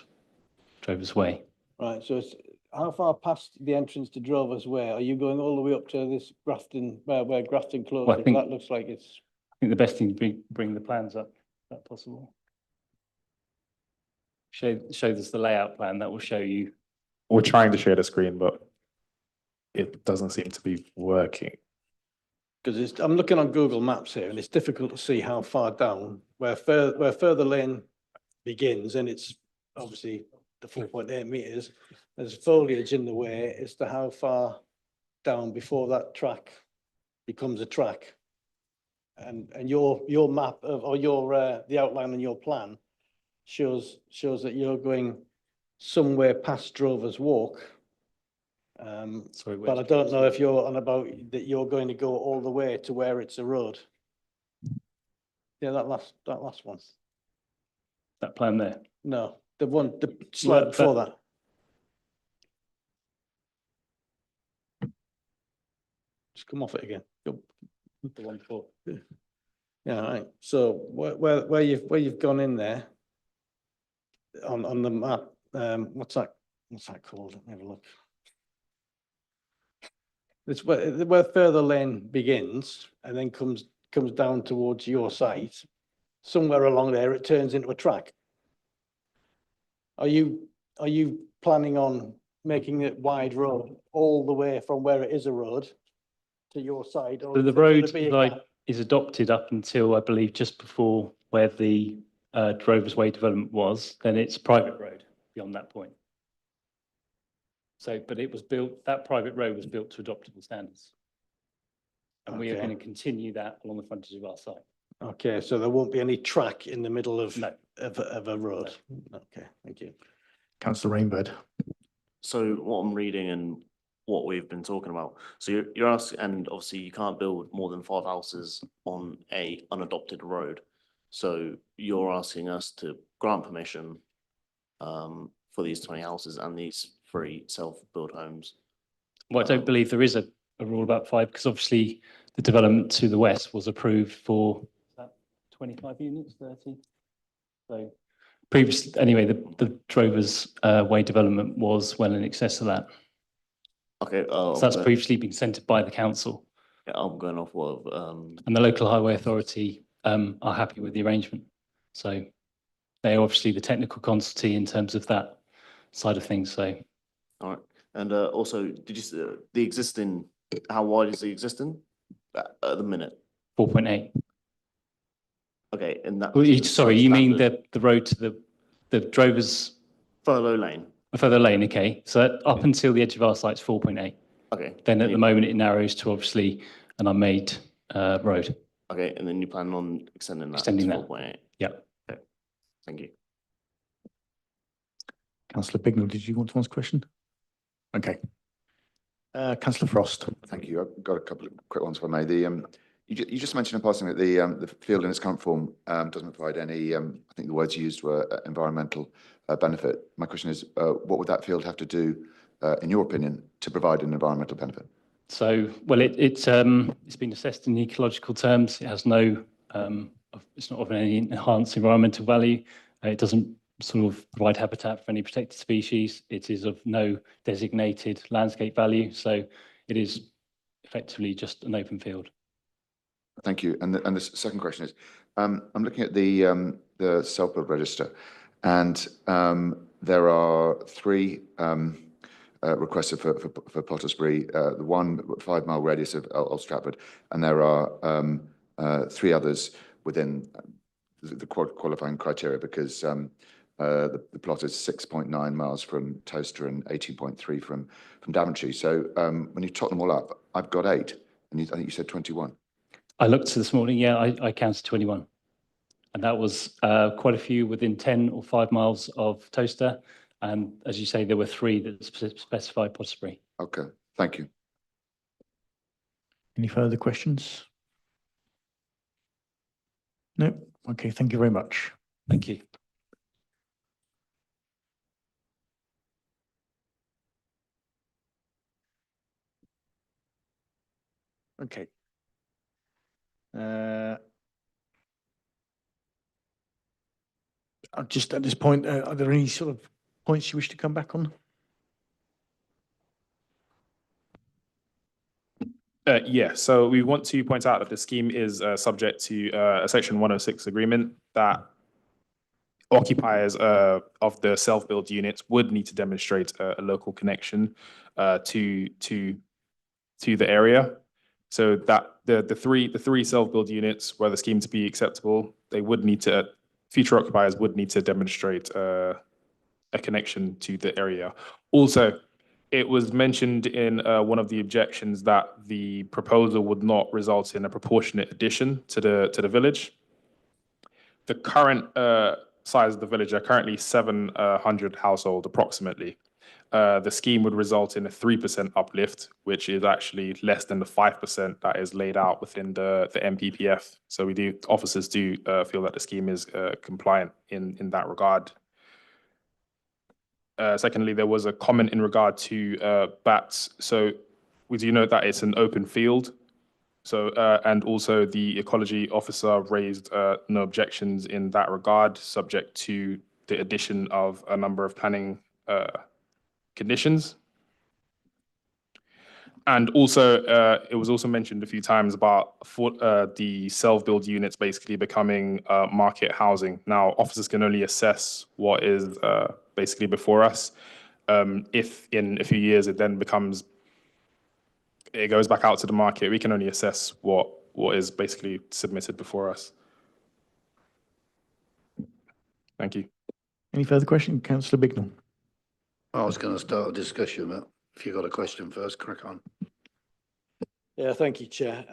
Way. Right, so it's how far past the entrance to Drovers Way? Are you going all the way up to this Grafton, where Grafton closes? Well, That looks like it's... I think the best thing to bring the plans up, if that's possible. Show us the layout plan, that will show you. We're trying to share the screen, but it doesn't seem to be working. Because I'm looking on Google Maps here, and it's difficult to see how far down, where Further Lane begins, and it's obviously the 4.8 metres. There's foliage in the way as to how far down before that track becomes a track. And your map of, or your the outline on your plan shows that you're going somewhere past Drovers Walk. Sorry, but I don't know if you're on about that you're going to go all the way to where it's a road. Yeah, that last one. That plan there? No, the slide before that. Just come off it again. Go. The one before. Yeah, right. So where you've gone in there on the map, what's that called? Let me have a look. It's where Further Lane begins and then comes down towards your site. Somewhere along there, it turns into a track. Are you planning on making it wide road all the way from where it is a road to your side? or So the is there gonna road be a like, gap? is adopted up until, I believe, just before where the Drovers Way development was, then it's private road beyond that point. So, but it was built, that private road was built to adoptable standards. And we are Okay. going to continue that along the frontage of our site. Okay, so there won't be any track in the middle of, No. of a road? Okay, thank you. Councillor Rainbird. So what I'm reading and what we've been talking about, so you're asking, and obviously you can't build more than 5 houses on a unadopted road. So you're asking us to grant permission for these 20 houses and these 3 self-built homes. Well, I don't believe there is a rule about 5, because obviously the development to the west was approved for 25 units, 30. So previously, anyway, the Drovers Way development was well in excess of that. Okay. So that's previously been centred by the council. Yeah, I'm going off what, And the local highway authority are happy with the arrangement. So they're obviously the technical consultee in terms of that side of things, so. all right. And also, did you, the existing, how wide is the existing at the minute? 4.8. Okay, and that. Well, sorry, you mean the road to the Drovers? Furlough Lane. Further lane, okay. So that up until the edge of our site's 4.8. Okay. Then at the moment it narrows to obviously an unmade road. Okay, and then you plan on extending that? Extending to that. 4.8? Yeah. Okay, thank you. Councillor Bignell, did you want to ask a question? Okay. Councillor Frost. Thank you. I've got a couple of quick ones if I may. You just mentioned in passing that the field in its current form doesn't provide any, I think the words used were environmental benefit. My question is, what would that field have to do, in your opinion, to provide an environmental benefit? So, well, it's been assessed in ecological terms. It has no, it's not of any enhanced environmental value. It doesn't sort of provide habitat for any protected species. It is of no designated landscape value. So it is effectively just an open field. Thank you. And the second question is, I'm looking at the self-build register, and there are 3 requests for Pottersbury, the one 5-mile radius of Old Stratford, and there are 3 others within the qualifying criteria, because the plot is 6.9 miles from Towcester and 18.3 from Daventry. So when you tot them all up, I've got 8, and I think you said 21. I looked this morning, yeah, I counted 21. And that was quite a few within 10 or 5 miles of Towcester. And as you say, there were 3 that specified Pottersbury. Okay, thank you. Any further questions? No? Okay, thank you very much. Thank you. Okay. Just at this point, are there any sort of points you wish to come back on? Yeah, so we want to point out that the scheme is subject to a Section 106 agreement that occupiers of the self-built units would need to demonstrate a local connection to the area. So that the three self-built units, were the scheme to be acceptable, they would need to, future occupiers would need to demonstrate a connection to the area. Also, it was mentioned in one of the objections that the proposal would not result in a proportionate addition to the village. The current size of the village are currently 700 household approximately. The scheme would result in a 3% uplift, which is actually less than the 5% that is laid out within the MPPF. So officers do feel that the scheme is compliant in that regard. Secondly, there was a comment in regard to bats. So we do note that it's an open field. So, and also the ecology officer raised no objections in that regard, subject to the addition of a number of planning conditions. And also, it was also mentioned a few times about the self-build units basically becoming market housing. Now, officers can only assess what is basically before us. If in a few years it then becomes it goes back out to the market. We can only assess what is basically submitted before us. Thank you. Any further question? Councillor Bignell. I was going to start a discussion, but if you've got a question first, crack on. Yeah, thank you, Chair.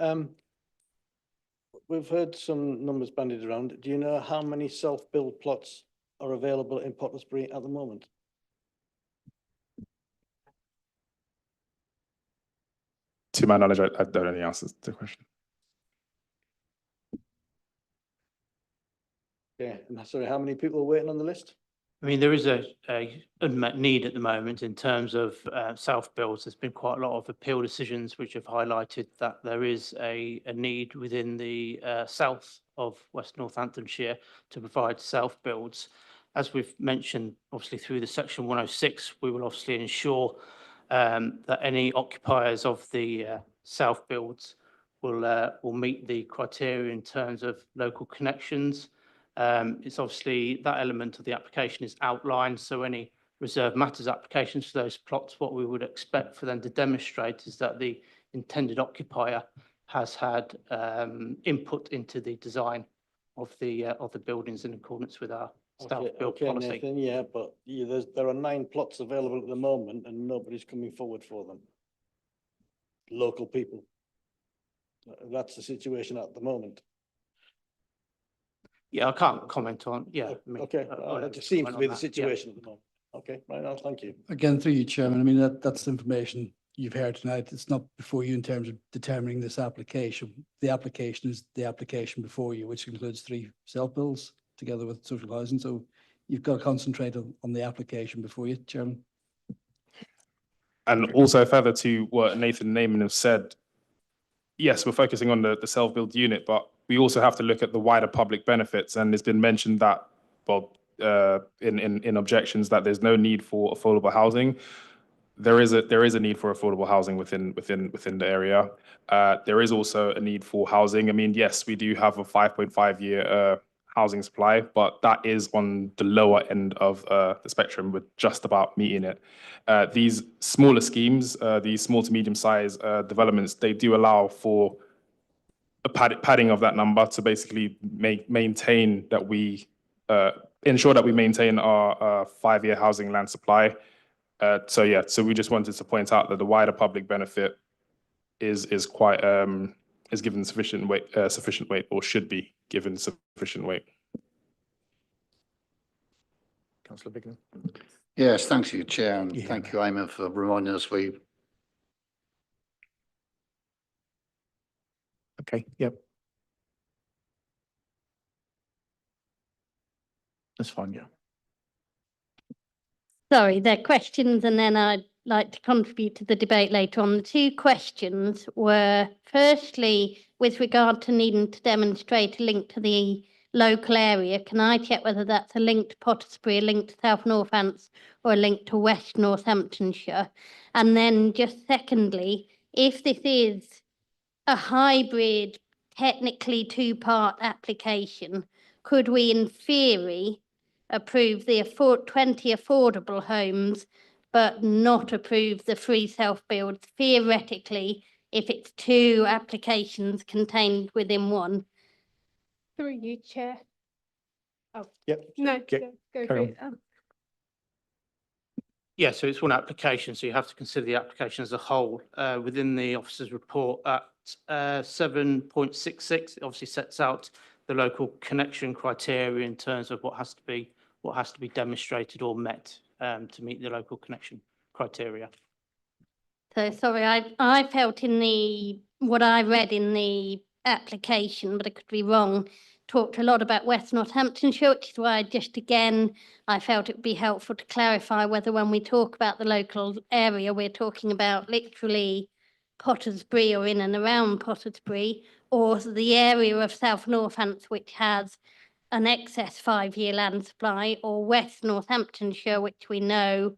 We've heard some numbers bandied around. Do you know how many self-build plots are available in Pottersbury at the moment? To my knowledge, I don't know the answers to the question. Yeah, and sorry, how many people are waiting on the list? I mean, there is a unmet need at the moment in terms of self-builds. There's been quite a lot of appeal decisions which have highlighted that there is a need within the south of West Northamptonshire to provide self-builds. As we've mentioned, obviously through the Section 106, we will obviously ensure that any occupiers of the self-builds will meet the criteria in terms of local connections. It's obviously that element of the application is outlined, so any reserved matters applications for those plots, what we would expect for them to demonstrate is that the intended occupier has had input into the design of the buildings in accordance with our self-build policy. Nathan, yeah, but there are 9 plots available at the moment and nobody's coming forward for them. Local people. That's the situation at the moment. Yeah, I can't comment on, yeah. I mean, Okay, that just seems to be the situation at the moment. Okay, right now, thank you. Again, through you, Chairman, I mean, that's the information you've heard tonight. It's not before you in terms of determining this application. The application is the application before you, which includes 3 self-builds together with social housing. So you've got to concentrate on the application before you, Chairman. And also further to what Nathan and Eamon have said, yes, we're focusing on the self-build unit, but we also have to look at the wider public benefits. And it's been mentioned that, well, in objections, that there's no need for affordable housing. There is a need for affordable housing within the area. There is also a need for housing. I mean, yes, we do have a 5.5-year housing supply, but that is on the lower end of the spectrum. We're just about meeting it. These smaller schemes, these small to medium-sized developments, they do allow for a padding of that number to basically maintain that we ensure that we maintain our 5-year housing land supply. So we just wanted to point out that the wider public benefit is given sufficient weight, or should be given sufficient weight. Councillor Bignell. Yes, thanks you, Chair, and thank you, Eamon, for reminding us Okay, yep. That's fine, yeah. Sorry, they're questions and then I'd like to contribute to the debate later on. The 2 questions were, firstly, with regard to needing to demonstrate a link to the local area, can I check whether that's a link to Pottersbury, a link to South Northants, or a link to West Northamptonshire? And then just secondly, if this is a hybrid, technically 2-part application, could we in theory approve the 20 affordable homes but not approve the 3 self-builds theoretically if it's 2 applications contained within one? Through you, Chair. Oh, yep. No, go for it. Yeah, so it's one application, so you have to consider the application as a whole. Within the officer's report at 7.66, it obviously sets out the local connection criteria in terms of what has to be demonstrated or met to meet the local connection criteria. So sorry, I felt in what I read in the application, but I could be wrong, talked a lot about West Northamptonshire, which is why I felt it would be helpful to clarify whether when we talk about the local area, we're talking about literally Pottersbury or in and around Pottersbury, or the area of South Northants, which has an excess 5-year land supply, or West Northamptonshire, which we know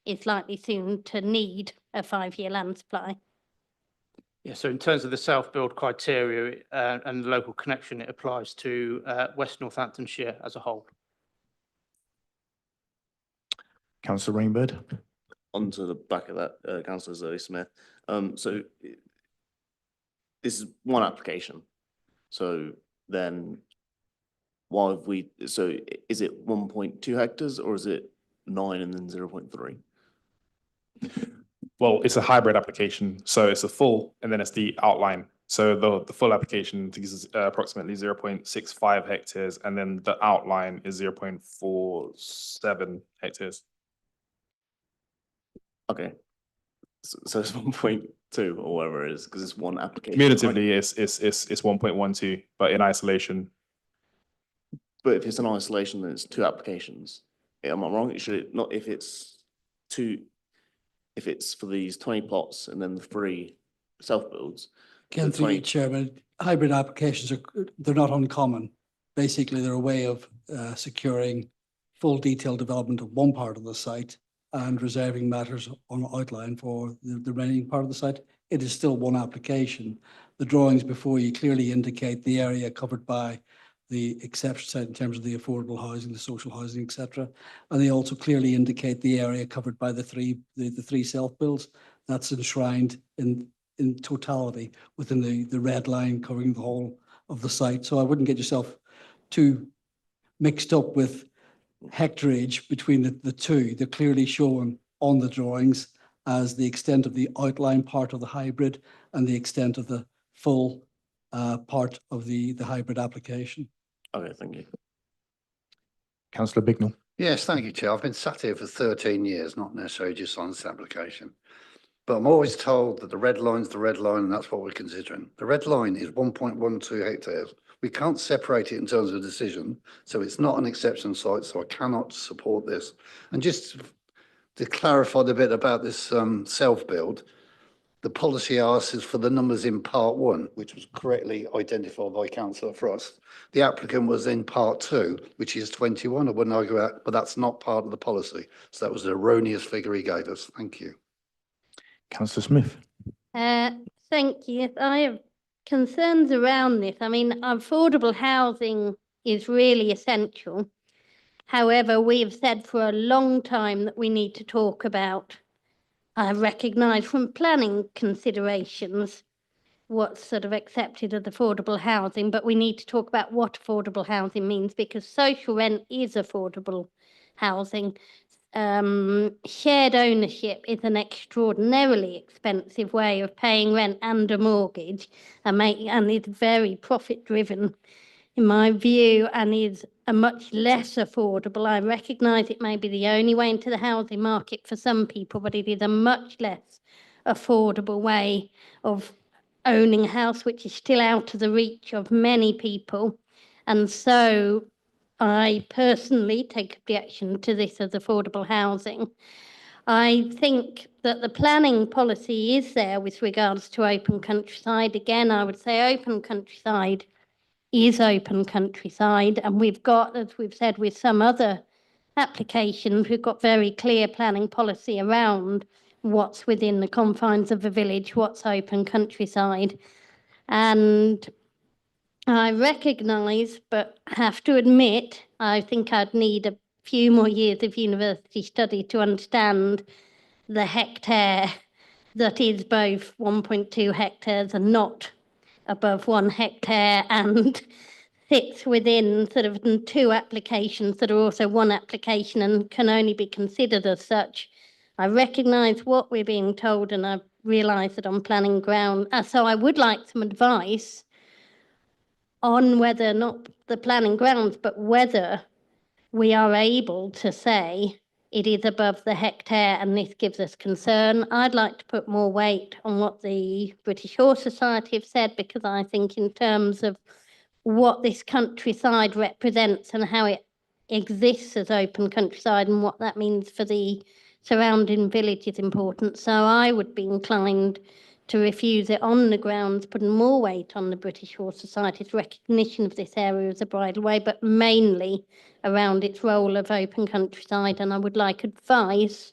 is likely soon to need a 5-year land supply. Yeah, so in terms of the self-build criteria and the local connection, it applies to West Northamptonshire as a whole. Councillor Rainbird. Onto the back of that, Councillor Zoe Smith. So this is one application. So then why have we, so is it 1.2 hectares or is it 9 and then 0.3? Well, it's a hybrid application, so it's a full and then it's the outline. So the full application is approximately 0.65 hectares, and then the outline is 0.47 hectares. Okay. So it's 1.2 or whatever it is, because it's one application. Cumulatively, it's 1.12, but in isolation. But if it's an isolation, then it's 2 applications. Am I wrong? Should it not, if it's for these 20 plots and then the 3 self-builds? Ken, through you, Chairman, hybrid applications they're not uncommon. Basically, they're a way of securing full detailed development of one part of the site and reserving matters on outline for the remaining part of the site. It is still one application. The drawings before you clearly indicate the area covered by the exception site in terms of the affordable housing, the social housing, etc. And they also clearly indicate the area covered by the three self-builds. That's enshrined in totality within the red line covering the whole of the site. So I wouldn't get yourself too mixed up with hectareage between the two. They're clearly shown on the drawings as the extent of the outline part of the hybrid and the extent of the full part of the hybrid application. Okay, thank you. Councillor Bignell. Yes, thank you, Chair. I've been sat here for 13 years, not necessarily just on this application. But I'm always told that the red line's the red line, and that's what we're considering. The red line is 1.12 hectares. We can't separate it in terms of decision, so it's not an exception site, so I cannot support this. And just to clarify a bit about this self-build, the policy asks for the numbers in part 1, which was correctly identified by Councillor Frost. The applicant was in part 2, which is 21. I wouldn't argue that, but that's not part of the policy. So that was an erroneous figure he gave us. Thank you. Councillor Smith. Thank you. I have concerns around this. I mean, affordable housing is really essential. However, we have said for a long time that we need to talk about, I recognise from planning considerations, what's sort of accepted as affordable housing, but we need to talk about what affordable housing means, because social rent is affordable housing. Shared ownership is an extraordinarily expensive way of paying rent and a mortgage, and it's very profit driven in my view, and is a much less affordable. I recognise it may be the only way into the housing market for some people, but it is a much less affordable way of owning a house, which is still out of the reach of many people. And so I personally take objection to this as affordable housing. I think that the planning policy is there with regards to open countryside. Again, I would say open countryside is open countryside, and we've got, as we've said with some other applications, we've got very clear planning policy around what's within the confines of a village, what's open countryside. And I recognise, but have to admit, I think I'd need a few more years of university study to understand the hectare that is both 1.2 hectares and not above 1 hectare, and sits within sort of 2 applications that are also 1 application and can only be considered as such. I recognise what we're being told, and I realise that on planning ground. So I would like some advice on whether not the planning grounds, but whether we are able to say it is above the hectare and this gives us concern. I'd like to put more weight on what the British Horse Society have said, because I think in terms of what this countryside represents and how it exists as open countryside and what that means for the surrounding village is important. So I would be inclined to refuse it on the grounds, putting more weight on the British Horse Society's recognition of this area as a bridleway, but mainly around its role of open countryside. And I would like advice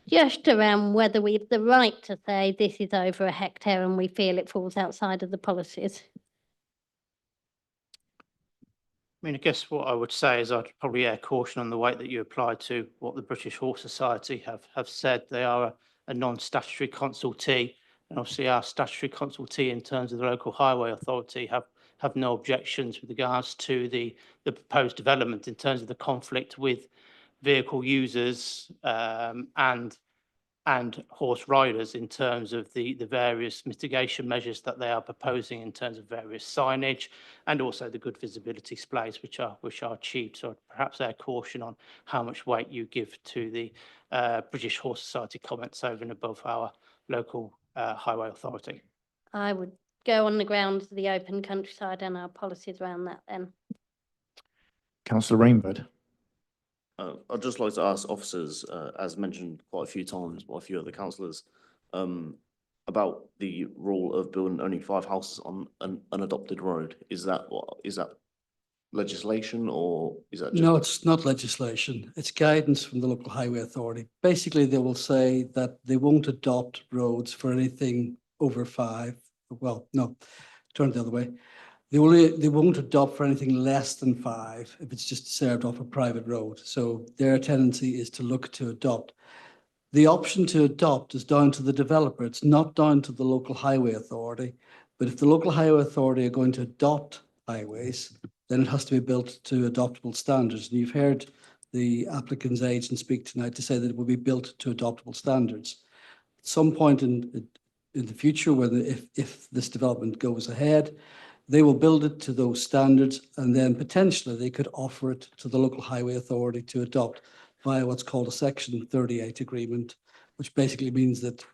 just around whether we have the right to say this is over 1 hectare and we feel it falls outside of the policies. I mean, I guess what I would say is I'd probably air caution on the weight that you apply to what the British Horse Society have said. They are a non-statutory consultee, And obviously our statutory consultee in terms of the local highway authority have no objections with regards to the proposed development in terms of the conflict with vehicle users and horse riders in terms of the various mitigation measures that they are proposing in terms of various signage and also the good visibility displays which are achieved. So perhaps their caution on how much weight you give to the British Horse Society comments over and above our local highway authority. I would go on the grounds of the open countryside and our policies around that then. Councillor Rainbird. I'd just like to ask officers, as mentioned quite a few times by a few other councillors, about the rule of building only 5 houses on an unadopted road. Is that legislation or is that just? No, it's not legislation. It's guidance from the local highway authority. Basically, they will say that they won't adopt roads for anything over 5. Well, no, turn it the other way. They won't adopt for anything less than 5 if it's just served off a private road. So their tendency is to look to adopt. The option to adopt is down to the developer. It's not down to the local highway authority. But if the local highway authority are going to adopt highways, then it has to be built to adoptable standards. And you've heard the applicant's agent speak tonight to say that it will be built to adoptable standards. At some point in the future, if this development goes ahead, they will build it to those standards, and then potentially they could offer it to the local highway authority to adopt via what's called a Section 38 agreement, which basically means that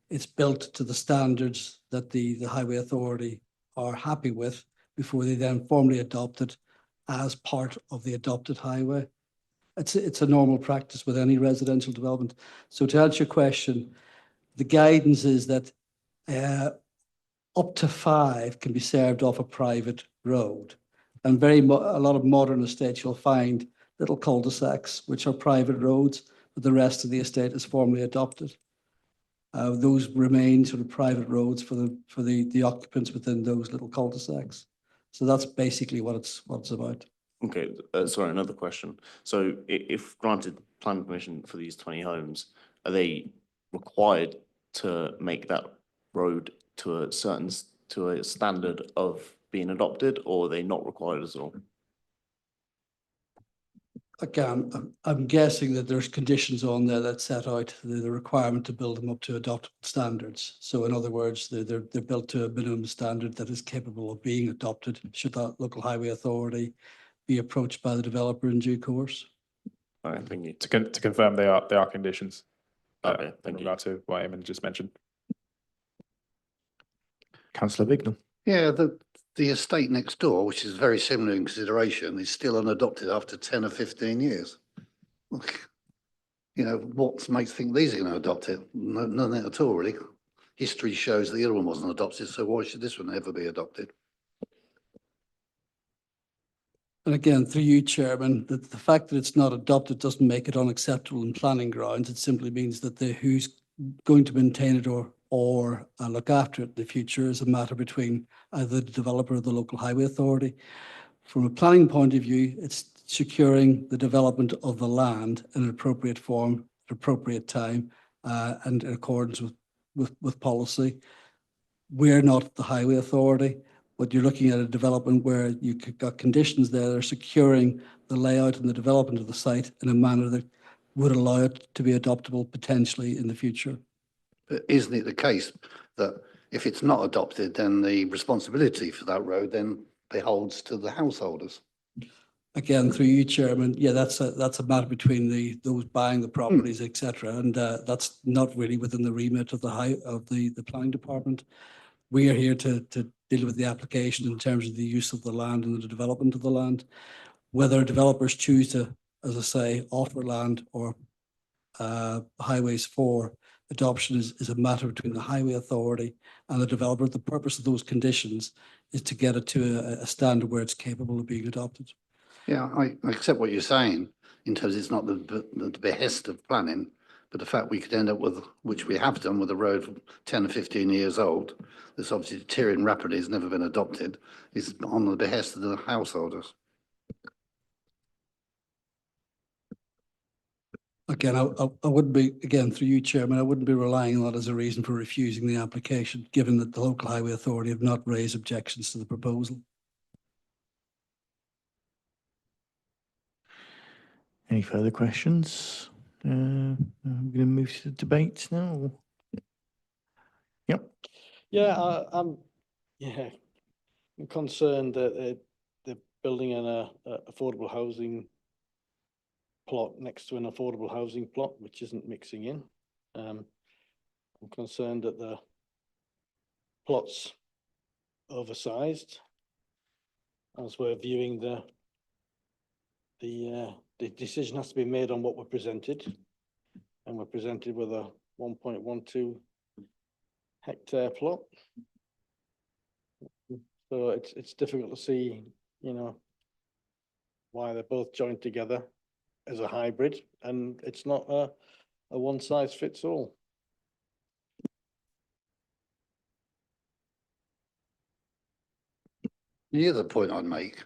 it's built to the standards that the highway authority are happy with before they then formally adopt it as part of the adopted highway. It's a normal practice with any residential development. So to answer your question, the guidance is that up to 5 can be served off a private road. And a lot of modern estates you'll find little cul-de-sacs, which are private roads, but the rest of the estate is formally adopted. Those remain sort of private roads for the occupants within those little cul-de-sacs. So that's basically what it's about. Okay, sorry, another question. So if granted planning permission for these 20 homes, are they required to make that road to a standard of being adopted, or are they not required at all? Again, I'm guessing that there's conditions on there that set out the requirement to build them up to adoptable standards. So in other words, they're built to a minimum standard that is capable of being adopted should that local highway authority be approached by the developer in due course. All right, thank you. To confirm, they are conditions. Okay, thank in regard to what Eamon just mentioned. Councillor Bignell. Yeah, the estate next door, which is very similar in consideration, is still unadopted after 10 or 15 years. You know, what makes think these are going to adopt it? No, nothing at all, really. History shows the other one wasn't adopted, so why should this one ever be adopted? And again, through you, Chairman, the fact that it's not adopted doesn't make it unacceptable in planning grounds. It simply means that who's going to maintain it or look after it in the future is a matter between either the developer or the local highway authority. From a planning point of view, it's securing the development of the land in an appropriate form, at appropriate time, and in accordance with policy. We're not the highway authority, but you're looking at a development where you've got conditions there that are securing the layout and the development of the site in a manner that would allow it to be adoptable potentially in the future. But isn't it the case that if it's not adopted, then the responsibility for that road then beholds to the householders? Again, through you, Chairman, yeah, that's a matter between those buying the properties, etc., and that's not really within the remit of the planning department. We are here to deal with the application in terms of the use of the land and the development of the land. Whether developers choose to, as I say, offer land or highways for adoption is a matter between the highway authority and the developer. The purpose of those conditions is to get it to a standard where it's capable of being adopted. Yeah, I accept what you're saying in terms of it's not the behest of planning, but the fact we could end up with, which we have done with a road 10 or 15 years old, that's obviously deteriorating rapidly, has never been adopted, is on the behest of the householders. Again, I wouldn't be, again, through you, Chairman, I wouldn't be relying on that as a reason for refusing the application, given that the local highway authority have not raised objections to the proposal. Any further questions? I'm going to move to the debate now. Yep. Yeah, yeah, I'm concerned that they're building a affordable housing plot next to an affordable housing plot, which isn't mixing in. I'm concerned that the plot's oversized as we're viewing the decision has to be made on what we're presented. And we're presented with a 1.12 hectare plot. So it's difficult to see, you know, why they're both joined together as a hybrid, and it's not a one size fits all. The other point I'd make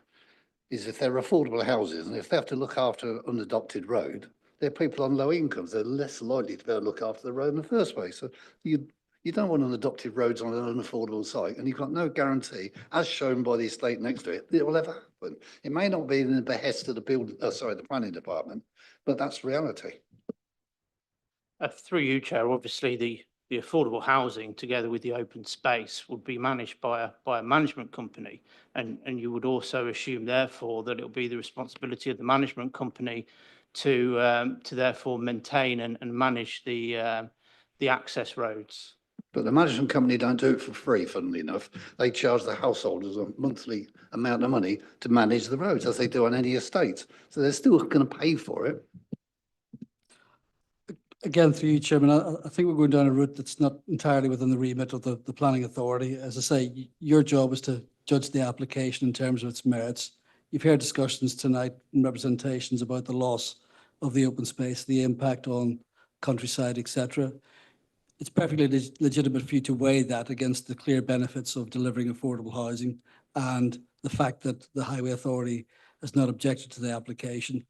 is if they're affordable houses and if they have to look after an unadopted road, they're people on low incomes. They're less likely to be able to look after the road in the first place. So you don't want unadopted roads on an unaffordable site, and you've got no guarantee, as shown by the estate next to it, that it will ever happen. It may not be in the behest of the planning department, but that's reality. Through you, Chair, obviously the affordable housing together with the open space would be managed by a management company. And you would also assume therefore that it will be the responsibility of the management company to therefore maintain and manage the access roads. But the management company don't do it for free, funnily enough. They charge the householders a monthly amount of money to manage the roads, as they do on any estate. So they're still going to pay for it. Again, through you, Chairman, I think we're going down a route that's not entirely within the remit of the planning authority. As I say, your job is to judge the application in terms of its merits. You've heard discussions tonight and representations about the loss of the open space, the impact on countryside, etc. It's perfectly legitimate for you to weigh that against the clear benefits of delivering affordable housing and the fact that the Highway Authority has not objected to the application.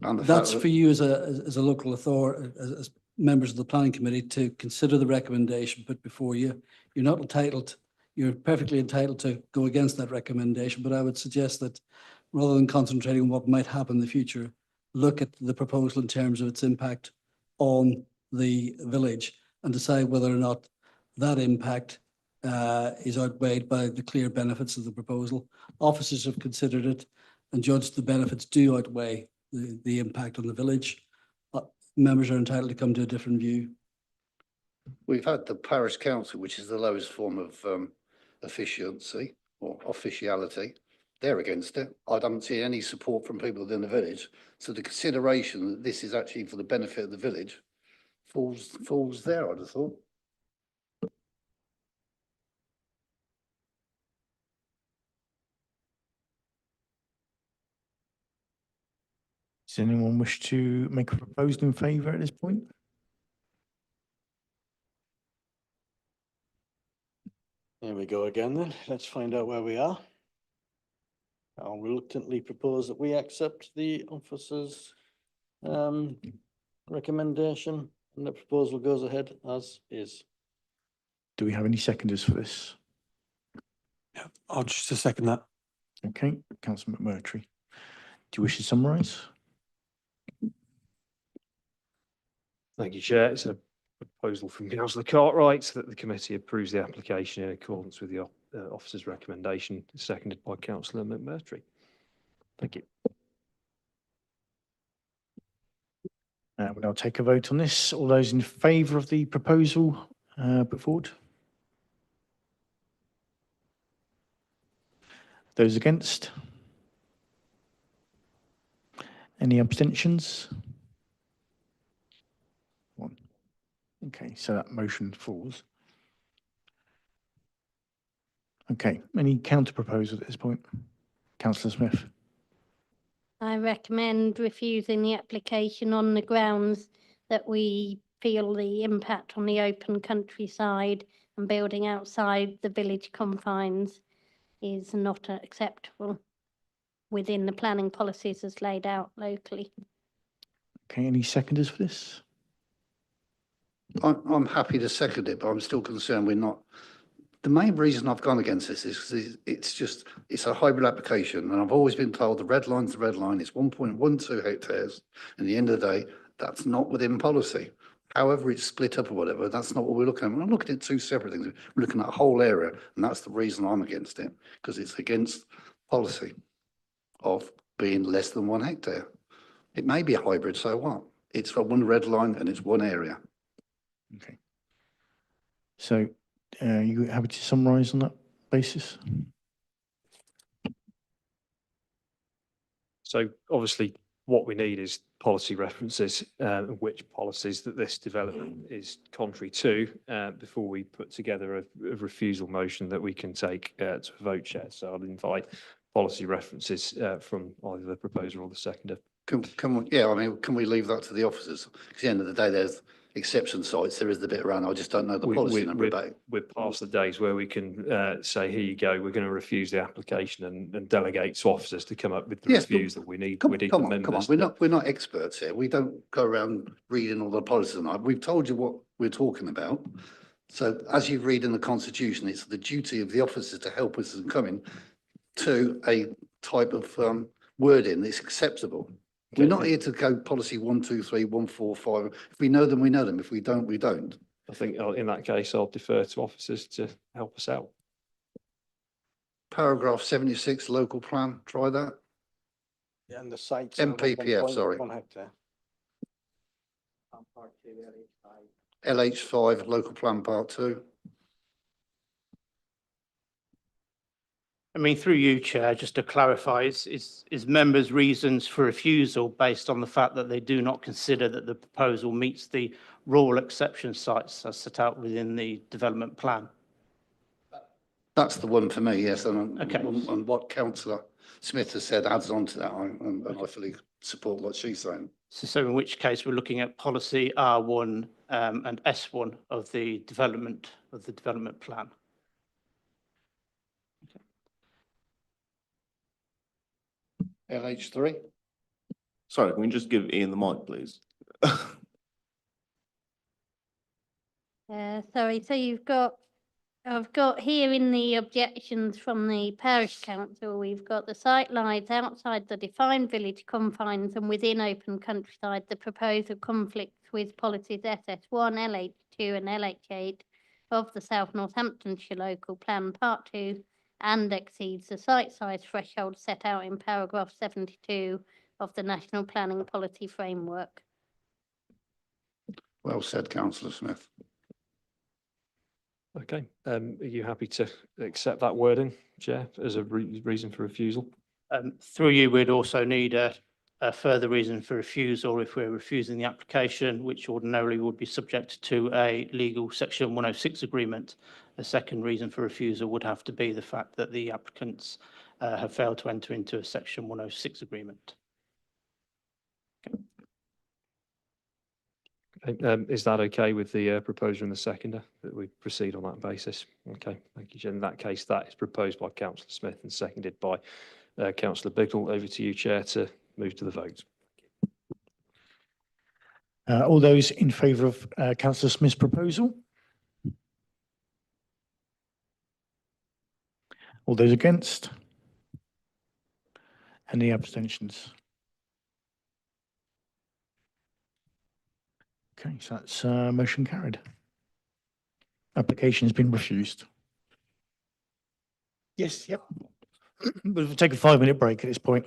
That's for you as a local authority, as members of the planning committee, to consider the recommendation put before you. You're not entitled, you're perfectly entitled to go against that recommendation, but I would suggest that rather than concentrating on what might happen in the future, look at the proposal in terms of its impact on the village and decide whether or not that impact is outweighed by the clear benefits of the proposal. Officers have considered it and judged the benefits do outweigh the impact on the village. Members are entitled to come to a different view. We've had the parish council, which is the lowest form of efficiency or officiality. They're against it. I don't see any support from people within the village. So the consideration that this is actually for the benefit of the village falls there, I'd have thought. Does anyone wish to make a proposal in favour at this point? Here we go again then. Let's find out where we are. I'll reluctantly propose that we accept the officer's recommendation and the proposal goes ahead as is. Do we have any seconders for this? Yeah, I'll just to second that. Okay, Councillor McMurtry. Do you wish to summarise? Thank you, Chair. It's a proposal from Councillor Cartwright that the committee approves the application in accordance with the officer's recommendation, seconded by Councillor McMurtry. Thank you. We'll now take a vote on this. All those in favour of the proposal put forward? Those against? Any abstentions? One. Okay, so that motion falls. Okay, any counter proposal at this point? Councillor Smith. I recommend refusing the application on the grounds that we feel the impact on the open countryside and building outside the village confines is not acceptable within the planning policies as laid out locally. Okay, any seconders for this? I'm happy to second it, but I'm still concerned we're not. The main reason I've gone against this is 'cause it's a hybrid application, and I've always been told the red line's the red line, it's 1.12 hectares. And at the end of the day, that's not within policy. However, it's split up or whatever, that's not what we're looking at. We're not looking at two separate things. We're looking at a whole area, and that's the reason I'm against it, because it's against policy of being less than 1 hectare. It may be a hybrid, so what? It's got one red line and it's one area. Okay. So, you happy to summarise on that basis? So obviously, what we need is policy references, which policies that this development is contrary to, before we put together a refusal motion that we can take to a vote, Chair. So I'll invite policy references from either the proposer or the seconder. Can we, yeah, I mean, can we leave that to the officers? 'Cause at the end of the day, there's exception sites, there is the bit around, I just don't know the policy number about it. We're past the days where we can say, here you go, we're going to refuse the application and delegate to officers to come up with the Yes, but reviews that we need. We need Come the on, members. we're not experts here. We don't go around reading all the policies and that. We've told you what we're talking about. So as you read in the constitution, it's the duty of the officers to help us in coming to a type of wording that's acceptable. We're not here to go policy 1, 2, 3, 1, 4, 5. If we know them, we know them. If we don't, we don't. I think in that case, I'll defer to officers to help us out. Paragraph 76, local plan, try that. Yeah, and the sites. MPPF, sorry. 1 hectare. LH5, local plan part 2. I mean, through you, Chair, just to clarify, is members' reasons for refusal based on the fact that they do not consider that the proposal meets the rural exception sites as set out within the development plan? That's the one for me, yes. And, Okay. and what Councillor Smith has said adds on to that, and I fully support what she's saying. So in which case, we're looking at policy R1 and S1 of the development plan. LH3? Sorry, can we just give Ian the mic, please? Sorry, so I've got here in the objections from the parish council, we've got the site lies outside the defined village confines and within open countryside. The proposal conflicts with policies SS1, LH2 and LH8 of the South Northamptonshire Local Plan Part 2 and exceeds the site size threshold set out in paragraph 72 of the National Planning Policy Framework. Well said, Councillor Smith. Okay, are you happy to accept that wording, Chair, as a reason for refusal? Through you, we'd also need a further reason for refusal if we're refusing the application, which ordinarily would be subject to a legal section 106 agreement. A second reason for refusal would have to be the fact that the applicants have failed to enter into a section 106 agreement. Okay, is that okay with the proposer and the seconder that we proceed on that basis? Okay, thank you, Chair. In that case, that is proposed by Councillor Smith and seconded by Councillor Bignell. Over to you, Chair, to move to the vote. All those in favour of Councillor Smith's proposal? All those against? Any abstentions? Okay, so that's motion carried. Application has been refused. Yes, yep. We'll take a 5-minute break at this point.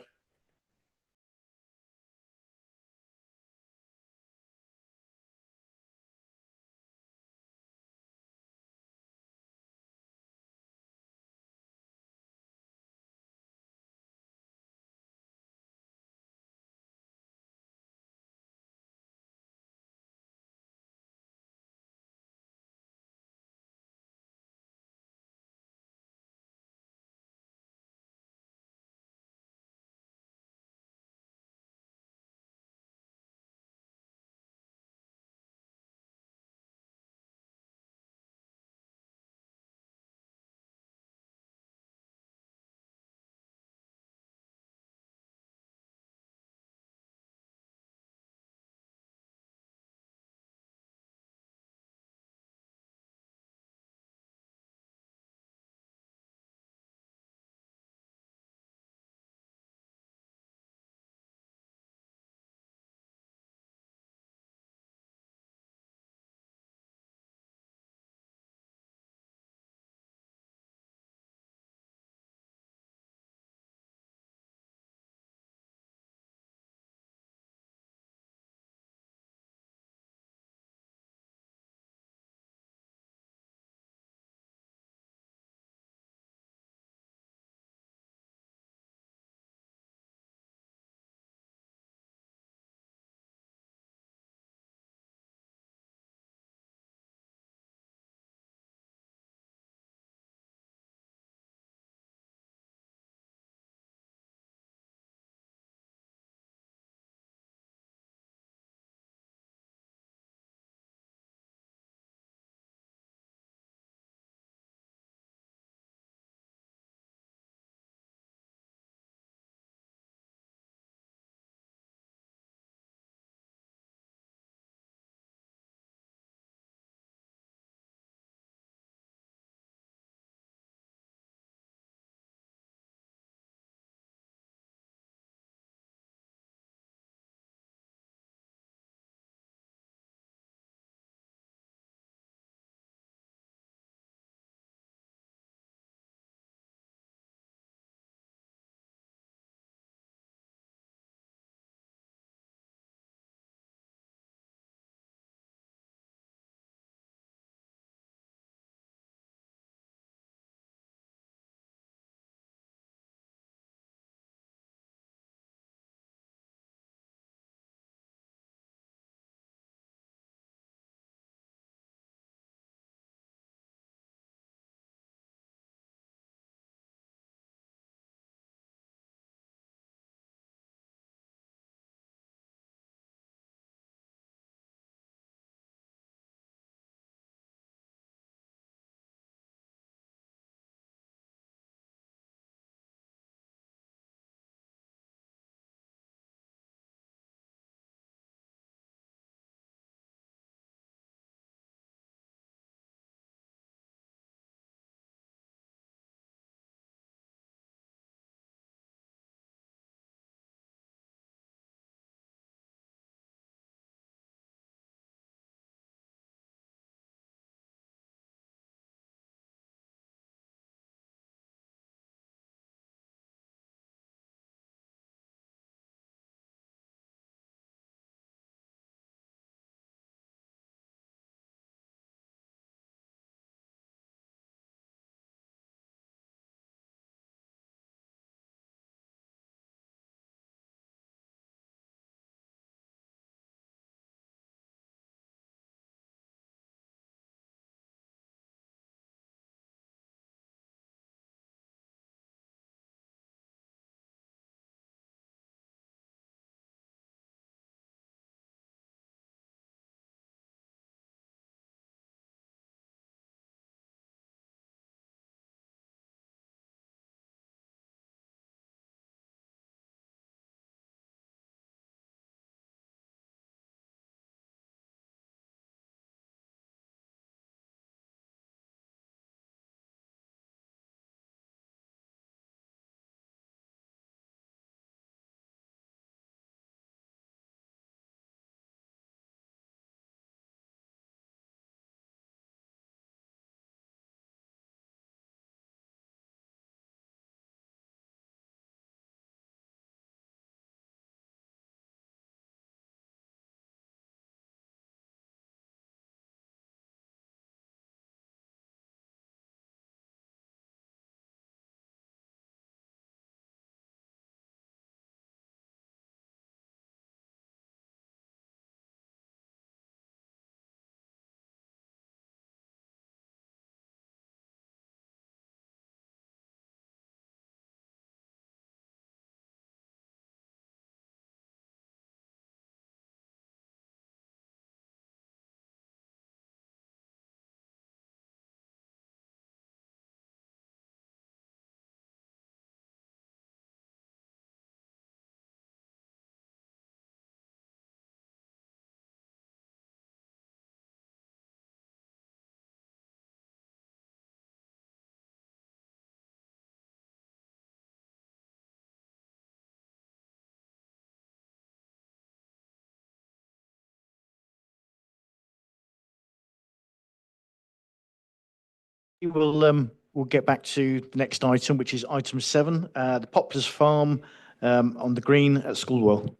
We'll get back to the next item, which is item 7, the Poplars Farm on the green at Schoolwell.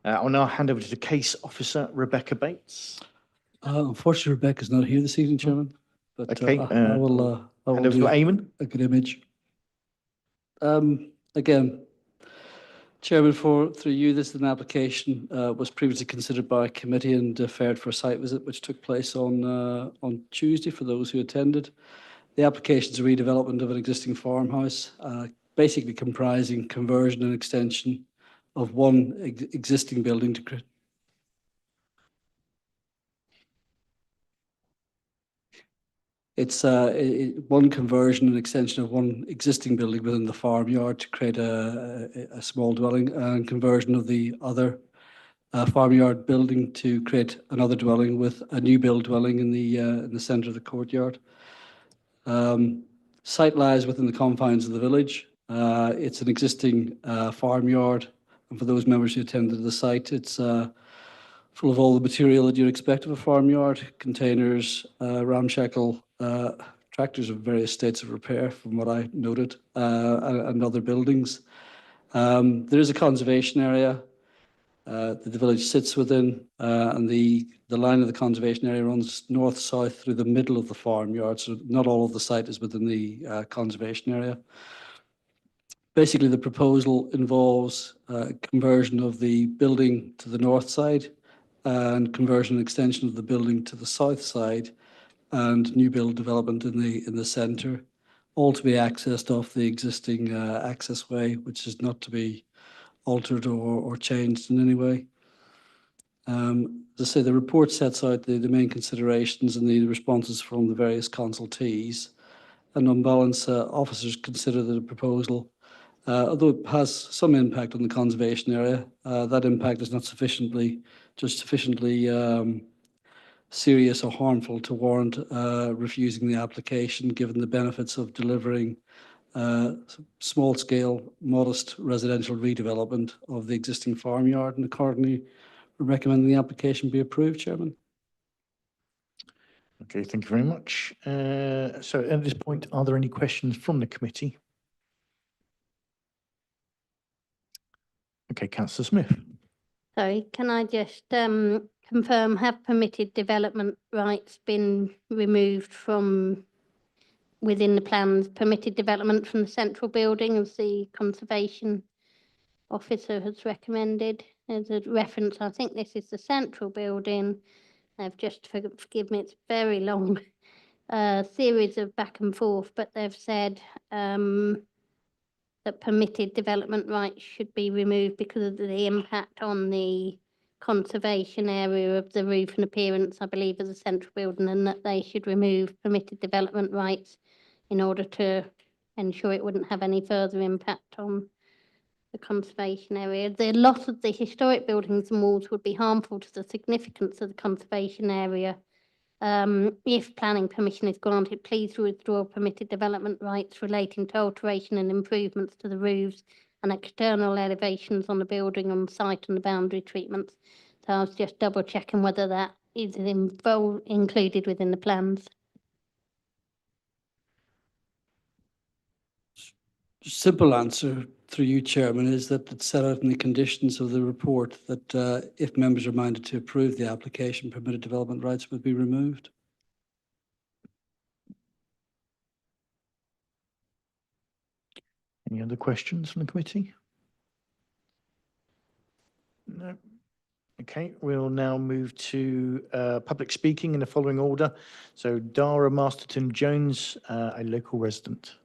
I'll now hand over to the case officer, Rebecca Bates. Unfortunately, Rebecca's not here this evening, Chairman, but Okay, I will hand over to do Eamon. a good image. Again, Chairman, through you, this is an application was previously considered by a committee and deferred for a site visit, which took place on Tuesday for those who attended. The application is a redevelopment of an existing farmhouse, basically comprising conversion and extension of one existing building to create. It's one conversion and extension of one existing building within the farmyard to create a small dwelling, and conversion of the other farmyard building to create another dwelling with a new build dwelling in the centre of the courtyard. Site lies within the confines of the village. It's an existing farmyard, and for those members who attended the site, it's full of all the material that you'd expect of a farmyard: containers, ramshackle tractors of various states of repair, from what I noted, and other buildings. There is a conservation area that the village sits within, and the line of the conservation area runs north-south through the middle of the farmyard, so not all of the site is within the conservation area. Basically, the proposal involves conversion of the building to the north side and conversion and extension of the building to the south side, and new build development in the centre, all to be accessed off the existing access way, which is not to be altered or changed in any way. As I say, the report sets out the main considerations and the responses from the various consultees, and on balance, officers consider the proposal, although it has some impact on the conservation area, that impact is not sufficiently serious or harmful to warrant refusing the application, given the benefits of delivering small-scale, modest residential redevelopment of the existing farmyard, and accordingly recommending the application be approved, Chairman. Okay, thank you very much. So at this point, are there any questions from the committee? Okay, Councillor Smith. Sorry, can I just confirm, have permitted development rights been removed from within the plans? Permitted development from the central building, as the conservation officer has recommended. There's a reference, I think this is the central building. They've just, forgive me, it's very long series of back and forth, but they've said that permitted development rights should be removed because of the impact on the conservation area of the roof and appearance, I believe, of the central building, and that they should remove permitted development rights in order to ensure it wouldn't have any further impact on the conservation area. The loss of the historic buildings and walls would be harmful to the significance of the conservation area. If planning permission is granted, please withdraw permitted development rights relating to alteration and improvements to the roofs and external elevations on the building on site and the boundary treatments. So I was just double checking whether that is included within the plans. Simple answer through you, Chairman, is that it's set out in the conditions of the report that if members are minded to approve the application, permitted development rights would be removed. Any other questions from the committee? No. Okay, we'll now move to public speaking in the following order. So Dara Masterton-Jones, a local resident.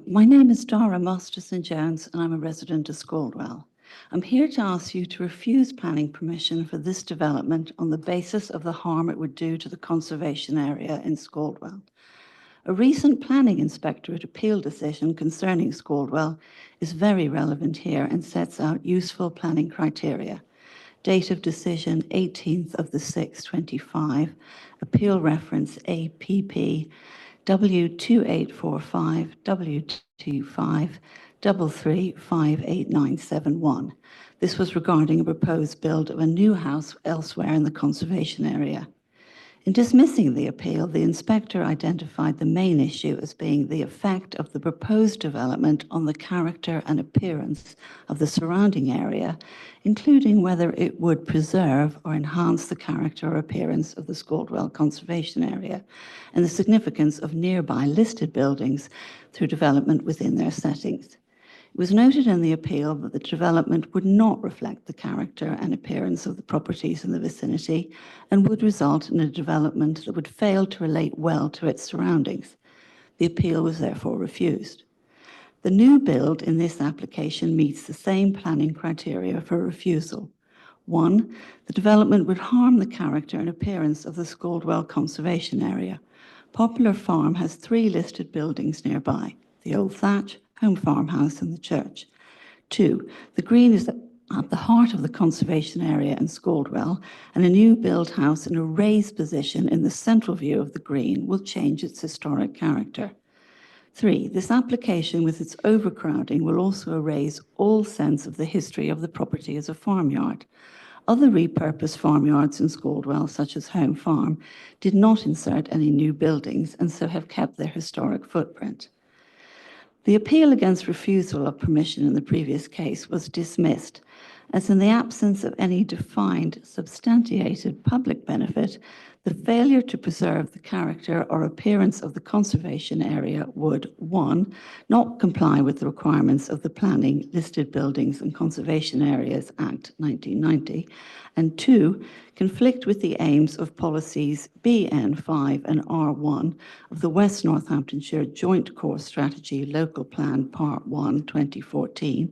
My name is Dara Masterson-Jones, and I'm a resident of Scaldwell. I'm here to ask you to refuse planning permission for this development on the basis of the harm it would do to the conservation area in Scaldwell. A recent planning inspectorate appeal decision concerning Scaldwell is very relevant here and sets out useful planning criteria. Date of decision 18th of the 6th, 25, appeal reference APP W2845 W25 3358971. This was regarding a proposed build of a new house elsewhere in the conservation area. In dismissing the appeal, the inspector identified the main issue as being the effect of the proposed development on the character and appearance of the surrounding area, including whether it would preserve or enhance the character or appearance of the Scaldwell Conservation Area, and the significance of nearby listed buildings through development within their settings. It was noted in the appeal that the development would not reflect the character and appearance of the properties in the vicinity and would result in a development that would fail to relate well to its surroundings. The appeal was therefore refused. The new build in this application meets the same planning criteria for refusal. 1, the development would harm the character and appearance of the Scaldwell Conservation Area. Poplar Farm has 3 listed buildings nearby: the Old Thatch, Home Farmhouse and the church. 2, the green is at the heart of the conservation area in Scaldwell, and a new build house in a raised position in the central view of the green will change its historic character. 3, this application with its overcrowding will also erase all sense of the history of the property as a farmyard. Other repurposed farmyards in Scaldwell, such as Home Farm, did not insert any new buildings and so have kept their historic footprint. The appeal against refusal of permission in the previous case was dismissed, as in the absence of any defined, substantiated public benefit, the failure to preserve the character or appearance of the conservation area would, 1, not comply with the requirements of the Planning, Listed Buildings and Conservation Areas Act 1990, and 2, conflict with the aims of policies BN5 and R1 of the West Northamptonshire Joint Core Strategy Local Plan Part 1 2014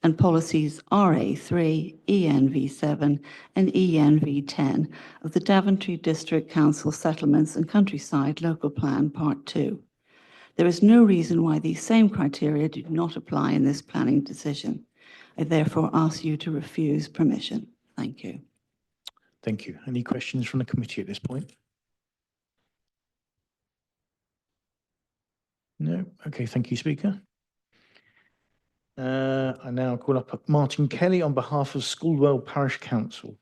and policies RA3, ENV7 and ENV10 of the Daventry District Council Settlements and Countryside Local Plan Part 2. There is no reason why these same criteria do not apply in this planning decision. I therefore ask you to refuse permission. Thank you. Thank you. Any questions from the committee at this point? No? Okay, thank you, Speaker. I now call up Martin Kelly on behalf of Scaldwell Parish Council.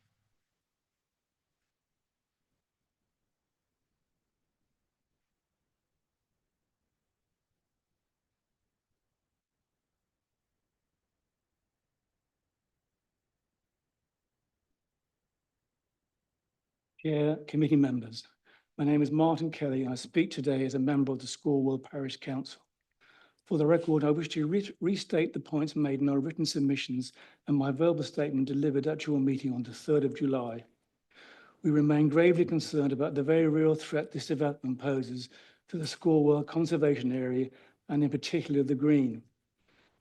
Chair, committee members, my name is Martin Kelly and I speak today as a member of the Scaldwell Parish Council. For the record, I wish to restate the points made in our written submissions and my verbal statement delivered at your meeting on the 3rd of July. We remain gravely concerned about the very real threat this development poses to the Scaldwell Conservation Area and in particular the Green.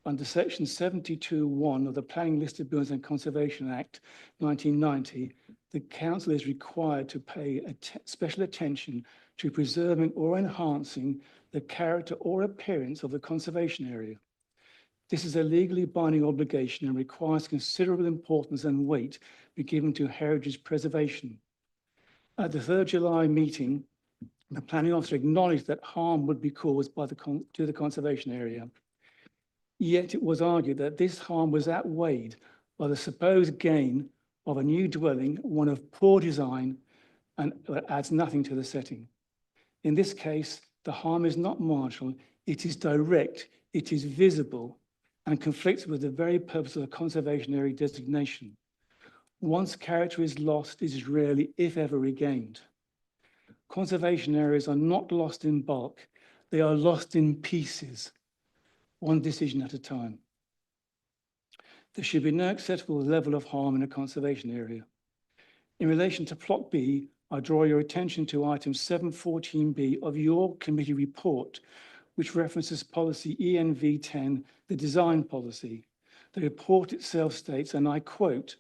Under Section 72(1) of the Planning, Listed Buildings and Conservation Act 1990, the Council is required to pay special attention to preserving or enhancing the character or appearance of the conservation area. This is a legally binding obligation and requires considerable importance and weight be given to heritage preservation. At the 3rd July meeting, the planning officer acknowledged that harm would be caused by to the conservation area. Yet it was argued that this harm was outweighed by the supposed gain of a new dwelling, one of poor design and adds nothing to the setting. In this case, the harm is not marginal, it is direct, it is visible, and conflicts with the very purpose of the conservation area designation. Once character is lost, it is rarely, if ever, regained. Conservation areas are not lost in bulk, they are lost in pieces, one decision at a time. There should be no acceptable level of harm in a conservation area. In relation to Plot B, I draw your attention to item 714B of your committee report, which references policy ENV10, the design policy. The report itself states, and I quote,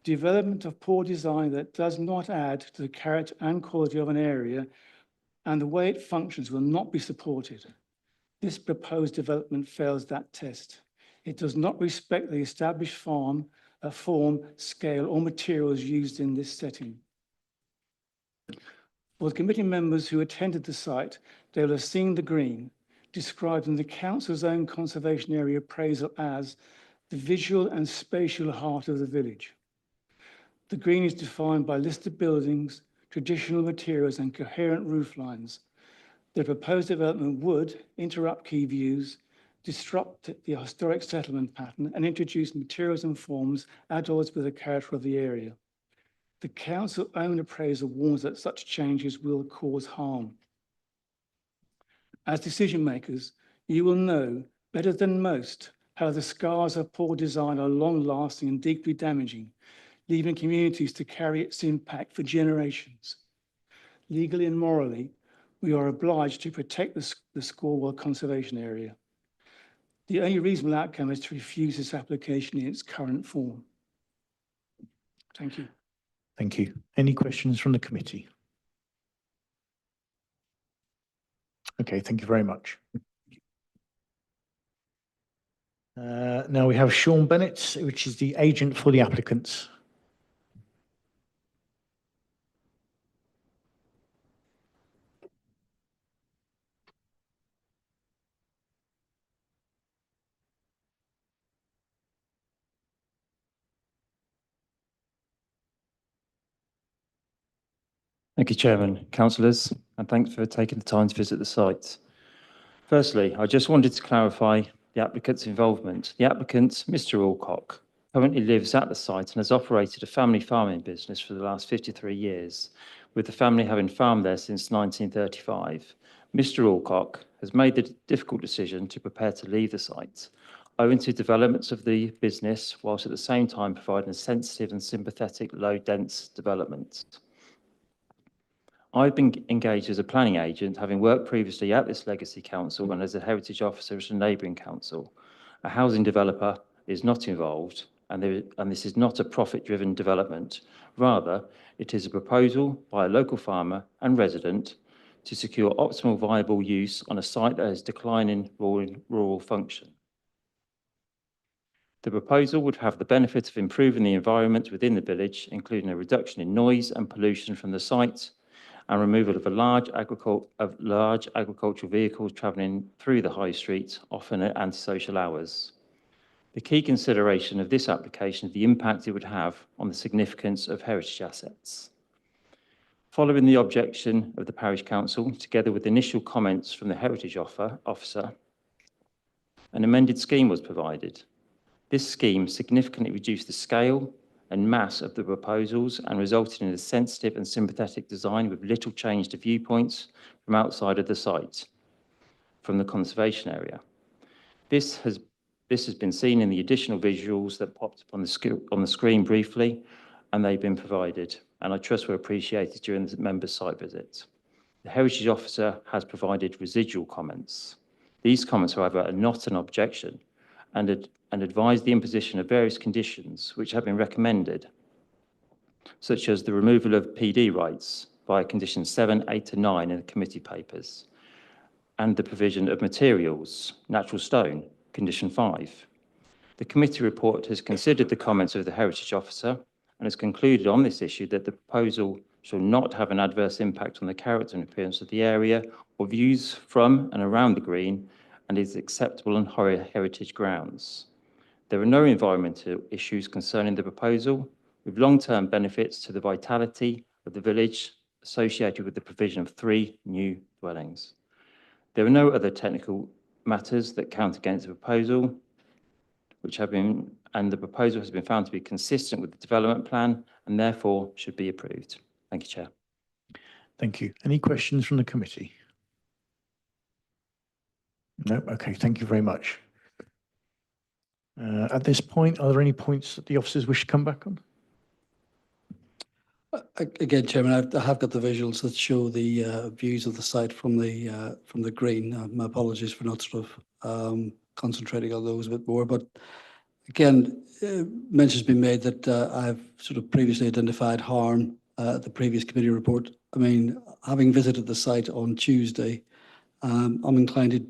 "Development of poor design that does not add to the character and quality of an area and the way it functions will not be supported. This proposed development fails that test. It does not respect the established form, scale, or materials used in this setting. For the committee members who attended the site, they will have seen the green, described in the council's own conservation area appraisal as the visual and spatial heart of the village. The green is defined by listed buildings, traditional materials, and coherent roof lines. The proposed development would interrupt key views, disrupt the historic settlement pattern, and introduce materials and forms at odds with the character of the area. The council own appraiser warns that such changes will cause harm. As decision makers, you will know better than most how the scars of poor design are long lasting and deeply damaging, leaving communities to carry its impact for generations. Legally and morally, we are obliged to protect the Scalwell Conservation Area. The only reasonable outcome is to refuse this application in its current form. Thank you. Thank you. Any questions from the committee? Okay, thank you very much. Now we have Sean Bennett, which is the agent for the applicants. Thank you, Chairman, councillors, and thanks for taking the time to visit the site. Firstly, I just wanted to clarify the applicant's involvement. The applicant, Mr. Alcock, currently lives at the site and has operated a family farming business for the last 53 years, with the family having farmed there since 1935. Mr. Alcock has made the difficult decision to prepare to leave the site, owing to developments of the business, whilst at the same time providing a sensitive and sympathetic low-dense development. I've been engaged as a planning agent, having worked previously at this legacy council and as a heritage officer at a neighbouring council. A housing developer is not involved, and this is not a profit-driven development. Rather, it is a proposal by a local farmer and resident to secure optimal viable use on a site that has declining rural function. The proposal would have the benefit of improving the environment within the village, including a reduction in noise and pollution from the site, and removal of large agricultural vehicles travelling through the high street, often at antisocial hours. The key consideration of this application is the impact it would have on the significance of heritage assets. Following the objection of the parish council, together with initial comments from the heritage officer, an amended scheme was provided. This scheme significantly reduced the scale and mass of the proposals and resulted in a sensitive and sympathetic design with little change to viewpoints from outside of the site, from the conservation area. This has been seen in the additional visuals that popped up on the screen briefly, and they've been provided, and I trust were appreciated during the members' site visit. The heritage officer has provided residual comments. These comments, however, are not an objection and advise the imposition of various conditions which have been recommended, such as the removal of PD rights via conditions 7, 8 and 9 in the committee papers, and the provision of materials, natural stone, condition 5. The committee report has considered the comments of the heritage officer and has concluded on this issue that the proposal shall not have an adverse impact on the character and appearance of the area or views from and around the green, and is acceptable on heritage grounds. There are no environmental issues concerning the proposal, with long-term benefits to the vitality of the village associated with the provision of 3 new dwellings. There are no other technical matters that count against the proposal, and the proposal has been found to be consistent with the development plan and therefore should be approved. Thank you, Chair. Thank you. Any questions from the committee? No? Okay, thank you very much. At this point, are there any points that the officers wish to come back on? Again, Chairman, I have got the visuals that show the views of the site from the green. My apologies for not sort of concentrating on those a bit more. But again, mention's been made that I've sort of previously identified harm the previous committee report. I mean, having visited the site on Tuesday, I'm inclined to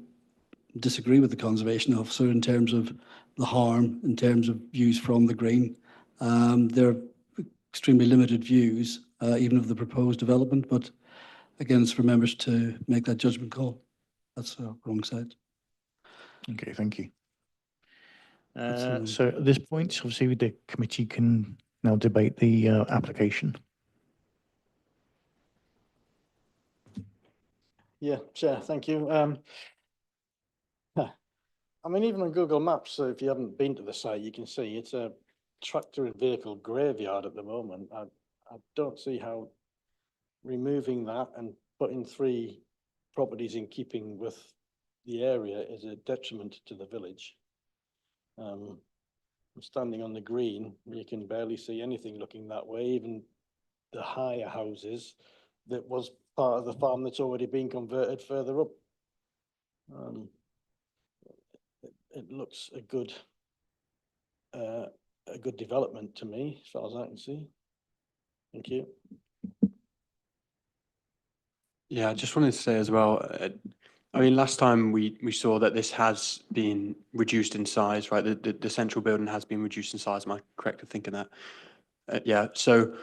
disagree with the conservation officer in terms of the harm, in terms of views from the green. There are extremely limited views, even of the proposed development, but again, it's for members to make that judgment call. That's wrong side. Okay, thank you. all. So at this point, obviously, the committee can now debate the application. Yeah, Chair, thank you. I mean, even on Google Maps, if you haven't been to the site, you can see it's a tractor and vehicle graveyard at the moment. I don't see how removing that and putting 3 properties in keeping with the area is a detriment to the village. I'm standing on the green, you can barely see anything looking that way, even the higher houses that was part of the farm that's already been converted further up. It looks a good development to me, as far as I can see. Thank you. Yeah, I just wanted to say as well, I mean, last time we saw that this has been reduced in size, right? The central building has been reduced in size. Am I correct in thinking that? Yeah, so,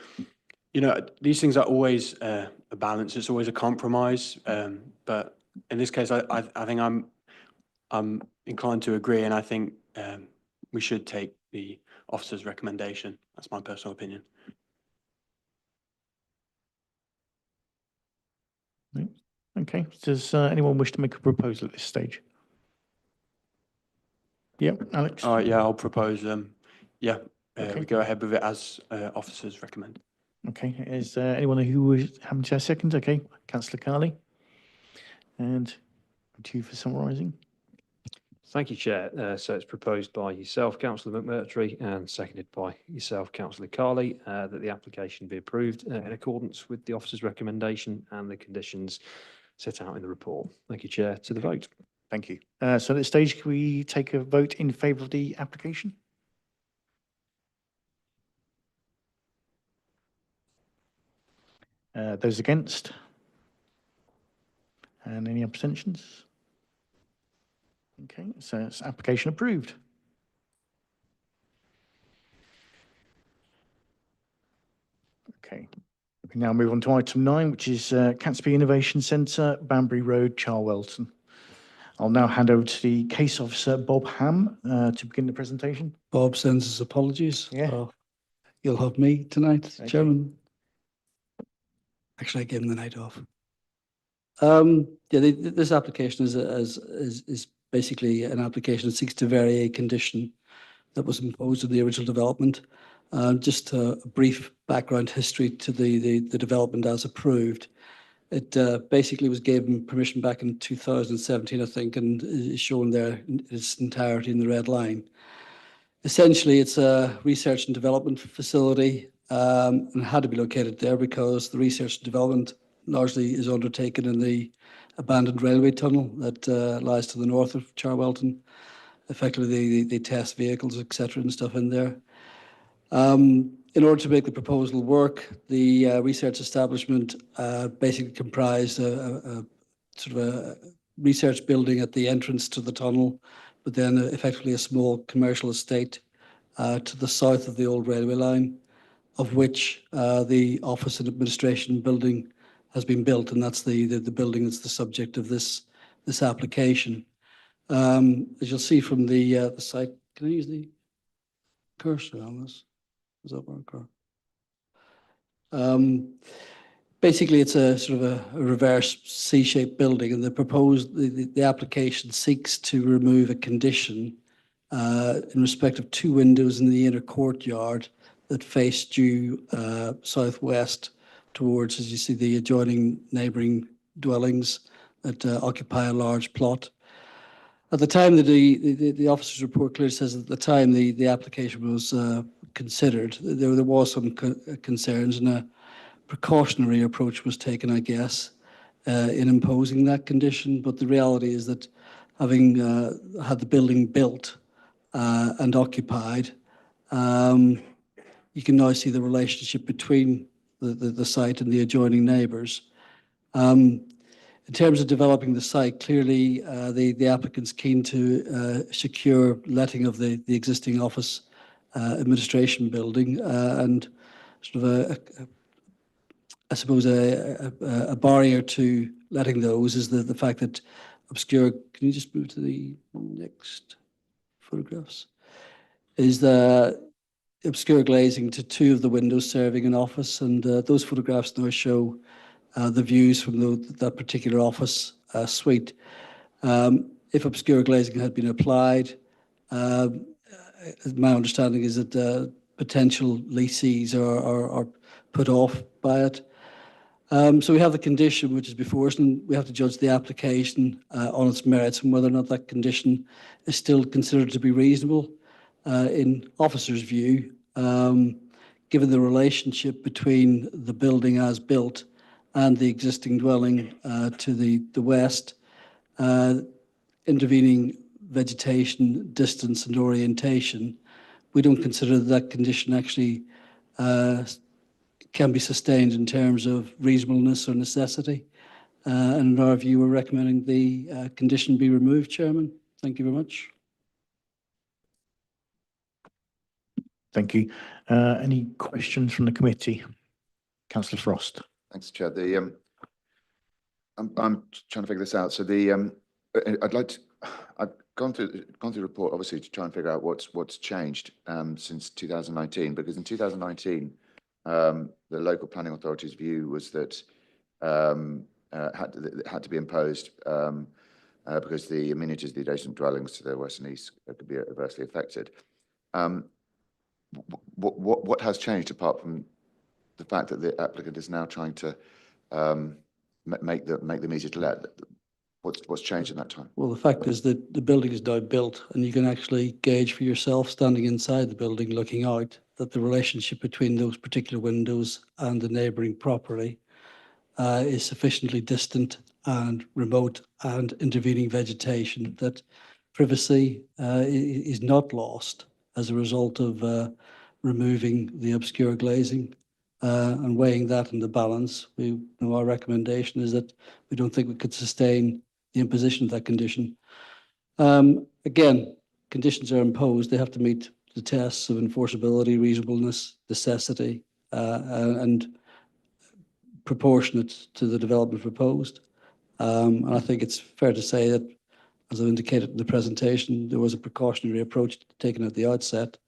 you know, these things are always a balance. It's always a compromise. But in this case, I think I'm inclined to agree, and I think we should take the officer's recommendation. That's my personal opinion. Okay, does anyone wish to make a proposal at this stage? Yep, Alex? All right, yeah, I'll propose, yeah, Okay. we go ahead with it as officers recommend. Okay, is there anyone who was having to second? Okay, Councillor Carley. And to you for summarising. Thank you, Chair. So it's proposed by yourself, Councillor McMurtry, and seconded by yourself, Councillor Carley, that the application be approved in accordance with the officer's recommendation and the conditions set out in the report. Thank you, Chair. To the vote. Thank you. So at this stage, can we take a vote in favour of the application? Those against? And any abstentions? Okay, so it's application approved. Okay, we can now move on to item 9, which is Catesby Innovation Centre, Banbury Road, Charwelton. I'll now hand over to the case officer, Bob Ham, to begin the presentation. Bob sends his apologies. Yeah. You'll have me tonight, Okay. Chairman. Actually, I gave him the night off. Yeah, this application is basically an application that seeks to vary a condition that was imposed in the original development. Just a brief background history to the development as approved. It basically was given permission back in 2017, I think, and is shown there in its entirety in the red line. Essentially, it's a research and development facility, and it had to be located there because the research and development largely is undertaken in the abandoned railway tunnel that lies to the north of Charwelton. Effectively, they test vehicles, etc., and stuff in there. In order to make the proposal work, the research establishment basically comprised a sort of a research building at the entrance to the tunnel, but then effectively a small commercial estate to the south of the old railway line, of which the office and administration building has been built, and that's the building that's the subject of this application. As you'll see from the site, can I use the cursor on this? Does that work? Basically, it's a sort of a reverse C-shaped building, and the application seeks to remove a condition in respect of 2 windows in the inner courtyard that face due southwest towards, as you see, the adjoining neighbouring dwellings that occupy a large plot. At the time that the officer's report clearly says at the time the application was considered, there was some concerns, and a precautionary approach was taken, I guess, in imposing that condition. But the reality is that having had the building built and occupied, you can now see the relationship between the site and the adjoining neighbours. In terms of developing the site, clearly the applicant's keen to secure letting of the existing office administration building and sort of I suppose a barrier to letting those is the fact that obscure, can you just move to the next photographs? Is the obscure glazing to two of the windows serving an office, and those photographs now show the views from that particular office suite. If obscure glazing had been applied, my understanding is that potential lessees are put off by it. So we have the condition which is before us, and we have to judge the application on its merits and whether or not that condition is still considered to be reasonable in officer's view, given the relationship between the building as built and the existing dwelling to the west, intervening vegetation, distance and orientation. We don't consider that condition actually can be sustained in terms of reasonableness or necessity. And in our view, we're recommending the condition be removed, Chairman. Thank you very much. Thank you. Any questions from the committee? Councillor Frost. Thanks, Chair. I'm trying to figure this out. So I've gone through the report, obviously, to try and figure out what's changed since 2019, because in 2019, the local planning authority's view was that it had to be imposed because the amenities of the adjacent dwellings to the west and east could be adversely affected. What has changed apart from the fact that the applicant is now trying to make them easier to let? What's changed in that time? Well, the fact is that the building is now built, and you can actually gauge for yourself, standing inside the building, looking out, that the relationship between those particular windows and the neighbouring property is sufficiently distant and remote and intervening vegetation that privacy is not lost as a result of removing the obscure glazing. And weighing that in the balance, our recommendation is that we don't think we could sustain the imposition of that condition. Again, conditions are imposed. They have to meet the tests of enforceability, reasonableness, necessity, and proportionate to the development proposed. And I think it's fair to say that, as I indicated in the presentation, there was a precautionary approach taken at the outset.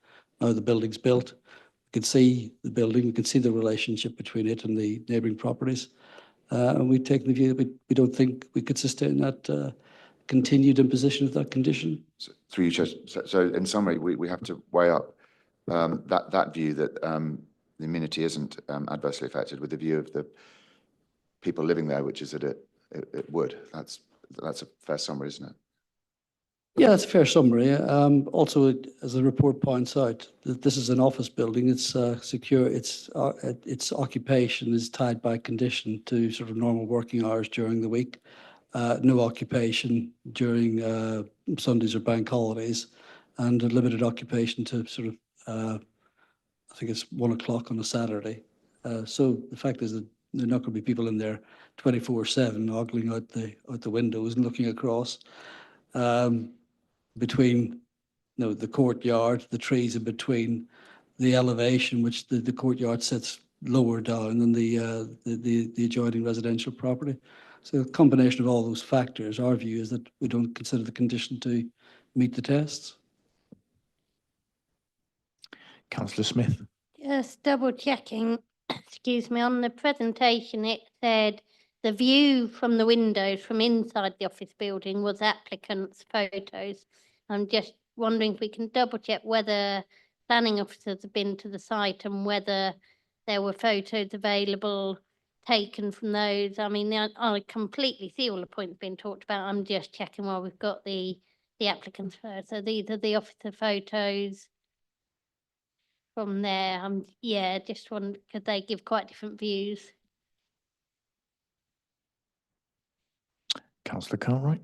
Now the building's built. We can see the building, we can see the relationship between it and the neighbouring properties. And we take the view that we don't think we could sustain that continued imposition of that condition. So, through you, Chair, so in summary, we have to weigh up that view that the amenity isn't adversely affected with the view of the people living there, which is that it would. That's a fair summary, isn't it? Yeah, that's a fair summary. Also, as the report points out, that this is an office building. It's secure. Its occupation is tied by condition to sort of normal working hours during the week. No occupation during Sundays or bank holidays, and a limited occupation to sort of I think it's 1 o'clock on a Saturday. So the fact is that there are not going to be people in there 24/7 ogling out the windows and looking across. Between the courtyard, the trees in between, the elevation, which the courtyard sits lower down than the adjoining residential property. So a combination of all those factors, our view is that we don't consider the condition to meet the tests. Councillor Smith. Just double checking, excuse me, on the presentation it said the view from the windows from inside the office building was applicant's photos. I'm just wondering if we can double check whether planning officers have been to the site and whether there were photos available taken from those. I mean, I completely see all the points being talked about. I'm just checking while we've got the applicant's photos. So these are the officer photos from there. Yeah, just one, because they give quite different views. Councillor Cartwright.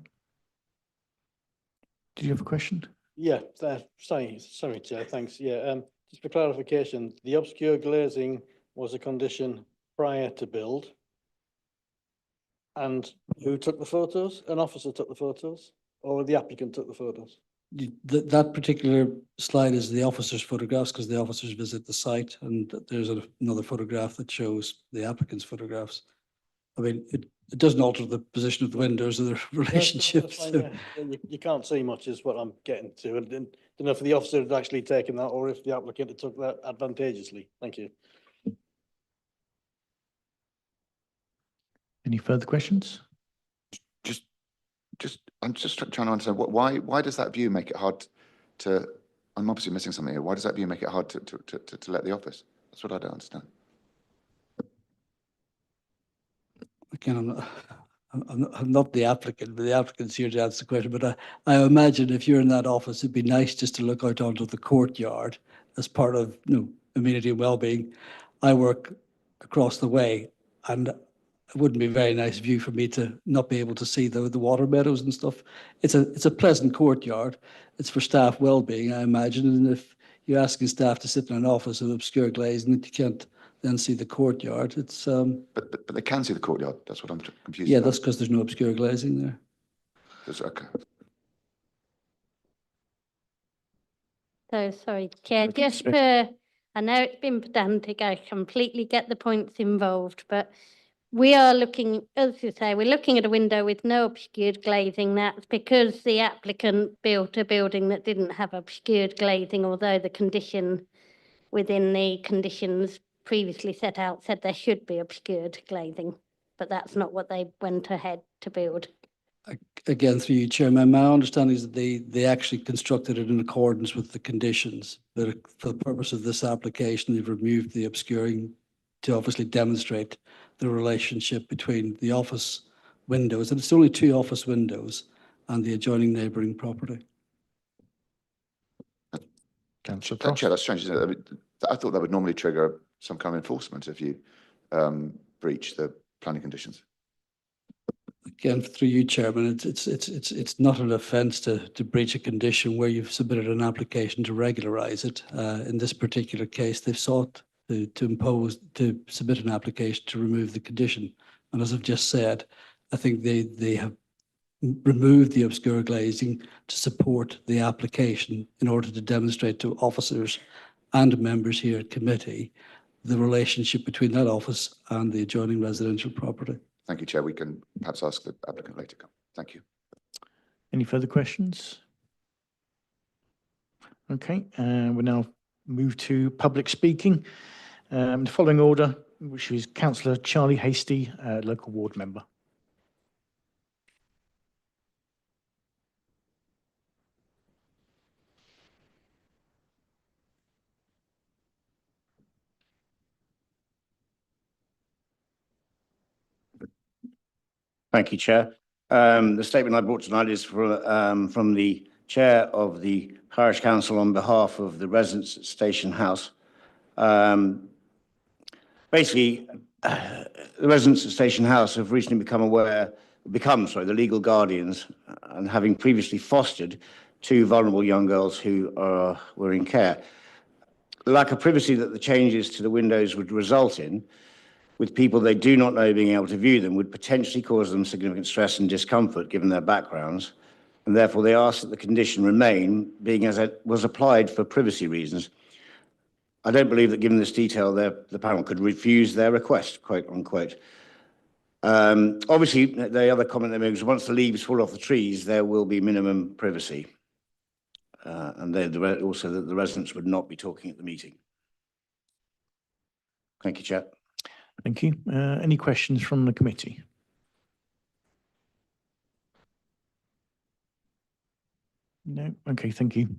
Did you have a question? Yeah, sorry, Chair, thanks. Yeah, just for clarification, the obscure glazing was a condition prior to build. And who took the photos? An officer took the photos, or the applicant took the photos? That particular slide is the officer's photographs because the officers visit the site, and there's another photograph that shows the applicant's photographs. I mean, it doesn't alter the position of the windows or their relationships. That's fine, yeah. You can't see much is what I'm getting to. And don't know if the officer had actually taken that or if the applicant had took that advantageously. Thank you. Any further questions? I'm just trying to understand why does that view make it hard to, I'm obviously missing something here. Why does that view make it hard to let the office? That's what I don't understand. Again, I'm not the applicant, but the applicant's here to answer the question. But I imagine if you're in that office, it'd be nice just to look out onto the courtyard as part of, amenity and well-being. I work across the way, and it wouldn't be a very nice view for me to not be able to see the water meadows and stuff. It's a pleasant courtyard. It's for staff well-being, I imagine. And if you're asking staff to sit in an office with obscure glazing that you can't then see the courtyard, it's But they can see the courtyard. That's what I'm confused yeah, about. that's because there's no obscure glazing there. Okay. So, sorry, Chair, just for, I know it's been pedantic, I completely get the points involved, but we are looking, as you say, we're looking at a window with no obscured glazing. That's because the applicant built a building that didn't have obscured glazing, although the condition within the conditions previously set out said there should be obscured glazing, but that's not what they went ahead to build. Again, through you, Chairman, my understanding is that they actually constructed it in accordance with the conditions. That for the purpose of this application, they've removed the obscuring to obviously demonstrate the relationship between the office windows, and it's only 2 office windows, and the adjoining neighbouring property. Councillor Chair, that's strange, isn't it? I mean, I thought that would normally trigger some kind of enforcement if you breach the planning conditions. Again, through you, Chairman, it's not an offence to breach a condition where you've submitted an application to regularise it. In this particular case, they've sought to submit an application to remove the condition. And as I've just said, I think they have removed the obscure glazing to support the application in order to demonstrate to officers and members here at committee the relationship between that office and the adjoining residential property. Thank you, Chair. We can perhaps ask the applicant later. Thank you. Any further questions? Okay, we'll now move to public speaking. The following order, which is Councillor Charlie Hasty, local ward member. Thank you, Chair. The statement I brought tonight is from the Chair of the Parish Council on behalf of the residents at Station House. Basically, the residents at Station House have recently become the legal guardians, and having previously fostered 2 vulnerable young girls who were in care. The lack of privacy that the changes to the windows would result in, with people they do not know being able to view them, would potentially cause them significant stress and discomfort given their backgrounds, and therefore they ask that the condition remain, being as it was applied for privacy reasons. I don't believe that given this detail, the panel could refuse their request, quote unquote. Obviously, the other comment they made was once the leaves fall off the trees, there will be minimum privacy. And also that the residents would not be talking at the meeting. Thank you, Chair. Thank you. Any questions from the committee? No? Okay, thank you.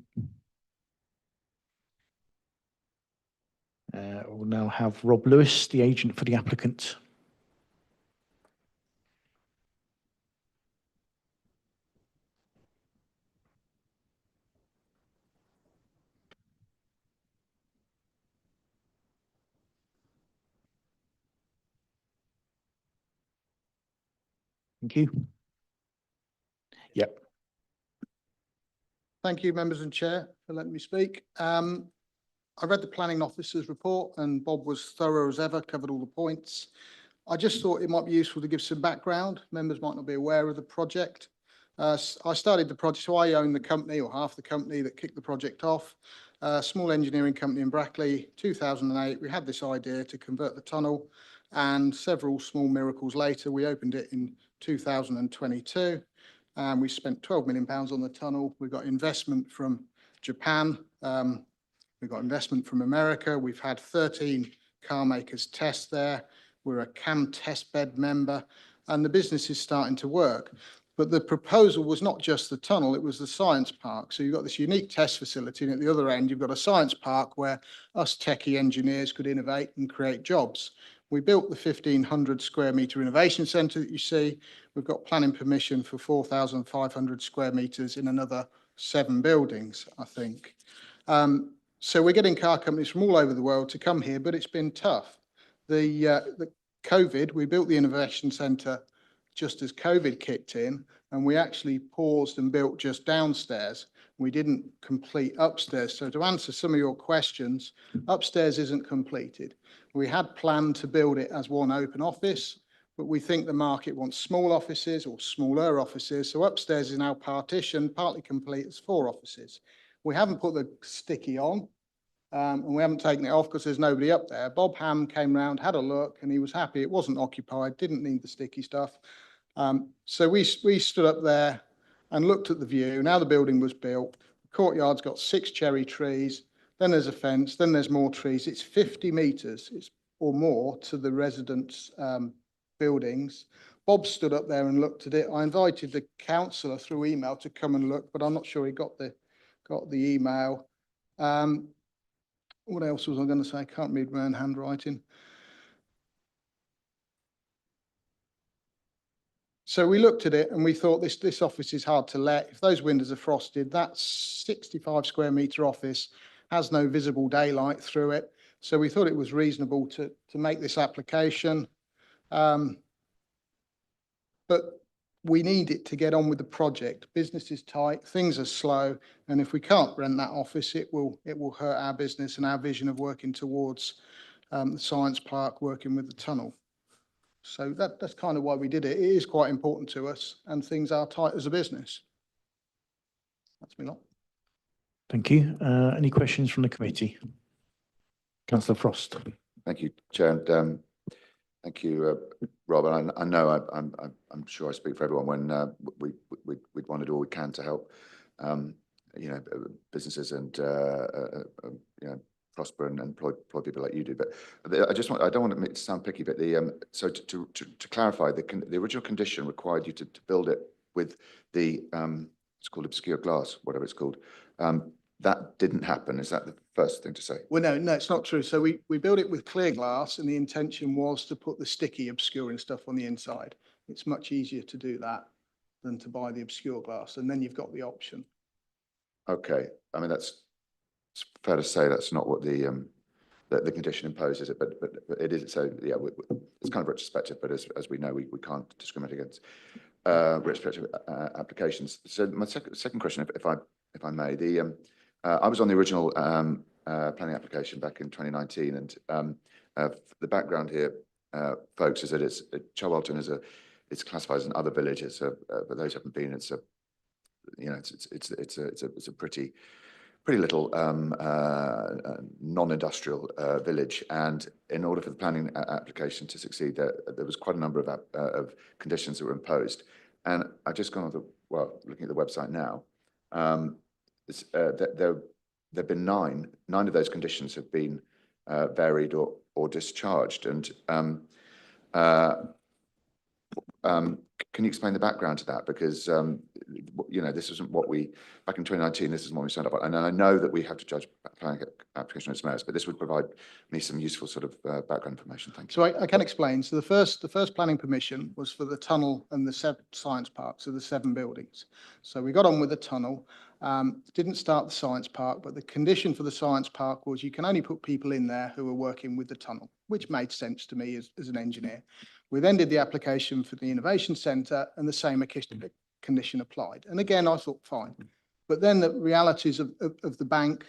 We'll now have Rob Lewis, the agent for the applicant. Thank you. Yep. Thank you, members and chair, for letting me speak. I read the planning officer's report and Bob was thorough as ever, covered all the points. I just thought it might be useful to give some background. Members might not be aware of the project. I started the project, so I own the company or half the company that kicked the project off. A small engineering company in Brackley, 2008. We had this idea to convert the tunnel, and several small miracles later, we opened it in 2022. And we spent £12 million on the tunnel. We got investment from Japan. We got investment from America. We've had 13 car makers test there. We're a CAM test bed member, and the business is starting to work. But the proposal was not just the tunnel, it was the science park. So you've got this unique test facility, and at the other end, you've got a science park where us techie engineers could innovate and create jobs. We built the 1,500 square metre innovation centre that you see. We've got planning permission for 4,500 square metres in another 7 buildings, I think. So we're getting car companies from all over the world to come here, but it's been tough. The COVID, we built the innovation centre just as COVID kicked in, and we actually paused and built just downstairs. We didn't complete upstairs. So to answer some of your questions, upstairs isn't completed. We had planned to build it as one open office, but we think the market wants small offices or smaller offices. So upstairs is now partitioned, partly complete as 4 offices. We haven't put the sticky on, and we haven't taken it off because there's nobody up there. Bob Ham came round, had a look, and he was happy. It wasn't occupied, didn't need the sticky stuff. So we stood up there and looked at the view. Now the building was built. The courtyard's got 6 cherry trees. Then there's a fence. Then there's more trees. It's 50 metres or more to the residents' buildings. Bob stood up there and looked at it. I invited the councillor through email to come and look, but I'm not sure he got the email. What else was I going to say? I can't read my own handwriting. So we looked at it and we thought this office is hard to let. If those windows are frosted, that 65 square metre office has no visible daylight through it. So we thought it was reasonable to make this application. But we need it to get on with the project. Business is tight, things are slow, and if we can't rent that office, it will hurt our business and our vision of working towards the science park, working with the tunnel. So that's kind of why we did it. It is quite important to us, and things are tight as a business. That's me lot. Thank you. Any questions from the committee? Councillor Frost. Thank you, Chair, and thank you, Rob. And I know I'm sure I speak for everyone when we'd want to do all we can to help, businesses and prosper and employ people like you do. But I don't want to sound picky, but so to clarify, the original condition required you to build it with the it's called obscure glass, whatever it's called. That didn't happen. Is that the first thing to say? Well, no, it's not true. So we built it with clear glass, and the intention was to put the sticky obscuring stuff on the inside. It's much easier to do that than to buy the obscure glass, and then you've got the option. Okay, I mean it's fair to say that's not what the condition imposes it, but it is. So yeah, it's kind of retrospective, but as we know, we can't discriminate against retrospective applications. So my second question, if I may, I was on the original planning application back in 2019, and the background here, folks, is that Charlton it's classified as an other village. It's for those who haven't been, it's a pretty little non-industrial village, and in order for the planning application to succeed, there was quite a number of conditions that were imposed. And I've just gone on looking at the website now. There have been 9 of those conditions have been varied or discharged. And can you explain the background to that? Because this isn't what we back in 2019. This is what we signed up on, and I know that we have to judge planning application on its merits, but this would provide me some useful sort of background information. Thank you. So I can explain. So the first planning permission was for the tunnel and the science park, so the 7 buildings. So we got on with the tunnel. Didn't start the science park, but the condition for the science park was you can only put people in there who are working with the tunnel, which made sense to me as an engineer. We then did the application for the innovation centre, and the same condition applied. And again, I thought fine. But then the realities of the bank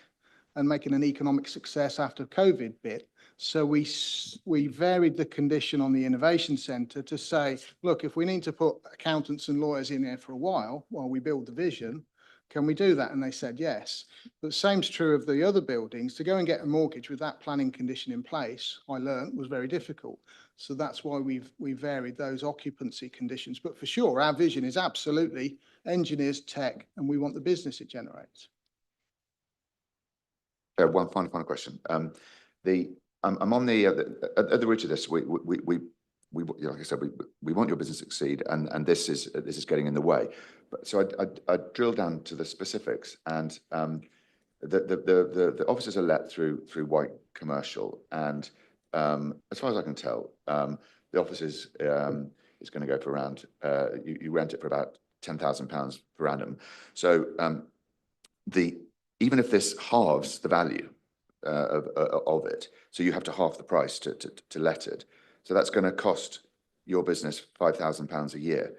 and making an economic success after COVID bit. So we varied the condition on the innovation centre to say, look, if we need to put accountants and lawyers in there for a while we build the vision, can we do that? And they said yes. But same's true of the other buildings. To go and get a mortgage with that planning condition in place, I learned was very difficult. So that's why we've varied those occupancy conditions. But for sure, our vision is absolutely engineers, tech, and we want the business it generates. One final question. I'm on the at the root of this. We like I said, we want your business to succeed, and this is getting in the way. But so I drill down to the specifics, and the offices are let through White Commercial, and as far as I can tell, the offices is going to go for around you rent it for about £10,000 per annum. So even if this halves the value of it, so you have to half the price to let it. So that's going to cost your business £5,000 a year.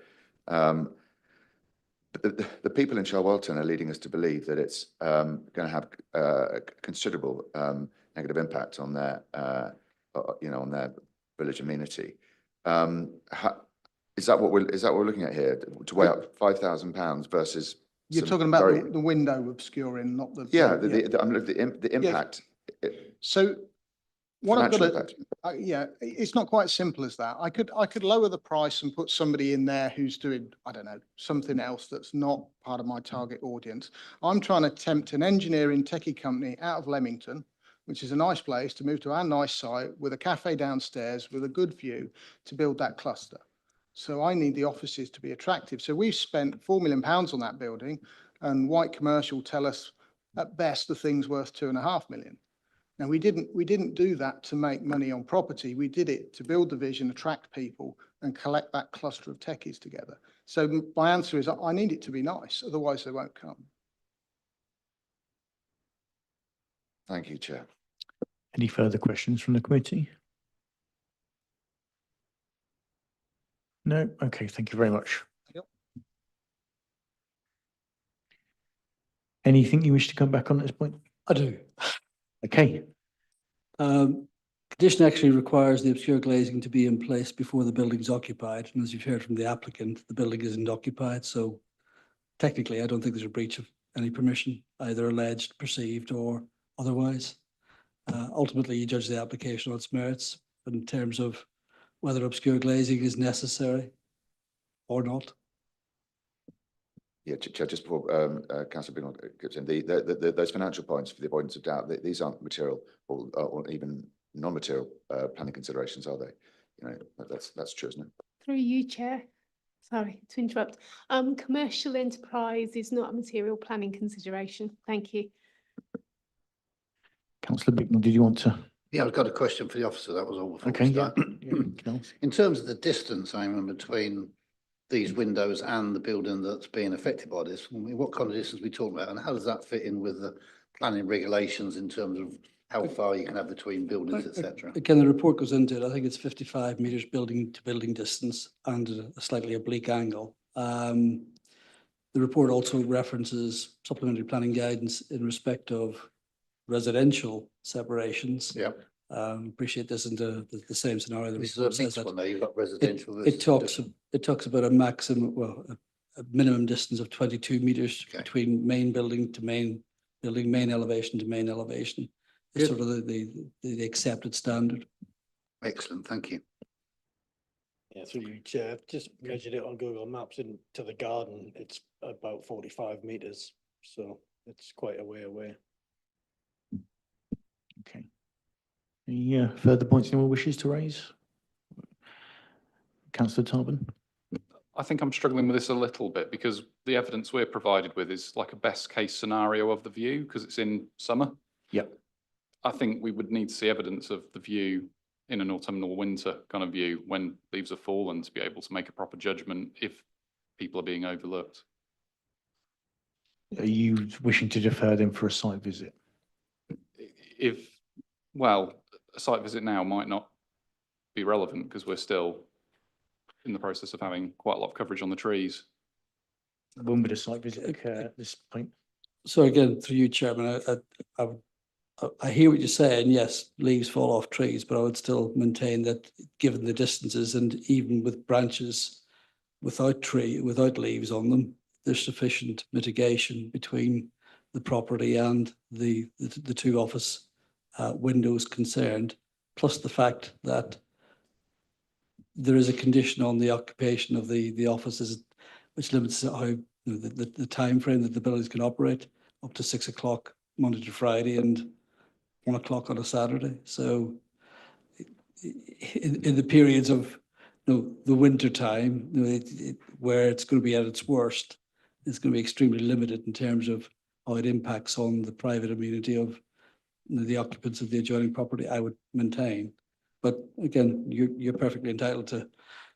But the people in Charwelton are leading us to believe that it's going to have a considerable negative impact on their, on their village amenity. Is that what we're looking at here? To weigh up £5,000 versus You're talking about the window obscuring, not the the impact. So what I've got Financial to, it's not quite as simple as that. I could lower the price and put somebody in there who's doing, I don't know, something else that's not part of my target audience. I'm trying to tempt an engineering techie company out of Leamington, which is a nice place, to move to our nice site with a cafe downstairs with a good view to build that cluster. So I need the offices to be attractive. So we've spent £4 million on that building, and White Commercial tell us at best the thing's worth £2.5 million. Now we didn't do that to make money on property. We did it to build the vision, attract people, and collect that cluster of techies together. So my answer is I need it to be nice, otherwise they won't come. Thank you, Chair. Any further questions from the committee? No? Okay, thank you very much. Yep. Anything you wish to come back on at this point? I do. Okay. Condition actually requires the obscure glazing to be in place before the building's occupied. And as you've heard from the applicant, the building isn't occupied. So technically, I don't think there's a breach of any permission, either alleged, perceived, or otherwise. Ultimately, you judge the application on its merits in terms of whether obscure glazing is necessary or not. Yeah, Chair, just before Councillor Bignell gets in, those financial points for the avoidance of doubt, these aren't material or even non-material planning considerations, are they? You know, that's true, isn't it? Through you, Chair. Sorry to interrupt. Commercial enterprise is not a material planning consideration. Thank you. Councillor Bignell, did you want to? Yeah, I've got a question for the officer. That was all. Before Okay, we start. yeah. In terms of the distance, Eamon, between these windows and the building that's being affected by this, I mean, what kind of distance are we talking about, and how does that fit in with the planning regulations in terms of how far you can have between buildings, etc.? Again, the report goes into it. I think it's 55 metres building to building distance and a slightly oblique angle. The report also references supplementary planning guidance in respect of residential separations. Yeah. Appreciate this isn't the same scenario. This is a mixed one there. You've got residential. It talks about a maximum, well, a minimum distance of 22 metres between main building to main building, main elevation to main elevation. It's sort of the accepted standard. Excellent, thank you. Yeah, through you, Chair. Just measured it on Google Maps into the garden. It's about 45 metres, so it's quite a way away. Okay. Any further points anyone wishes to raise? Councillor Tarbin? I think I'm struggling with this a little bit because the evidence we're provided with is like a best case scenario of the view because it's in summer. Yep. I think we would need to see evidence of the view in an autumnal winter kind of view when leaves have fallen to be able to make a proper judgment if people are being overlooked. Are you wishing to defer them for a site visit? Well, a site visit now might not be relevant because we're still in the process of having quite a lot of coverage on the trees. When would a site visit occur at this point? So again, through you, Chairman, I would I hear what you're saying. Yes, leaves fall off trees, but I would still maintain that given the distances and even with branches without leaves on them, there's sufficient mitigation between the property and the two office windows concerned, plus the fact that there is a condition on the occupation of the offices which limits how the time frame that the buildings can operate up to 6 o'clock Monday to Friday and 1 o'clock on a Saturday. So in the periods of the winter time, where it's going to be at its worst, it's going to be extremely limited in terms of how it impacts on the private amenity of the occupants of the adjoining property, I would maintain. But again, you're perfectly entitled to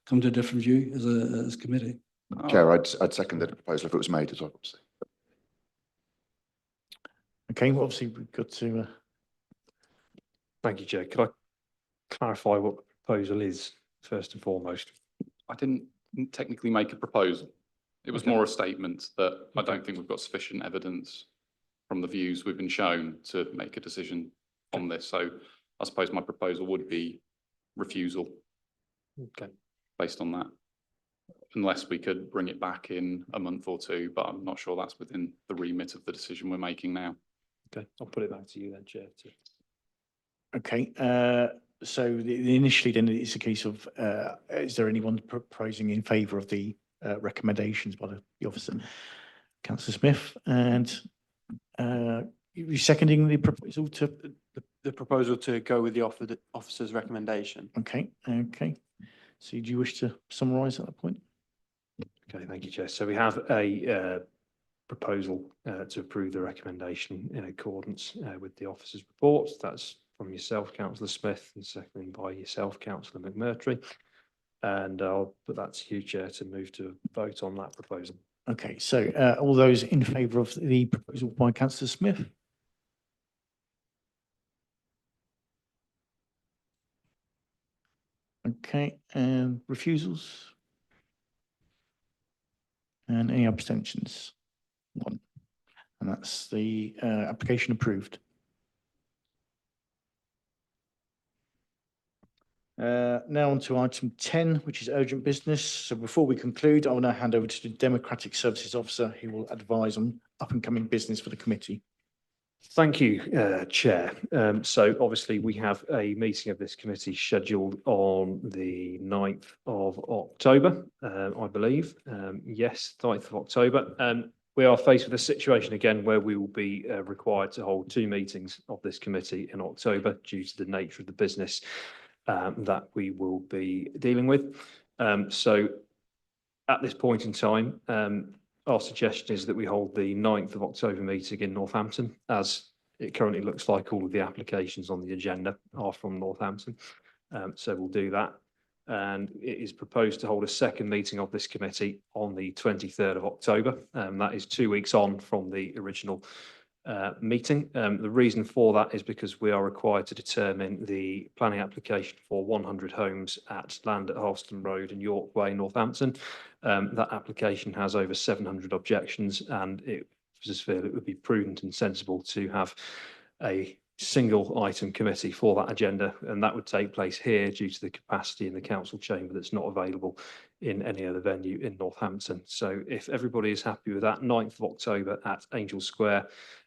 come to a different view as a committee. Chair, I'd second the proposal if it was made as well, obviously. Okay, well, obviously we've got to. Thank you, Chair. Could I clarify what the proposal is first and foremost? I didn't technically make a proposal. It was more a statement that I don't think we've got sufficient evidence from the views we've been shown to make a decision on this. So I suppose my proposal would be refusal. Okay. Based on that, unless we could bring it back in a month or two, but I'm not sure that's within the remit of the decision we're making now. Okay, I'll put it back to you then, Chair. Okay, so initially then it's a case of, is there anyone proposing in favour of the recommendations by the officer? Councillor Smith, and you seconding the proposal to? The proposal to go with the officer's recommendation. Okay, okay. So do you wish to summarise at that point? Okay, thank you, Chair. So we have a proposal to approve the recommendation in accordance with the officer's report. That's from yourself, Councillor Smith, and secondly by yourself, Councillor McMurtry. And I'll put that to you, Chair, to move to vote on that proposal. Okay, so all those in favour of the proposal by Councillor Smith? Okay, and refusals? And any abstentions? One. And that's the application approved. Now on to item 10, which is urgent business. So before we conclude, I will now hand over to the Democratic Services Officer who will advise on up and coming business for the committee. Thank you, Chair. So obviously we have a meeting of this committee scheduled on the 9th of October, I believe. Yes, 9th of October. We are faced with a situation again where we will be required to hold 2 meetings of this committee in October due to the nature of the business that we will be dealing with. So at this point in time, our suggestion is that we hold the 9th of October meeting in Northampton, as it currently looks like all of the applications on the agenda are from Northampton. So we'll do that. And it is proposed to hold a second meeting of this committee on the 23rd of October. That is 2 weeks on from the original meeting. The reason for that is because we are required to determine the planning application for 100 homes at Land at Halston Road and York Way, Northampton. That application has over 700 objections, and it just feel it would be prudent and sensible to have a single item committee for that agenda, and that would take place here due to the capacity in the council chamber that's not available in any other venue in Northampton. So if everybody is happy with that, 9th of October at Angel Square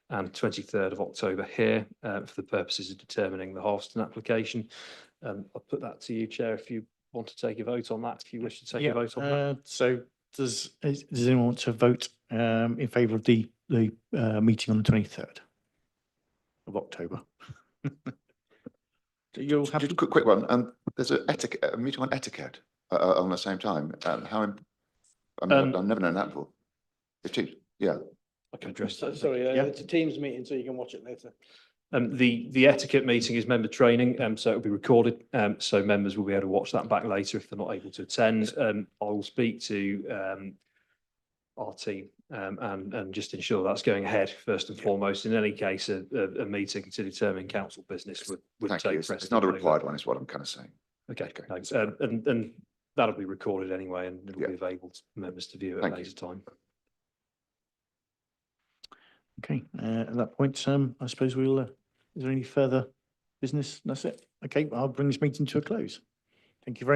and 23rd of October here for the purposes of determining the Halston application. I'll put that to you, Chair, if you want to take a vote on that, if you wish to take a vote on that. So does anyone want to vote in favour of the meeting on the 23rd of October? You'll have Just a quick one. There's a meeting on etiquette on the same time. I've never known that before. It's cheap. Yeah. I can address that. Sorry, it's a Teams meeting, so you can watch it later. The etiquette meeting is member training, so it'll be recorded. So members will be able to watch that back later if they're not able to attend. I will speak to our team and just ensure that's going ahead first and foremost. In any case, a meeting to determine council business would Thank take you. precedent. It's not a over. required one, is what I'm kind of saying. Okay, thanks. And that'll be recorded anyway, and it'll be available to members to view at a later time. Okay, at that point, I suppose we'll Is there any further business? That's it. Okay, I'll bring this meeting to a close. Thank you very